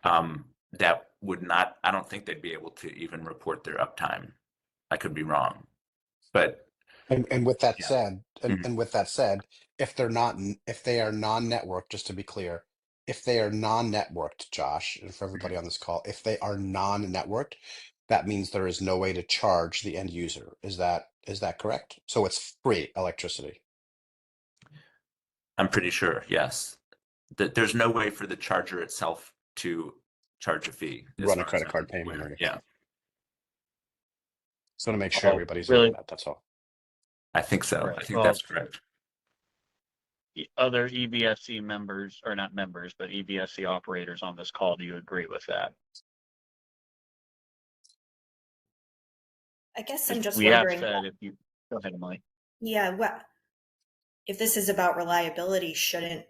[SPEAKER 7] that would not, I don't think they'd be able to even report their uptime. I could be wrong, but
[SPEAKER 15] And with that
[SPEAKER 7] yeah.
[SPEAKER 15] said, and with that said, if they are non-networked, just to be clear, if they are non-networked, Josh, and for everybody on this call, if they are non-networked, that means there is no way to charge the end user. Is that correct? So it's free electricity.
[SPEAKER 7] I'm pretty sure, yes. That there's no way for the charger itself to charge a fee.
[SPEAKER 15] Run a credit card payment. Or
[SPEAKER 7] Yeah.
[SPEAKER 15] So to make sure everybody's
[SPEAKER 1] really?
[SPEAKER 15] aware of that, that's all.
[SPEAKER 7] I think so.
[SPEAKER 1] Right.
[SPEAKER 7] I think that's correct.
[SPEAKER 1] Other EVSE members, or not members, but EVSE operators on this call, do you agree with that?
[SPEAKER 13] I guess I'm just
[SPEAKER 1] we
[SPEAKER 13] wondering.
[SPEAKER 1] Have said if you go ahead, Emily.
[SPEAKER 13] Yeah, well, if this is about reliability, shouldn't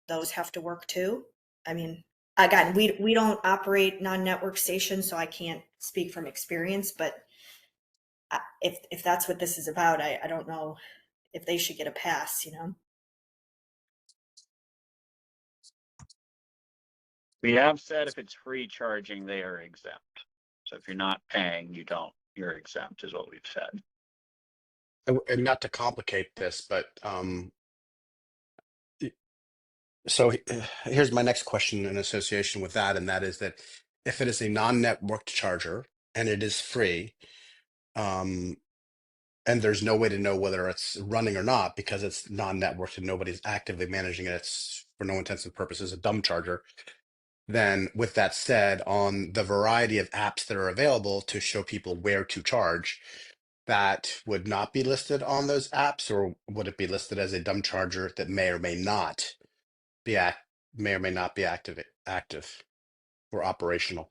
[SPEAKER 13] those have to work too? I mean, again, we don't operate non-network stations, so I can't speak from experience, but if that's what this is about, I don't know if they should get a pass,
[SPEAKER 1] We have said if it's free charging, they are exempt. So if you're not paying, you're exempt, is what we've said.
[SPEAKER 15] And not to complicate this, but so here's my next question in association with that, and that is that if it is a non-networked charger and it is free, and there's no way to know whether it's running or not because it's non-networked and nobody's actively managing it, it's for no intents and purposes a dumb charger, then with that said, on the variety of apps that are available to show people where to charge, that would not be listed on those apps, or would it be listed as a dumb charger that may or may not be active or operational?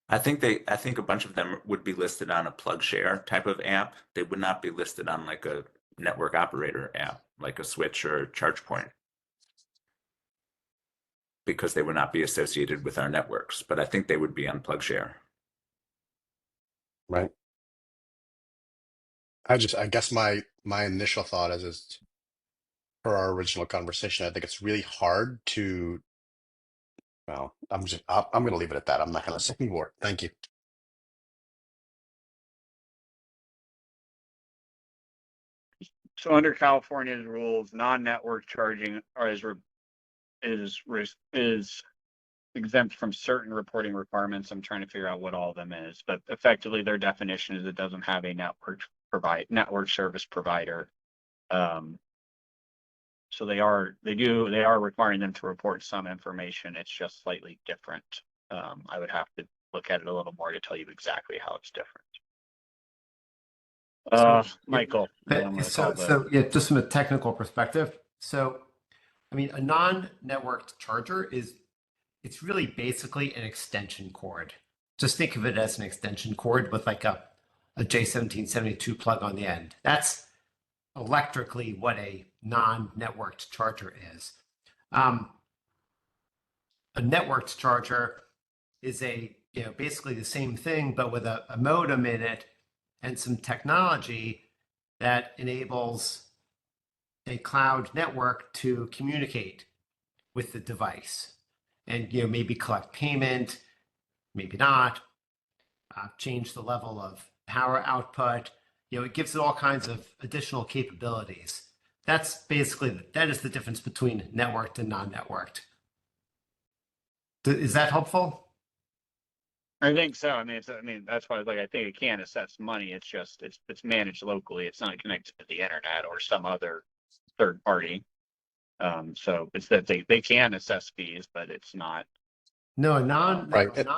[SPEAKER 7] I think a bunch of them would be listed on a plug share type of app. They would not be listed on like a network operator app, like a Switch or ChargePoint, because they would not be associated with our networks. But I think they would be on plug share.
[SPEAKER 15] Right. I guess my initial thought is for our original conversation, I think it's really hard to, well, I'm going to leave it at that. I'm not going to say more. Thank you.
[SPEAKER 1] So under California's rules, non-network charging is exempt from certain reporting requirements. I'm trying to figure out what all of them is, but effectively their definition is it doesn't have a network service provider. So they are requiring them to report some information. It's just slightly different. I would have to look at it a little more to tell you exactly how it's different. Michael.
[SPEAKER 11] So yeah, just from a technical perspective. So, I mean, a non-networked charger it's really basically an extension cord. Just think of it as an extension cord with like a J1772 plug on the end. That's electrically what a non-networked charger is. A networked charger is basically the same thing, but with a modem in it and some technology that enables a cloud network to communicate with the device and maybe collect payment, maybe not, change the level of power output. It gives it all kinds of additional capabilities. That is the difference between networked and non-networked. Is that helpful?
[SPEAKER 1] I think so. I mean, that's why, I think it can assess money. It's just, it's managed locally. It's not connected to the internet or some other third party. So it's that they can assess fees, but it's not.
[SPEAKER 11] No, a non-networked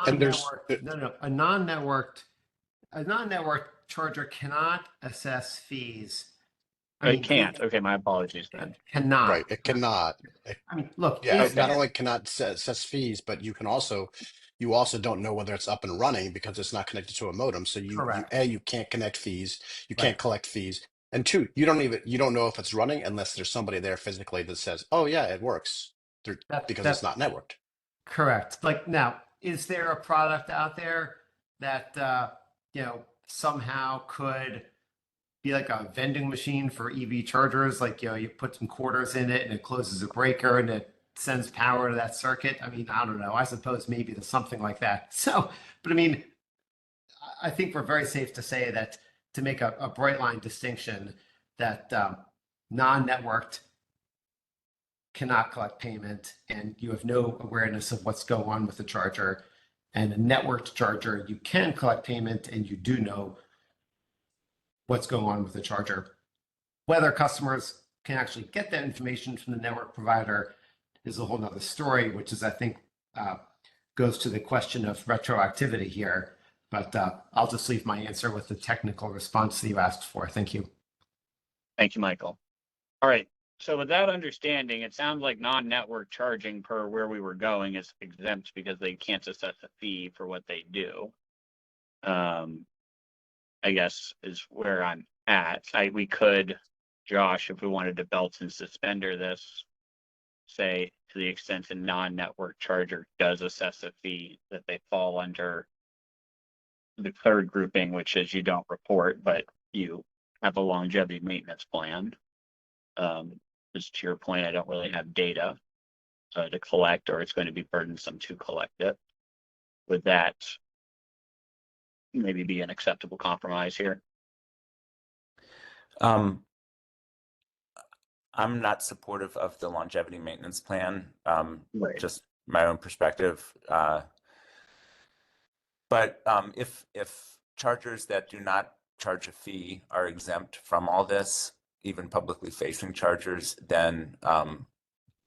[SPEAKER 11] charger cannot assess fees.
[SPEAKER 1] It can't. Okay, my apologies then.
[SPEAKER 11] Cannot.
[SPEAKER 15] Right, it cannot.
[SPEAKER 11] I mean, look.
[SPEAKER 15] Yeah, it not only cannot assess fees, but you also don't know whether it's up and running because it's not connected to a modem. So you can't connect fees, you can't collect fees, and two, you don't know if it's running unless there's somebody there physically that says, "Oh yeah, it works," because it's not networked.
[SPEAKER 11] Correct. Like now, is there a product out there that somehow could be like a vending machine for EV chargers? Like you put some quarters in it and it closes a breaker and it sends power to that circuit. I mean, I don't know. I suppose maybe there's something like that. So, but I mean, I think we're very safe to say that to make a bright line distinction that non-networked cannot collect payment and you have no awareness of what's going on with the charger, and a networked charger, you can collect payment and you do know what's going on with the charger. Whether customers can actually get that information from the network provider is a whole nother story, which is, I think, goes to the question of retroactivity here. But I'll just leave my answer with the technical response that you asked for. Thank you.
[SPEAKER 1] Thank you, Michael. All right. So with that understanding, it sounds like non-network charging per where we were going is exempt because they can't assess a fee for what they do. I guess is where I'm at. We could, Josh, if we wanted to belt and suspender this, say to the extent a non-network charger does assess a fee, that they fall under the third grouping, which is you don't report, but you have a longevity maintenance plan. Just to your point, I don't really have data to collect, or it's going to be burdensome to collect it. Would that maybe be an acceptable compromise here?
[SPEAKER 7] I'm not supportive of the longevity maintenance plan.
[SPEAKER 1] Right.
[SPEAKER 7] Just my own perspective. But if chargers that do not charge a fee are exempt from all this, even publicly facing chargers, then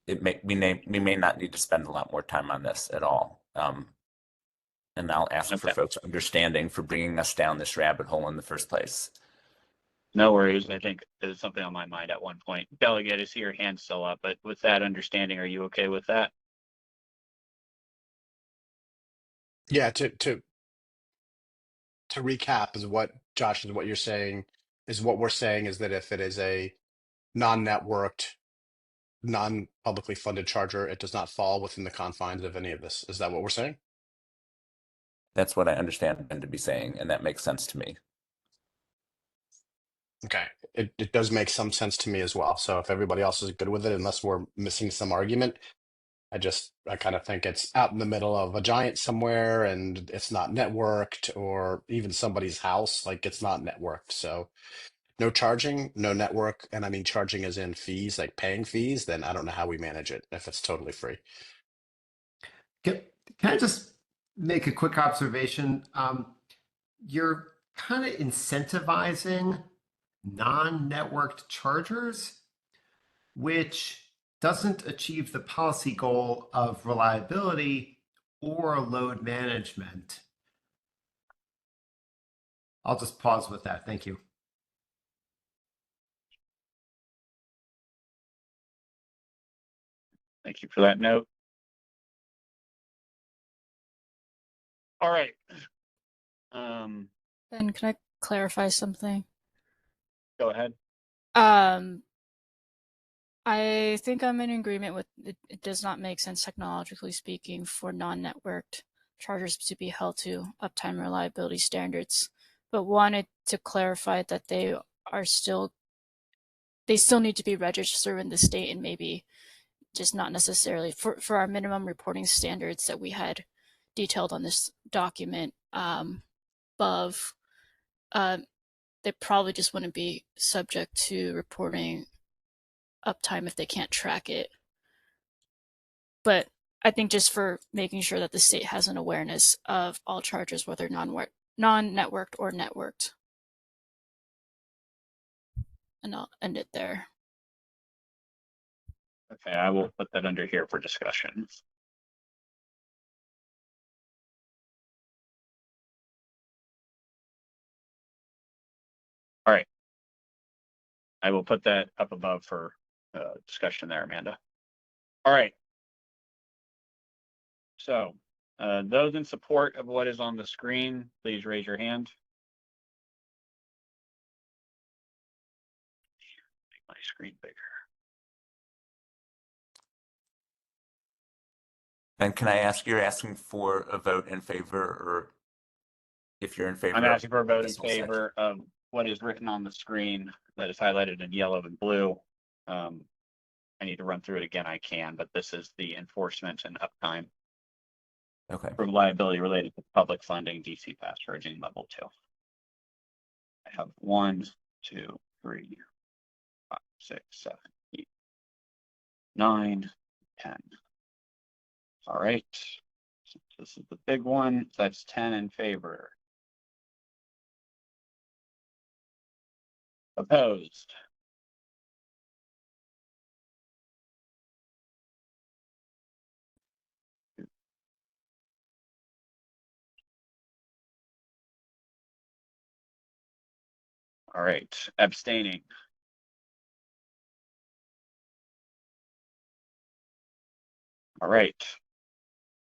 [SPEAKER 7] we may not need to spend a lot more time on this at all. And I'll ask for folks' understanding for bringing us down this rabbit hole in the first place.
[SPEAKER 1] No worries. I think there's something on my mind at one point. Delegate, I see your hand still up, but with that understanding, are you okay with that?
[SPEAKER 15] Yeah, to recap is what Josh is what you're saying is what we're saying is that if it is a non-networked, non-publicly funded charger, it does not fall within the confines of any of this. Is that what we're saying?
[SPEAKER 7] That's what I understand them to be saying, and that makes sense to me.
[SPEAKER 15] Okay, it does make some sense to me as well. So if everybody else is good with it, unless we're missing some argument, I kind of think it's out in the middle of a giant somewhere and it's not networked, or even somebody's house, like it's not networked. So no charging, no network. And I mean, charging is in fees, like paying fees, then I don't know how we manage it if it's totally free.
[SPEAKER 11] Can I just make a quick observation? You're kind of incentivizing non-networked chargers, which doesn't achieve the policy goal of reliability or load management. I'll just pause with that. Thank you.
[SPEAKER 1] Thank you for that note. All right.
[SPEAKER 10] Ben, can I clarify something?
[SPEAKER 1] Go ahead.
[SPEAKER 10] I think I'm in agreement with it. It does not make sense technologically speaking for non-networked chargers to be held to uptime reliability standards, but wanted to clarify that they still need to be registered in the state, and maybe just not necessarily for our minimum reporting standards that we had detailed on this document above. They probably just wouldn't be subject to reporting uptime if they can't track it. But I think just for making sure that the state has an awareness of all chargers, whether non-networked or networked. And I'll end it there.
[SPEAKER 1] Okay, I will put that under here for discussion. All right. I will put that up above for discussion there, Amanda. All right. So those in support of what is on the screen, please raise your hand. Make my screen bigger.
[SPEAKER 7] And can I ask, you're asking for a vote in favor, or if you're in favor?
[SPEAKER 1] I'm asking for a vote in
[SPEAKER 7] this whole section?
[SPEAKER 1] favor of what is written on the screen that is highlighted in yellow and blue. I need to run through it again. I can, but this is the enforcement and uptime.
[SPEAKER 7] Okay.
[SPEAKER 1] For liability related to public funding, DC fast charging level 2. I have 1, 2, 3, 5, 6, 7, 8, 9, 10. All right. So this is the big one. That's 10 in favor. Opposed? All right, abstaining. All right.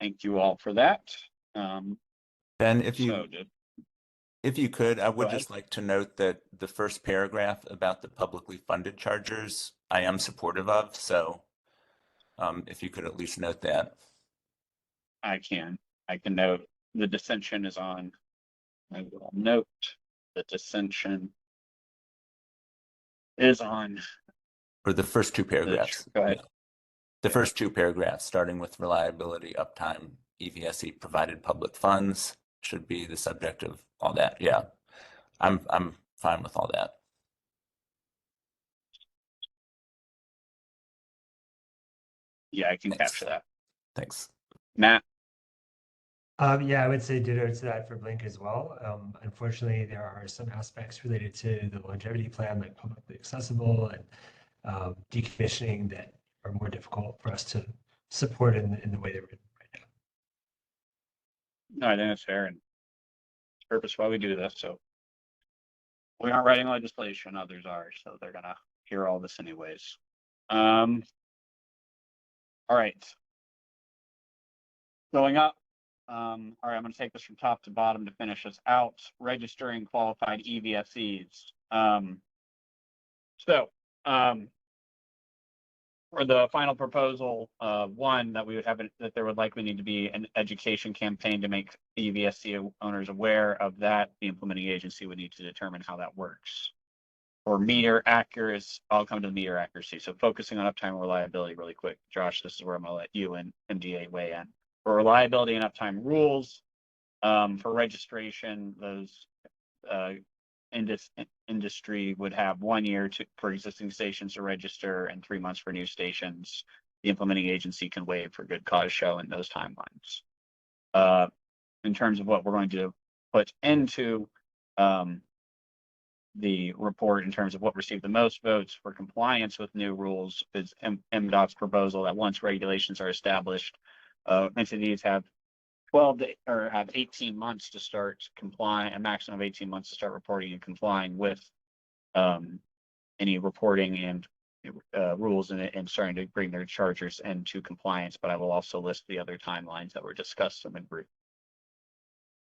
[SPEAKER 1] Thank you all for that.
[SPEAKER 7] Ben, if you could, I would just like to note that the first paragraph about the publicly funded chargers, I am supportive of. So if you could at least note that.
[SPEAKER 1] I can note the dissension is on. I will note the dissension is on.
[SPEAKER 7] For the first two paragraphs.
[SPEAKER 1] Go ahead.
[SPEAKER 7] Yeah. The first two paragraphs, starting with reliability, uptime, EVSE provided public funds, should be the subject of all that. Yeah, I'm fine with all that.
[SPEAKER 1] Yeah, I can capture that.
[SPEAKER 7] Thanks.
[SPEAKER 1] Matt?
[SPEAKER 8] Yeah, I would say ditto to that for Blink as well. Unfortunately, there are some aspects related to the longevity plan, like publicly accessible and decommissioning, that are more difficult for us to support in the way they're written right now.
[SPEAKER 1] No, I think that's fair, and purpose why we do this. So we aren't writing legislation, others are, so they're gonna hear all this anyways. All right. Going up. All right, I'm going to take this from top to bottom to finish this out. Registering qualified EVSEs. For the final proposal, one, that we would have that there would likely need to be an education campaign to make EVSE owners aware of that. The implementing agency would need to determine how that works. For meter accuracy, I'll come to the meter accuracy. So focusing on uptime and reliability really quick. Josh, this is where I'm going to let you and MDA weigh in. For reliability and uptime rules, for registration, those industry would have 1 year for existing stations to register and 3 months for new stations. The implementing agency can waive for good cause show in those timelines. In terms of what we're going to put into the report in terms of what received the most votes for compliance with new rules is MDOT's proposal that once regulations are established, entities have 18 months to start complying, a maximum of 18 months to start reporting and complying with any reporting and rules and starting to bring their chargers into compliance. But I will also list the other timelines that were discussed in the group.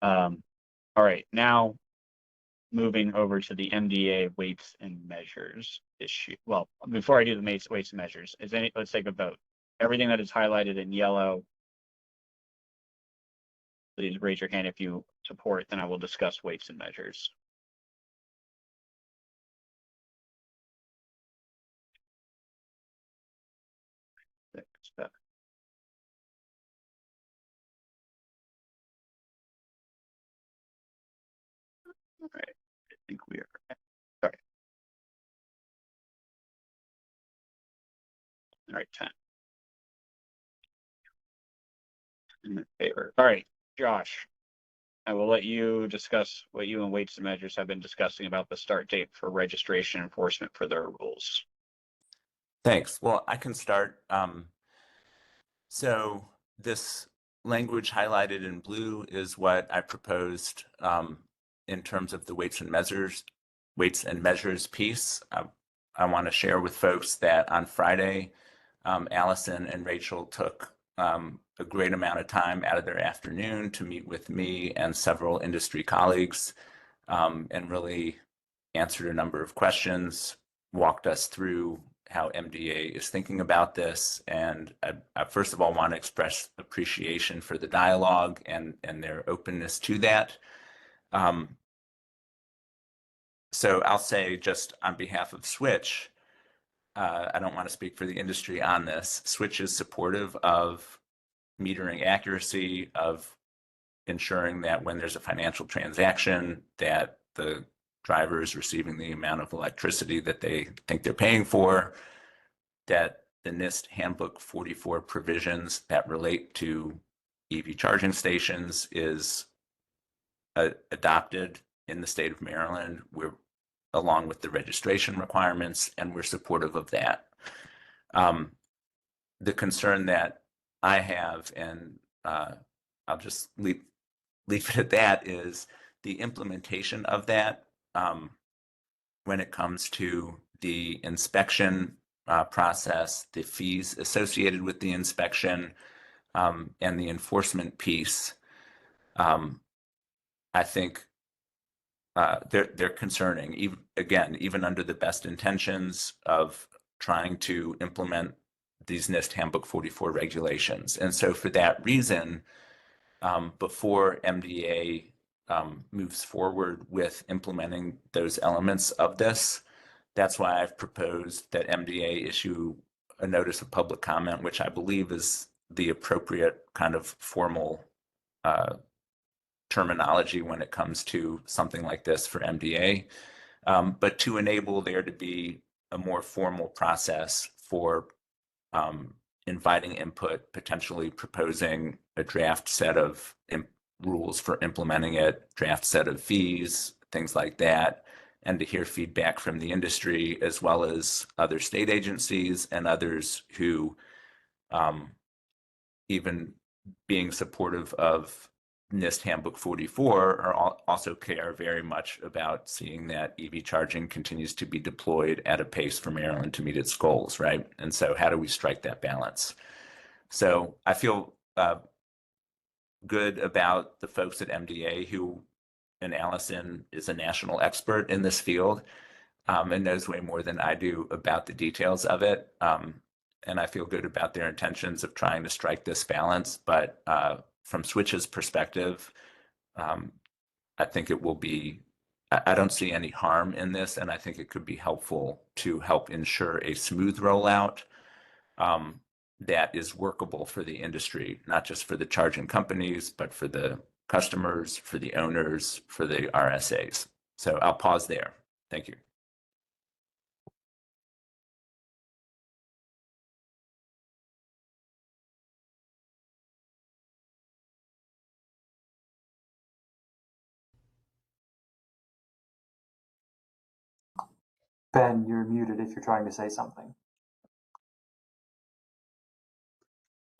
[SPEAKER 1] All right, now moving over to the MDA weights and measures issue. Well, before I do the weights and measures, let's take a vote. Everything that is highlighted in yellow, please raise your hand if you support, then I will discuss weights and measures. All right, I think we are, sorry. All right, 10. In favor. All right, Josh, I will let you discuss what you and weights and measures have been discussing about the start date for registration enforcement for their rules.
[SPEAKER 7] Thanks. Well, I can start. So this language highlighted in blue is what I proposed in terms of the weights and measures piece. I want to share with folks that on Friday, Allison and Rachel took a great amount of time out of their afternoon to meet with me and several industry colleagues and really answered a number of questions, walked us through how MDA is thinking about this. And I first of all want to express appreciation for the dialogue and their openness to that. So I'll say just on behalf of Switch, I don't want to speak for the industry on this. Switch is supportive of metering accuracy, of ensuring that when there's a financial transaction, that the driver is receiving the amount of electricity that they think they're paying for, that the NIST Handbook 44 provisions that relate to EV charging stations is adopted in the state of Maryland. We're along with the registration requirements, and we're supportive of that. The concern that I have, and I'll just leave it at that, is the implementation of that when it comes to the inspection process, the fees associated with the inspection, and the enforcement piece. I think they're concerning, even under the best intentions of trying to implement these NIST Handbook 44 regulations. And so for that reason, before MDA moves forward with implementing those elements of this, that's why I've proposed that MDA issue a notice of public comment, which I believe is the appropriate kind of formal terminology when it comes to something like this for MDA, but to enable there to be a more formal process for inviting input, potentially proposing a draft set of rules for implementing it, draft set of fees, things like that, and to hear feedback from the industry as well as other state agencies and others who, even being supportive of NIST Handbook 44, are also care very much about seeing that EV charging continues to be deployed at a pace for Maryland to meet its goals, right? And so how do we strike that balance? So I feel good about the folks at MDA who, and Allison is a national expert in this field and knows way more than I do about the details of it. And I feel good about their intentions of trying to strike this balance. But from Switch's perspective, I think it will be, I don't see any harm in this, and I think it could be helpful to help ensure a smooth rollout that is workable for the industry, not just for the charging companies, but for the customers, for the owners, for the RSAs. So I'll pause there. Thank you.
[SPEAKER 4] Ben, you're muted if you're trying to say something.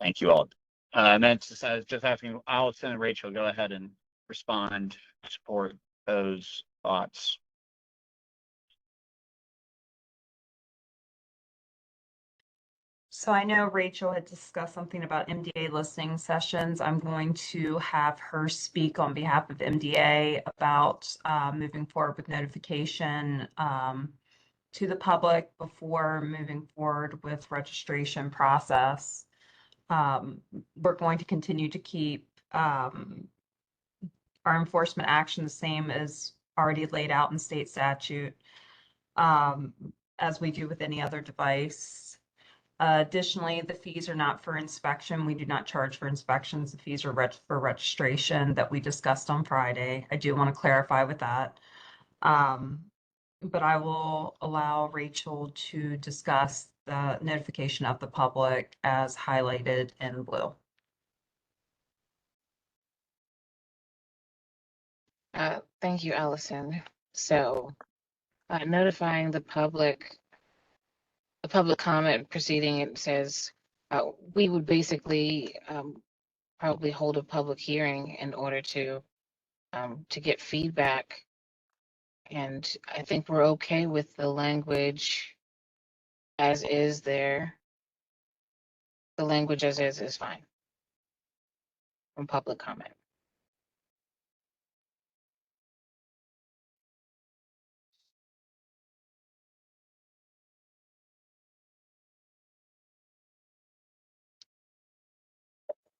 [SPEAKER 1] Thank you all. And then just asking Allison and Rachel, go ahead and respond, support those thoughts.
[SPEAKER 2] So I know Rachel had discussed something about MDA listening sessions. I'm going to have her speak on behalf of MDA about moving forward with notification to the public before moving forward with registration process. We're going to continue to keep our enforcement action the same as already laid out in state statute, as we do with any other device. Additionally, the fees are not for inspection. We do not charge for inspections. The fees are for registration that we discussed on Friday. I do want to clarify with that. But I will allow Rachel to discuss the notification of the public as highlighted in blue.
[SPEAKER 17] Thank you, Allison. So, notifying the public comment proceeding, it says we would basically probably hold a public hearing in order to get feedback. And I think we're okay with the language as is there. The language as is fine from public comment.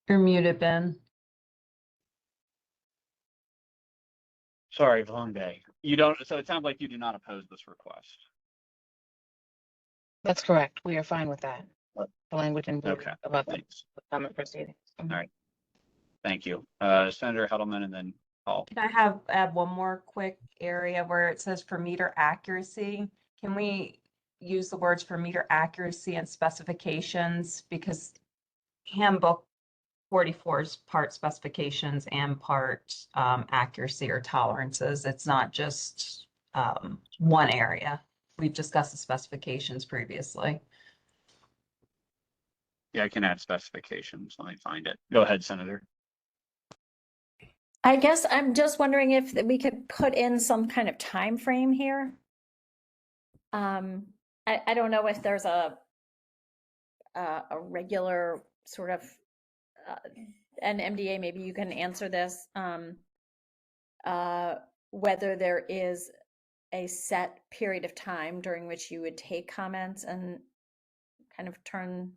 [SPEAKER 2] You're muted, Ben.
[SPEAKER 1] Sorry, long day. You don't, so it sounds like you do not oppose this request.
[SPEAKER 17] That's correct. We are fine with that. The language in blue
[SPEAKER 1] Okay,
[SPEAKER 17] about the
[SPEAKER 1] thanks.
[SPEAKER 17] comment proceedings.
[SPEAKER 1] All right. Thank you. Senator Hedelman and then Paul.
[SPEAKER 2] Can I add one more quick area where it says for meter accuracy? Can we use the words for meter accuracy and specifications? Because handbook 44 is part specifications and part accuracy or tolerances. It's not just one area. We've discussed the specifications previously.
[SPEAKER 1] Yeah, I can add specifications. Let me find it. Go ahead, Senator.
[SPEAKER 9] I guess I'm just wondering if we could put in some kind of time frame here. I don't know if there's a regular sort of, and MDA, maybe you can answer this, whether there is a set period of time during which you would take comments and kind of turn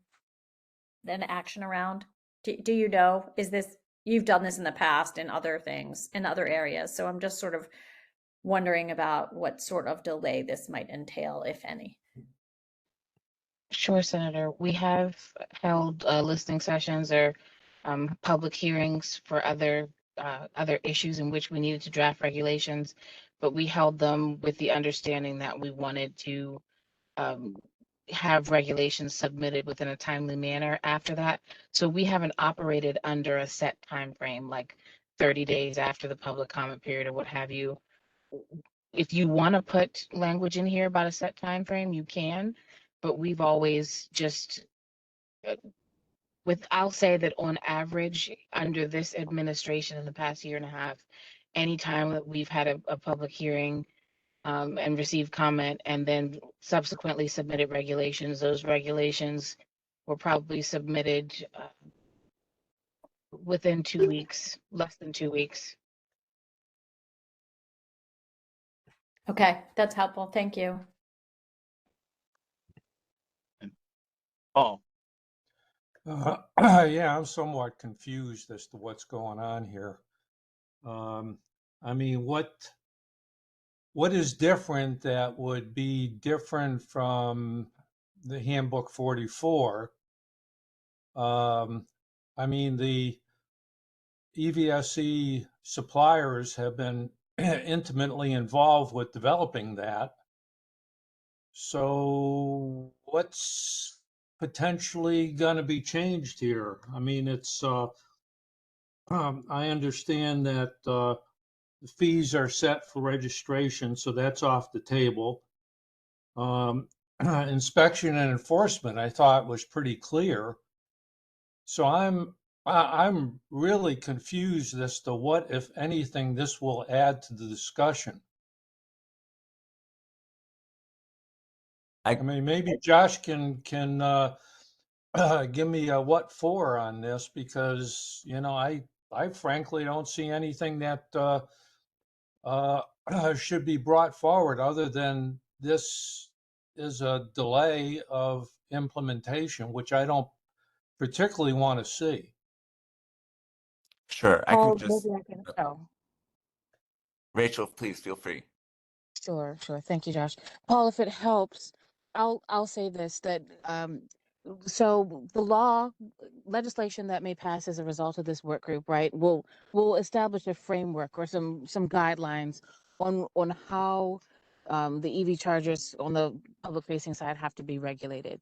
[SPEAKER 9] an action around. Do you know, is this, you've done this in the past in other things, in other areas. So I'm just sort of wondering about what sort of delay this might entail, if any.
[SPEAKER 17] Sure, Senator. We have held listening sessions or public hearings for other issues in which we needed to draft regulations, but we held them with the understanding that we wanted to have regulations submitted within a timely manner after that. So we haven't operated under a set time frame, like 30 days after the public comment period or what have you. If you want to put language in here about a set time frame, you can, but we've always just I'll say that on average, under this administration in the past year and a half, anytime that we've had a public hearing and received comment and then subsequently submitted regulations, those regulations were probably submitted within 2 weeks, less than 2 weeks.
[SPEAKER 9] Okay, that's helpful. Thank you.
[SPEAKER 1] Paul.
[SPEAKER 6] Yeah, I'm somewhat confused as to what's going on here. I mean, what is different that would be different from the handbook 44? I mean, the EVSE suppliers have been intimately involved with developing that. So what's potentially going to be changed here? I mean, it's I understand that the fees are set for registration, so that's off the table. Inspection and enforcement, I thought, was pretty clear. So I'm really confused as to what, if anything, this will add to the discussion. I mean, maybe Josh can give me a what for on this, because, you know, I frankly don't see anything that should be brought forward other than this is a delay of implementation, which I don't particularly want to see.
[SPEAKER 7] Sure, I can
[SPEAKER 17] Paul,
[SPEAKER 7] just,
[SPEAKER 17] maybe I can. Oh,
[SPEAKER 7] Rachel, please feel free.
[SPEAKER 17] sure. Thank you, Josh. Paul, if it helps, I'll say this, that so the legislation that may pass as a result of this work group, right, will establish a framework or some guidelines on how the EV chargers on the public facing side have to be regulated.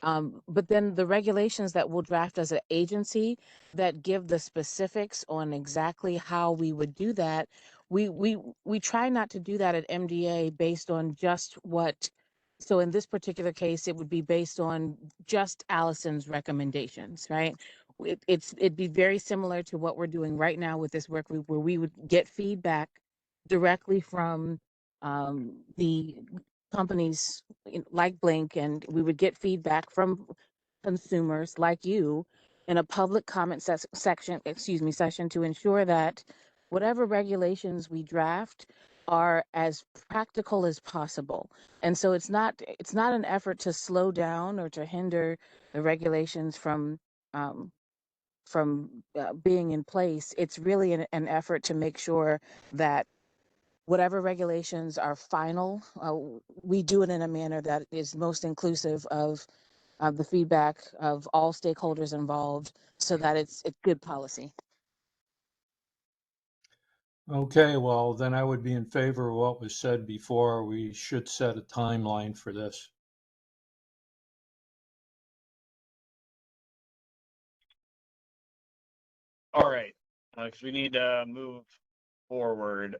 [SPEAKER 17] But then the regulations that we'll draft as an agency that give the specifics on exactly how we would do that, we try not to do that at MDA based on just what. So in this particular case, it would be based on just Allison's recommendations, right? It'd be very similar to what we're doing right now with this work group, where we would get feedback directly from the companies like Blink, and we would get feedback from consumers like you in a public comment session to ensure that whatever regulations we draft are as practical as possible. And so it's not an effort to slow down or to hinder the regulations um, from being in place. It's really an effort to make sure that whatever regulations are final, we do it in a manner that is most inclusive of the feedback of all stakeholders involved, so that it's good policy.
[SPEAKER 6] Okay, well, then I would be in favor of what was said before. We should set a timeline for this.
[SPEAKER 1] All right, because we need to move forward.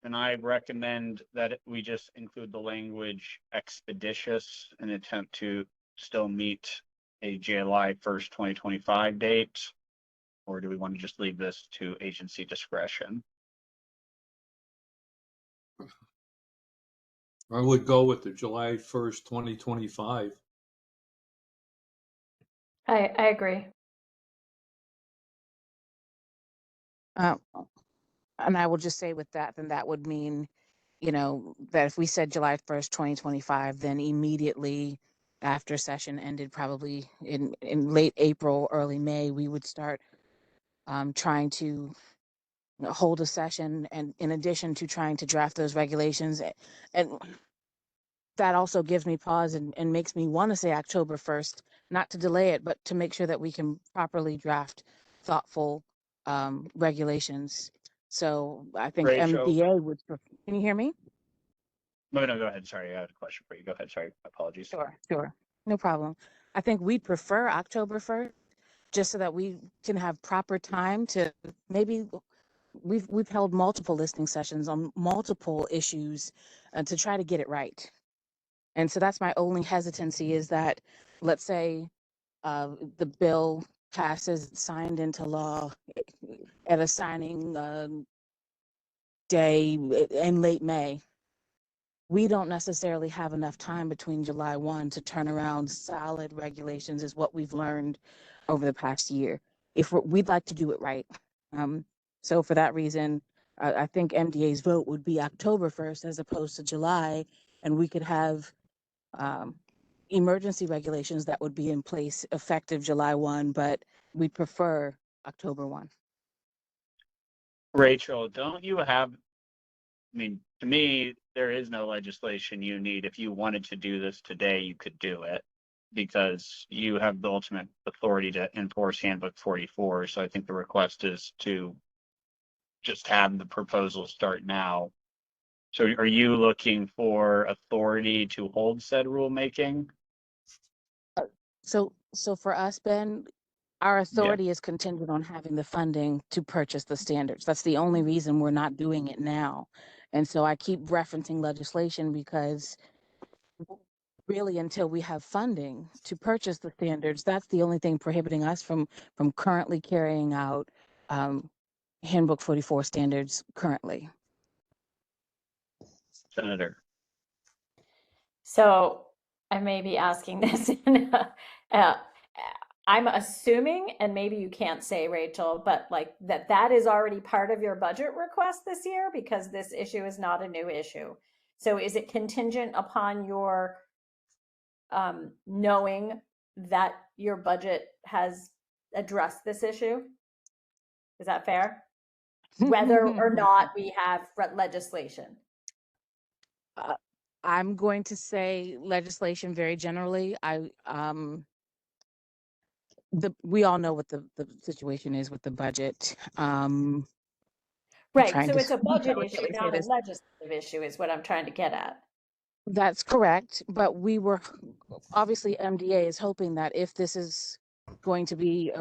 [SPEAKER 1] And I recommend that we just include the language expeditious in an attempt to still meet a July 1st, 2025 date. Or do we want to just leave this to agency discretion?
[SPEAKER 6] I would go with the July 1st, 2025.
[SPEAKER 9] I agree.
[SPEAKER 17] And I will just say with that, then that would mean, that if we said July 1st, 2025, then immediately after session ended, probably in late April, early May, we would start trying to hold a session, and in addition to trying to draft those regulations. And that also gives me pause and makes me want to say October 1st, not to delay it, but to make sure that we can properly draft thoughtful regulations. So I think
[SPEAKER 1] Rachel?
[SPEAKER 17] MDA would, can you hear me?
[SPEAKER 1] No, go ahead. Sorry, I had a question for you. Go ahead. Sorry, apologies.
[SPEAKER 17] Sure. No problem. I think we'd prefer October 1st, just so that we can have proper time to maybe, we've held multiple listening sessions on multiple issues to try to get it right. And so that's my only hesitancy, is that, let's say the bill passes, signed into law at a signing day in late May. We don't necessarily have enough time between July 1 to turn around solid regulations, is what we've learned over the past year. We'd like to do it right. So for that reason, I think MDA's vote would be October 1st as opposed to July, and we could have emergency regulations that would be in place effective July 1, but we prefer October 1.
[SPEAKER 1] Rachel, don't you have, I mean, to me, there is no legislation you need. If you wanted to do this today, you could do it because you have the ultimate authority to enforce Handbook 44. So I think the request is to just have the proposal start now. So are you looking for authority to hold said rulemaking?
[SPEAKER 17] So for us, Ben, our
[SPEAKER 1] Yeah.
[SPEAKER 17] authority is contingent on having the funding to purchase the standards. That's the only reason we're not doing it now. And so I keep referencing legislation because really, until we have funding to purchase the standards, that's the only thing prohibiting us from currently carrying out Handbook 44 standards currently.
[SPEAKER 1] Senator.
[SPEAKER 9] So I may be asking this in I'm assuming, and maybe you can't say, Rachel, but like that is already part of your budget request this year because this issue is not a new issue. So is it contingent upon your knowing that your budget has addressed this issue? Is that fair? Whether or not we have legislation.
[SPEAKER 17] I'm going to say legislation very generally. We all know what the situation is with the budget.
[SPEAKER 9] Right.
[SPEAKER 17] Trying
[SPEAKER 9] So
[SPEAKER 17] to
[SPEAKER 9] it's a budget issue,
[SPEAKER 17] delicately say
[SPEAKER 9] not a
[SPEAKER 17] this.
[SPEAKER 9] legislative issue, is what I'm trying to get at.
[SPEAKER 17] That's correct, but we were obviously MDA is hoping that if this is going to be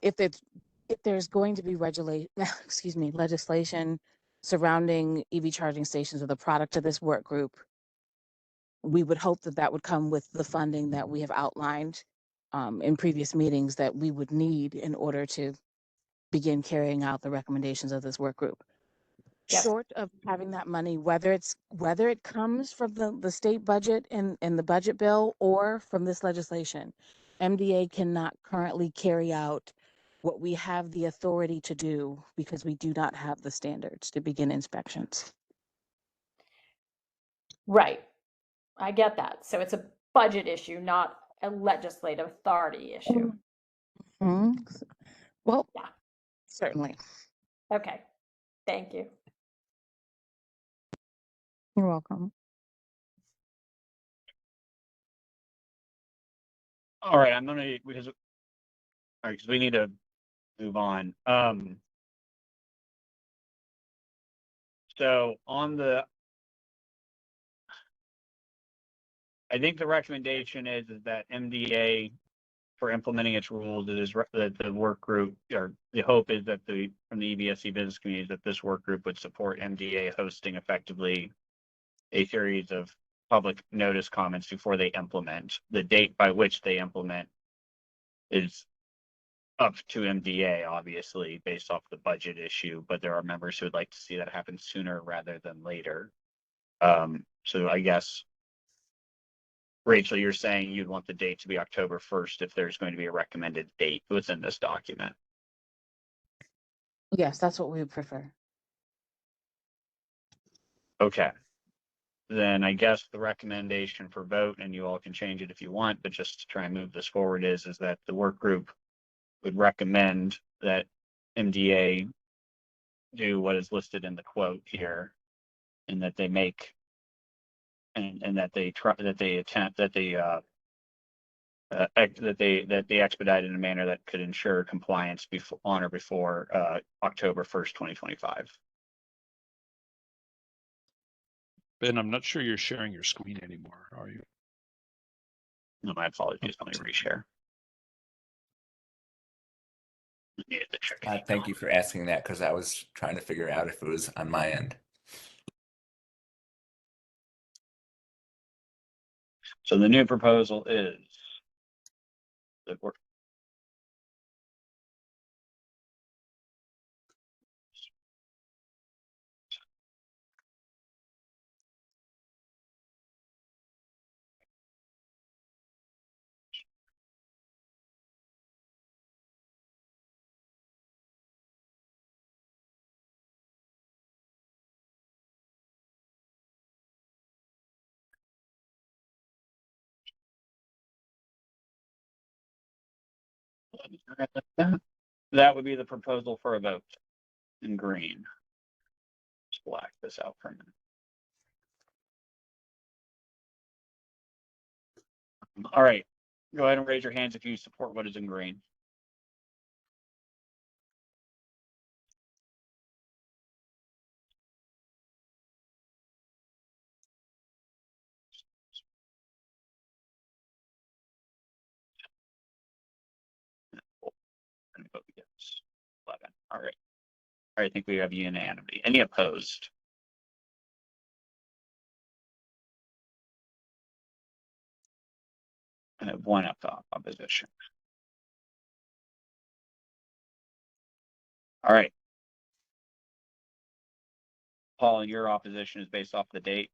[SPEAKER 17] if there's going to be legislation surrounding EV charging stations or the product of this work group, we would hope that that would come with the funding that we have outlined in previous meetings that we would need in order to begin carrying out the recommendations of this work group.
[SPEAKER 9] Yep.
[SPEAKER 17] Short of having that money, whether it comes from the state budget and the budget bill or from this legislation, MDA cannot currently carry out what we have the authority to do because we do not have the standards to begin inspections.
[SPEAKER 9] Right. I get that. So it's a budget issue, not a legislative authority issue.
[SPEAKER 17] Well,
[SPEAKER 9] yeah,
[SPEAKER 17] certainly.
[SPEAKER 9] Okay. Thank you.
[SPEAKER 17] You're welcome.
[SPEAKER 1] All right, I'm gonna because all right, because we need to move on. So on the, I think the recommendation is that MDA for implementing its rules, it is that the work group, or the hope is that from the EVSE business community, that this work group would support MDA hosting effectively a series of public notice comments before they implement. The date by which they implement is up to MDA, obviously, based off the budget issue, but there are members who would like to see that happen sooner rather than later. So I guess, Rachel, you're saying you'd want the date to be October 1st if there's going to be a recommended date within this document.
[SPEAKER 17] Yes, that's what we would prefer.
[SPEAKER 1] Okay. Then I guess the recommendation for vote, and you all can change it if you want, but just to try and move this forward is that the work group would recommend that MDA do what is listed in the quote here, and that they make and that they try that they attempt that they that they expedite in a manner that could ensure compliance on or before October 1st, 2025.
[SPEAKER 5] Ben, I'm not sure you're sharing your screen anymore, are you?
[SPEAKER 1] No, my apologies. Let me reshare. Needed to check.
[SPEAKER 7] Thank you for asking that because I was trying to figure out if it was on my end.
[SPEAKER 1] So the new proposal is that we're that would be the proposal for a vote in green. Just black this out for a minute. All right, go ahead and raise your hands if you support what is in green. And vote yes. 11. All right. All right, I think we have unanimity. Any opposed? And have one opposition. All right. Paul, your opposition is based off the date.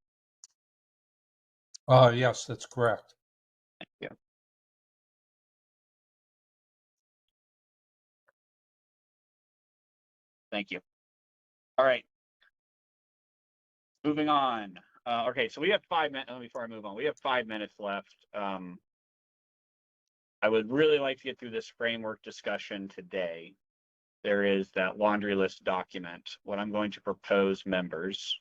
[SPEAKER 6] Yes, that's correct.
[SPEAKER 1] Thank you. Thank you. All right. Moving on. Okay, so we have 5 minutes. Before I move on, we have 5 minutes left. I would really like to get through this framework discussion today. There is that laundry list document. What I'm going to propose, members,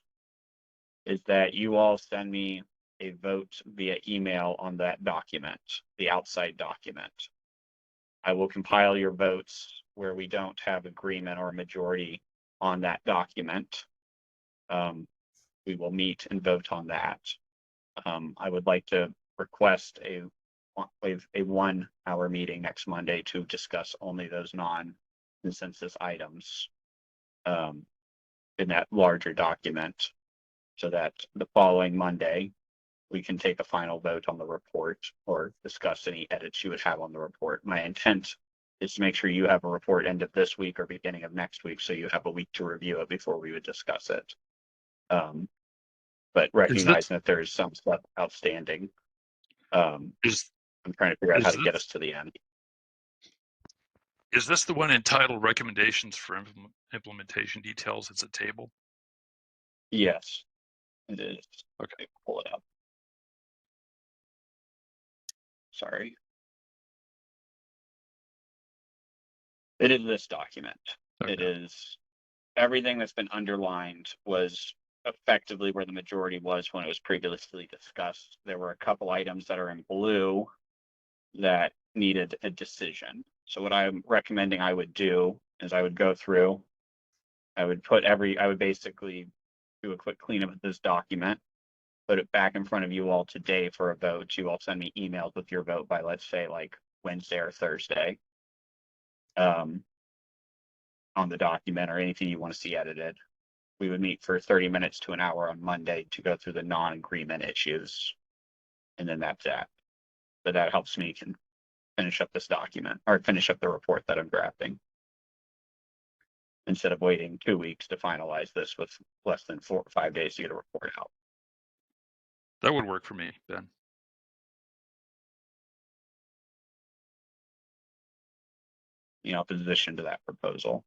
[SPEAKER 1] is that you all send me a vote via email on that document, the outside document. I will compile your votes where we don't have agreement or a majority on that document. We will meet and vote on that. I would like to request a 1 hour meeting next Monday to discuss only those non-consensus items in that larger document, so that the following Monday we can take a final vote on the report or discuss any edits you would have on the report. My intent is to make sure you have a report end of this week or beginning of next week, so you have a week to review it before we would discuss it. But recognizing that there is some stuff outstanding, I'm trying to figure out how to get us to the end.
[SPEAKER 5] Is this the one entitled Recommendations for Implementation Details? It's a table?
[SPEAKER 1] Yes, it is.
[SPEAKER 5] Okay.
[SPEAKER 1] Pull it up. Sorry. It is this document.
[SPEAKER 5] Okay.
[SPEAKER 1] It is everything that's been underlined was effectively where the majority was when it was previously discussed. There were a couple items that are in blue that needed a decision. So what I'm recommending I would do is I would go through, I would basically do a quick cleanup of this document, put it back in front of you all today for a vote. You all send me emails with your vote by, let's say, like Wednesday or Thursday on the document or anything you want to see edited. We would meet for 30 minutes to an hour on Monday to go through the non-agreement issues. And then that's that. But that helps me can finish up this document or finish up the report that I'm drafting, instead of waiting 2 weeks to finalize this with less than 4 or 5 days to get a report out.
[SPEAKER 5] That would work for me, Ben.
[SPEAKER 1] In opposition to that proposal.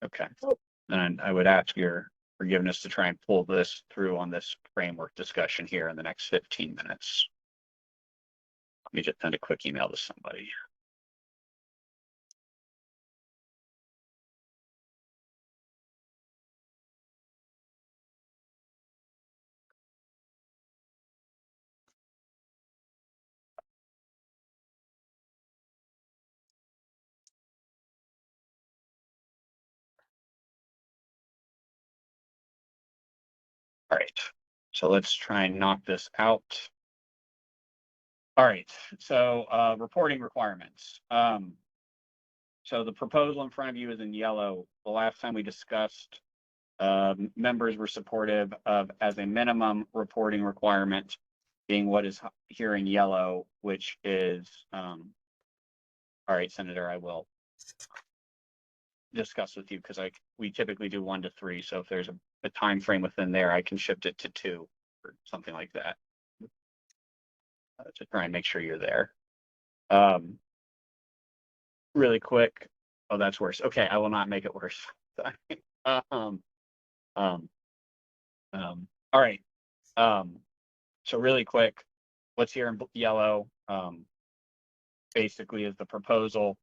[SPEAKER 1] Okay. And I would ask your forgiveness to try and pull this through on this framework discussion here in the next 15 minutes. Let me just send a quick email to somebody. All right, so let's try and knock this out. All right, so reporting requirements. So the proposal in front of you is in yellow. The last time we discussed, members were supportive of, as a minimum reporting requirement, being what is here in yellow, which is, all right, Senator, I will discuss with you because we typically do 1 to 3. So if there's a time frame within there, I can shift it to 2 or something like that to try and make sure you're there. Really quick. Oh, that's worse. Okay, I will not make it worse. All right. So really quick, what's here in yellow basically is the proposal.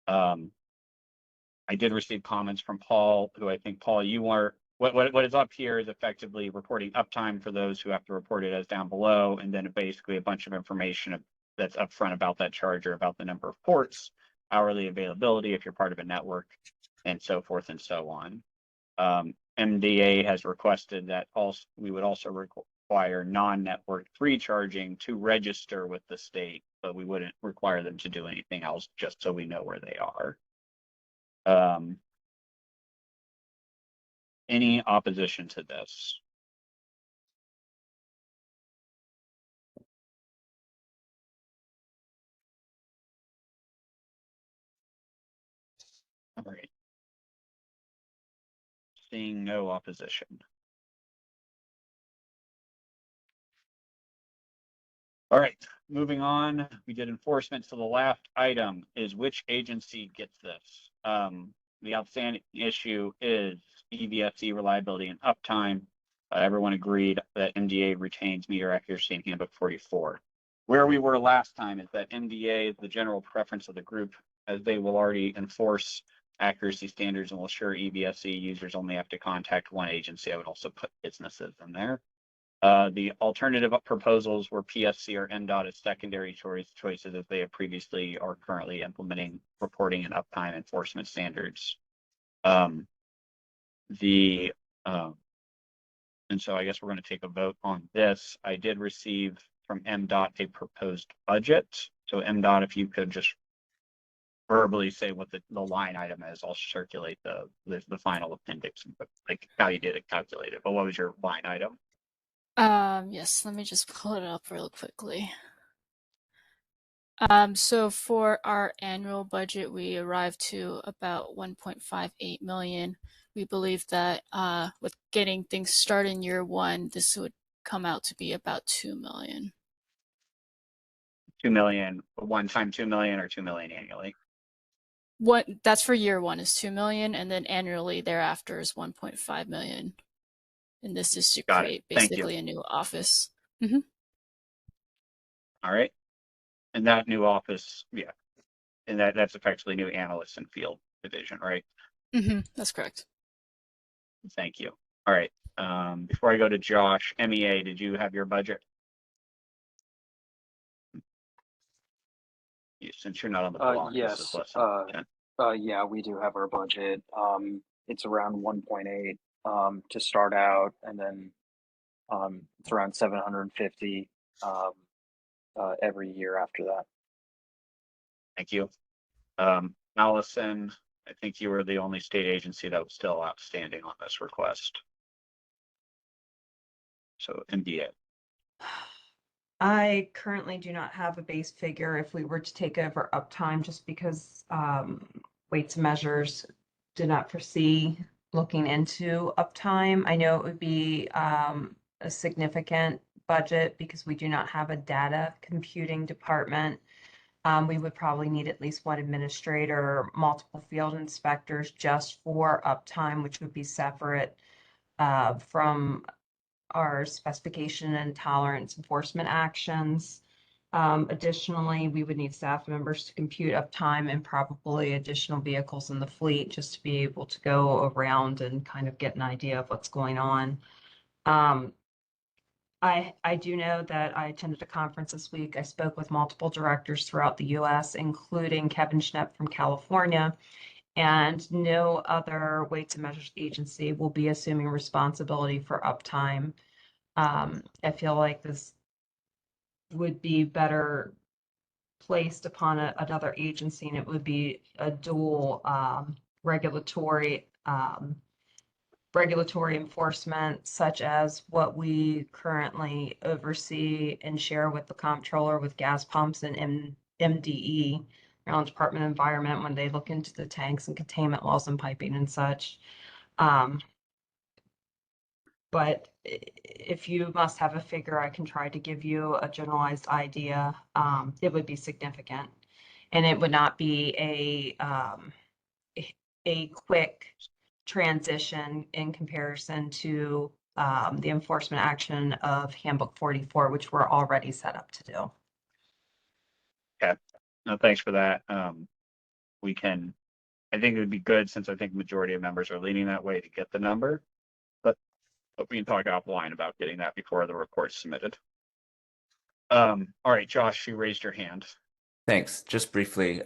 [SPEAKER 1] I did receive comments from Paul, who I think, Paul, you were, what is up here is effectively reporting uptime for those who have to report it as down below, and then basically a bunch of information that's upfront about that charger, about the number of ports, hourly availability if you're part of a network, and so forth and so on. MDA has requested that we would also require non-network free charging to register with the state, but we wouldn't require them to do anything else, just so we know where they are. Any opposition to this? All right. Seeing no opposition. All right, moving on. We did enforcement. So the last item is which agency gets this? The outstanding issue is EVSE reliability and uptime. Everyone agreed that MDA retains meter accuracy in handbook 44. Where we were last time is that MDA is the general preference of the group, as they will already enforce accuracy standards and will assure EVSE users only have to contact one agency. I would also put businesses in there. The alternative proposals were PSC or MDOT as secondary choices, as they have previously or currently implementing reporting and uptime enforcement standards. And so I guess we're going to take a vote on this. I did receive from MDOT a proposed budget. So MDOT, if you could just verbally say what the line item is, I'll circulate the final appendix, like how you did it calculated. But what was your line item?
[SPEAKER 10] Yes, let me just pull it up real quickly. So for our annual budget, we arrived to about 1.58 million. We believe that with getting things started in year one, this would come out to be about 2 million.
[SPEAKER 1] 2 million, one time 2 million, or 2 million annually?
[SPEAKER 10] What that's for year one is 2 million, and then annually thereafter is 1.5 million. And this is to create basically a new office. Mm-hmm.
[SPEAKER 1] All right. And that new office, yeah. And that's effectively new analysts and field division, right?
[SPEAKER 10] Mm-hmm. That's correct.
[SPEAKER 1] Thank you. All right. Before I go to Josh, MEA, did you have your budget? Since you're not on the block,
[SPEAKER 18] Yes.
[SPEAKER 1] this is less than
[SPEAKER 18] Yeah, we do have our budget. It's around 1.8 to start out, and then it's around 750 every year after that.
[SPEAKER 1] Thank you. Allison, I think you were the only state agency that was still outstanding on this request. So MDA.
[SPEAKER 2] I currently do not have a base figure if we were to take over uptime, just because weights and measures did not foresee looking into uptime. I know it would be a significant budget because we do not have a data computing department. We would probably need at least one administrator, multiple field inspectors just for uptime, which would be separate from our specification and tolerance enforcement actions. Additionally, we would need staff members to compute uptime and probably additional vehicles in the fleet just to be able to go around and kind of get an idea of what's going on. I do know that I attended a conference this week. I spoke with multiple directors throughout the US, including Kevin Schnepp from California, and no other weights and measures agency will be assuming responsibility for uptime. I feel like this would be better placed upon another agency, and it would be a dual regulatory enforcement, such as what we currently oversee and share with the comptroller with gas pumps and MDE, Maryland Department of Environment, when they look into the tanks and containment laws and piping and such. But if you must have a figure, I can try to give you a generalized idea. It would be significant, and it would not be a quick transition in comparison to the enforcement action of Handbook 44, which we're already set up to do.
[SPEAKER 1] Okay. No, thanks for that. I think it would be good, since I think majority of members are leaning that way, to get the number. But we can talk offline about getting that before the report's submitted. All right, Josh, you raised your hand.
[SPEAKER 7] Thanks. Just briefly,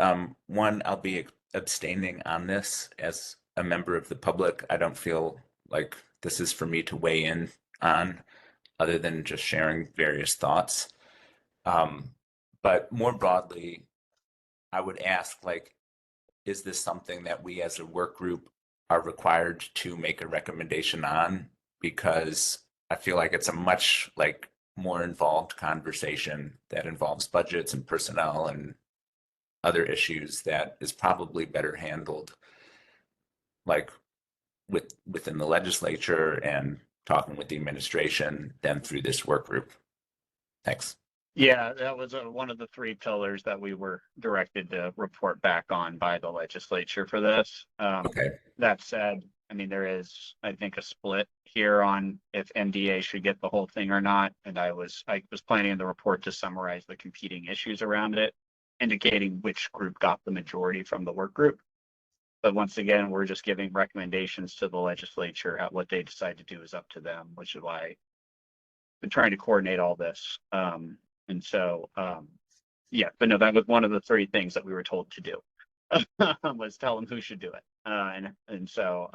[SPEAKER 7] one, I'll be abstaining on this as a member of the public. I don't feel like this is for me to weigh in on, other than just sharing various thoughts. But more broadly, I would ask, like, is this something that we as a work group are required to make a recommendation on? Because I feel like it's a much more involved conversation that involves budgets and personnel and other issues that is probably better handled within the legislature and talking with the administration than through this work group. Thanks.
[SPEAKER 1] Yeah, that was one of the three pillars that we were directed to report back on by the legislature for this.
[SPEAKER 7] Okay.
[SPEAKER 1] That said, I mean, there is, I think, a split here on if MDA should get the whole thing or not. And I was planning in the report to summarize the competing issues around it, indicating which group got the majority from the work group. But once again, we're just giving recommendations to the legislature. What they decide to do is up to them, which is why I've been trying to coordinate all this. And so, yeah, but no, that was one of the three things that we were told to do, was tell them who should do it. And so,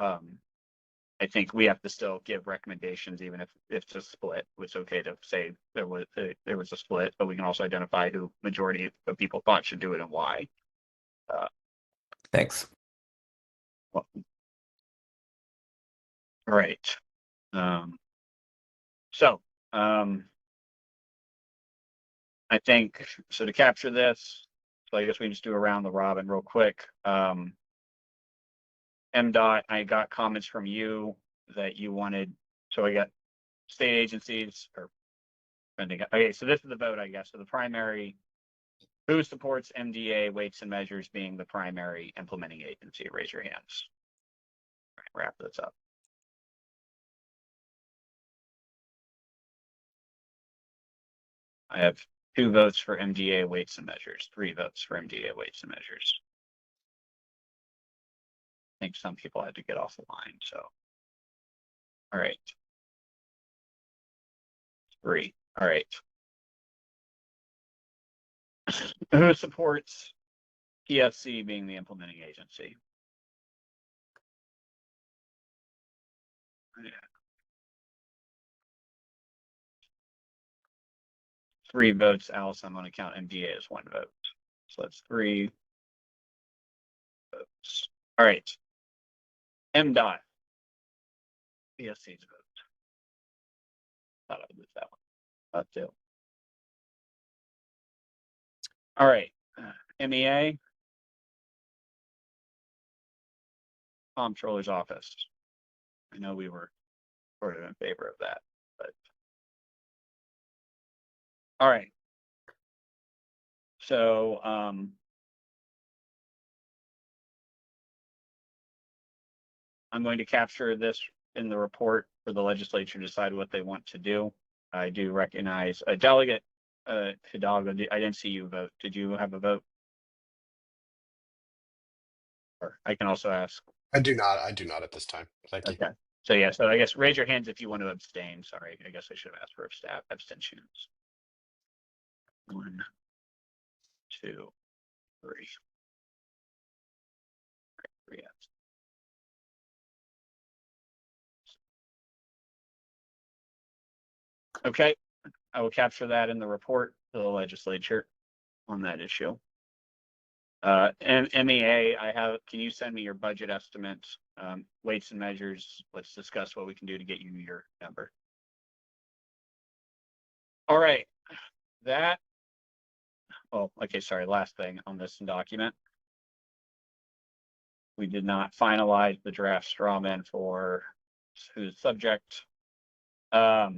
[SPEAKER 1] I think we have to still give recommendations, even if it's a split. It's okay to say there was a split, but we can also identify who majority of people thought should do it and why.
[SPEAKER 7] Thanks.
[SPEAKER 1] Well, all right. I think, so to capture this, so I guess we just do around the robin real quick. MDOT, I got comments from you that you wanted, so I got state agencies or spending. Okay, so this is the vote, I guess. So the primary, who supports MDA weights and measures being the primary implementing agency? Raise your hands. All right, wrap this up. I have 2 votes for MDA weights and measures, 3 votes for MDA weights and measures. I think some people had to get off the line, so. All right. 3. All right. Who supports PSC being the implementing agency? Yeah. 3 votes. Alice, I'm going to count MDA as 1 vote. So that's 3 votes. All right. MDOT. PSC's vote. Thought I would lose that one. 2. All right. MEA. Comptroller's office. I know we were sort of in favor of that, but. All right. So, I'm going to capture this in the report for the legislature to decide what they want to do. I do recognize a delegate, Hidalgo. I didn't see you vote. Did you have a vote? Or I can also ask.
[SPEAKER 15] I do not at this time. Thank you.
[SPEAKER 1] Okay. So yeah, so I guess raise your hands if you want to abstain. Sorry, I guess I should have asked for abstentions. 1, 2, 3. 3 yes. Okay, I will capture that in the report to the legislature on that issue. And MEA, can you send me your budget estimates, weights and measures? Let's discuss what we can do to get you your number. All right, okay, sorry, last thing on this document. We did not finalize the draft straw man for who's subject. Now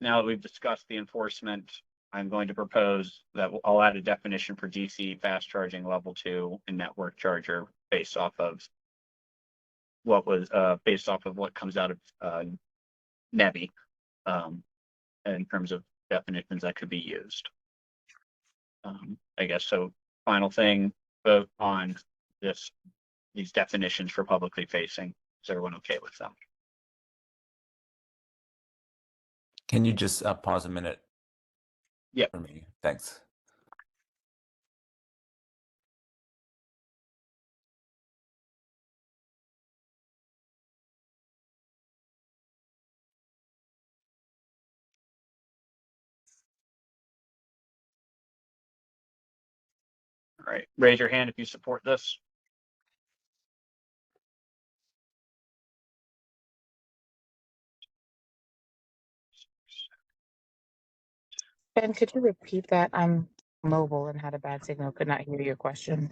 [SPEAKER 1] that we've discussed the enforcement, I'm going to propose that I'll add a definition for DC fast charging level 2 and network charger based off of what comes out of NEVI in terms of definitions that could be used. I guess so. Final thing, vote on these definitions for publicly facing. Is everyone okay with them?
[SPEAKER 7] Can you just pause a minute?
[SPEAKER 1] Yeah.
[SPEAKER 7] For me, thanks.
[SPEAKER 1] All right, raise your hand if you support this.
[SPEAKER 17] Ben, could you repeat that? I'm mobile and had a bad signal, could not hear your question.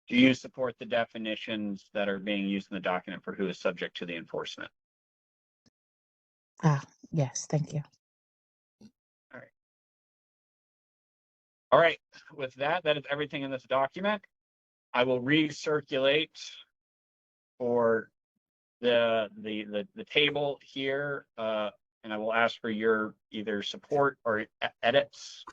[SPEAKER 1] Do you support the definitions that are being used in the document for who is subject to the enforcement?
[SPEAKER 17] Yes, thank you.
[SPEAKER 1] All right, with that, that is everything in this document. I will recirculate for the table here, and I will ask for your either support or edits.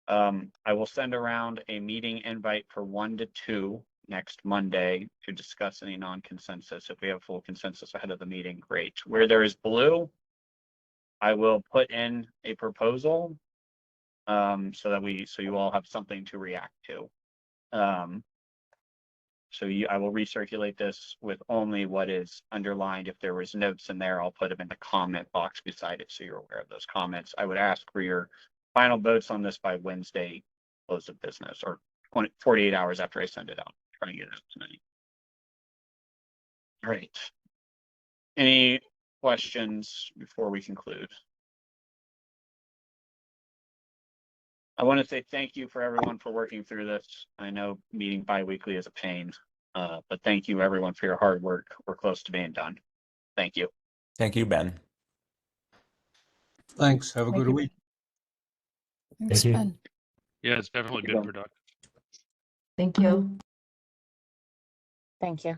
[SPEAKER 1] I will send around a meeting invite for 1 to 2 next Monday to discuss any non-consensus. If we have full consensus ahead of the meeting, great. Where there is blue, I will put in a proposal so you all have something to react to. I will recirculate this with only what is underlined. If there was notes in there, I'll put them in the comment box beside it so you're aware of those comments. I would ask for your final votes on this by Wednesday close of business, or 48 hours after I send it out. Trying to get it out tonight. All right. Any questions before we conclude? I want to say thank you for everyone for working through this. I know meeting bi-weekly is a pain, but thank you everyone for your hard work. We're close to being done. Thank you.
[SPEAKER 7] Thank you, Ben.
[SPEAKER 6] Thanks. Have a
[SPEAKER 10] Thank
[SPEAKER 6] good
[SPEAKER 10] you,
[SPEAKER 6] week.
[SPEAKER 10] Thanks,
[SPEAKER 11] Thank you.
[SPEAKER 10] Ben.
[SPEAKER 5] Yeah, it's definitely been productive.
[SPEAKER 2] Thank you.
[SPEAKER 17] Thank you.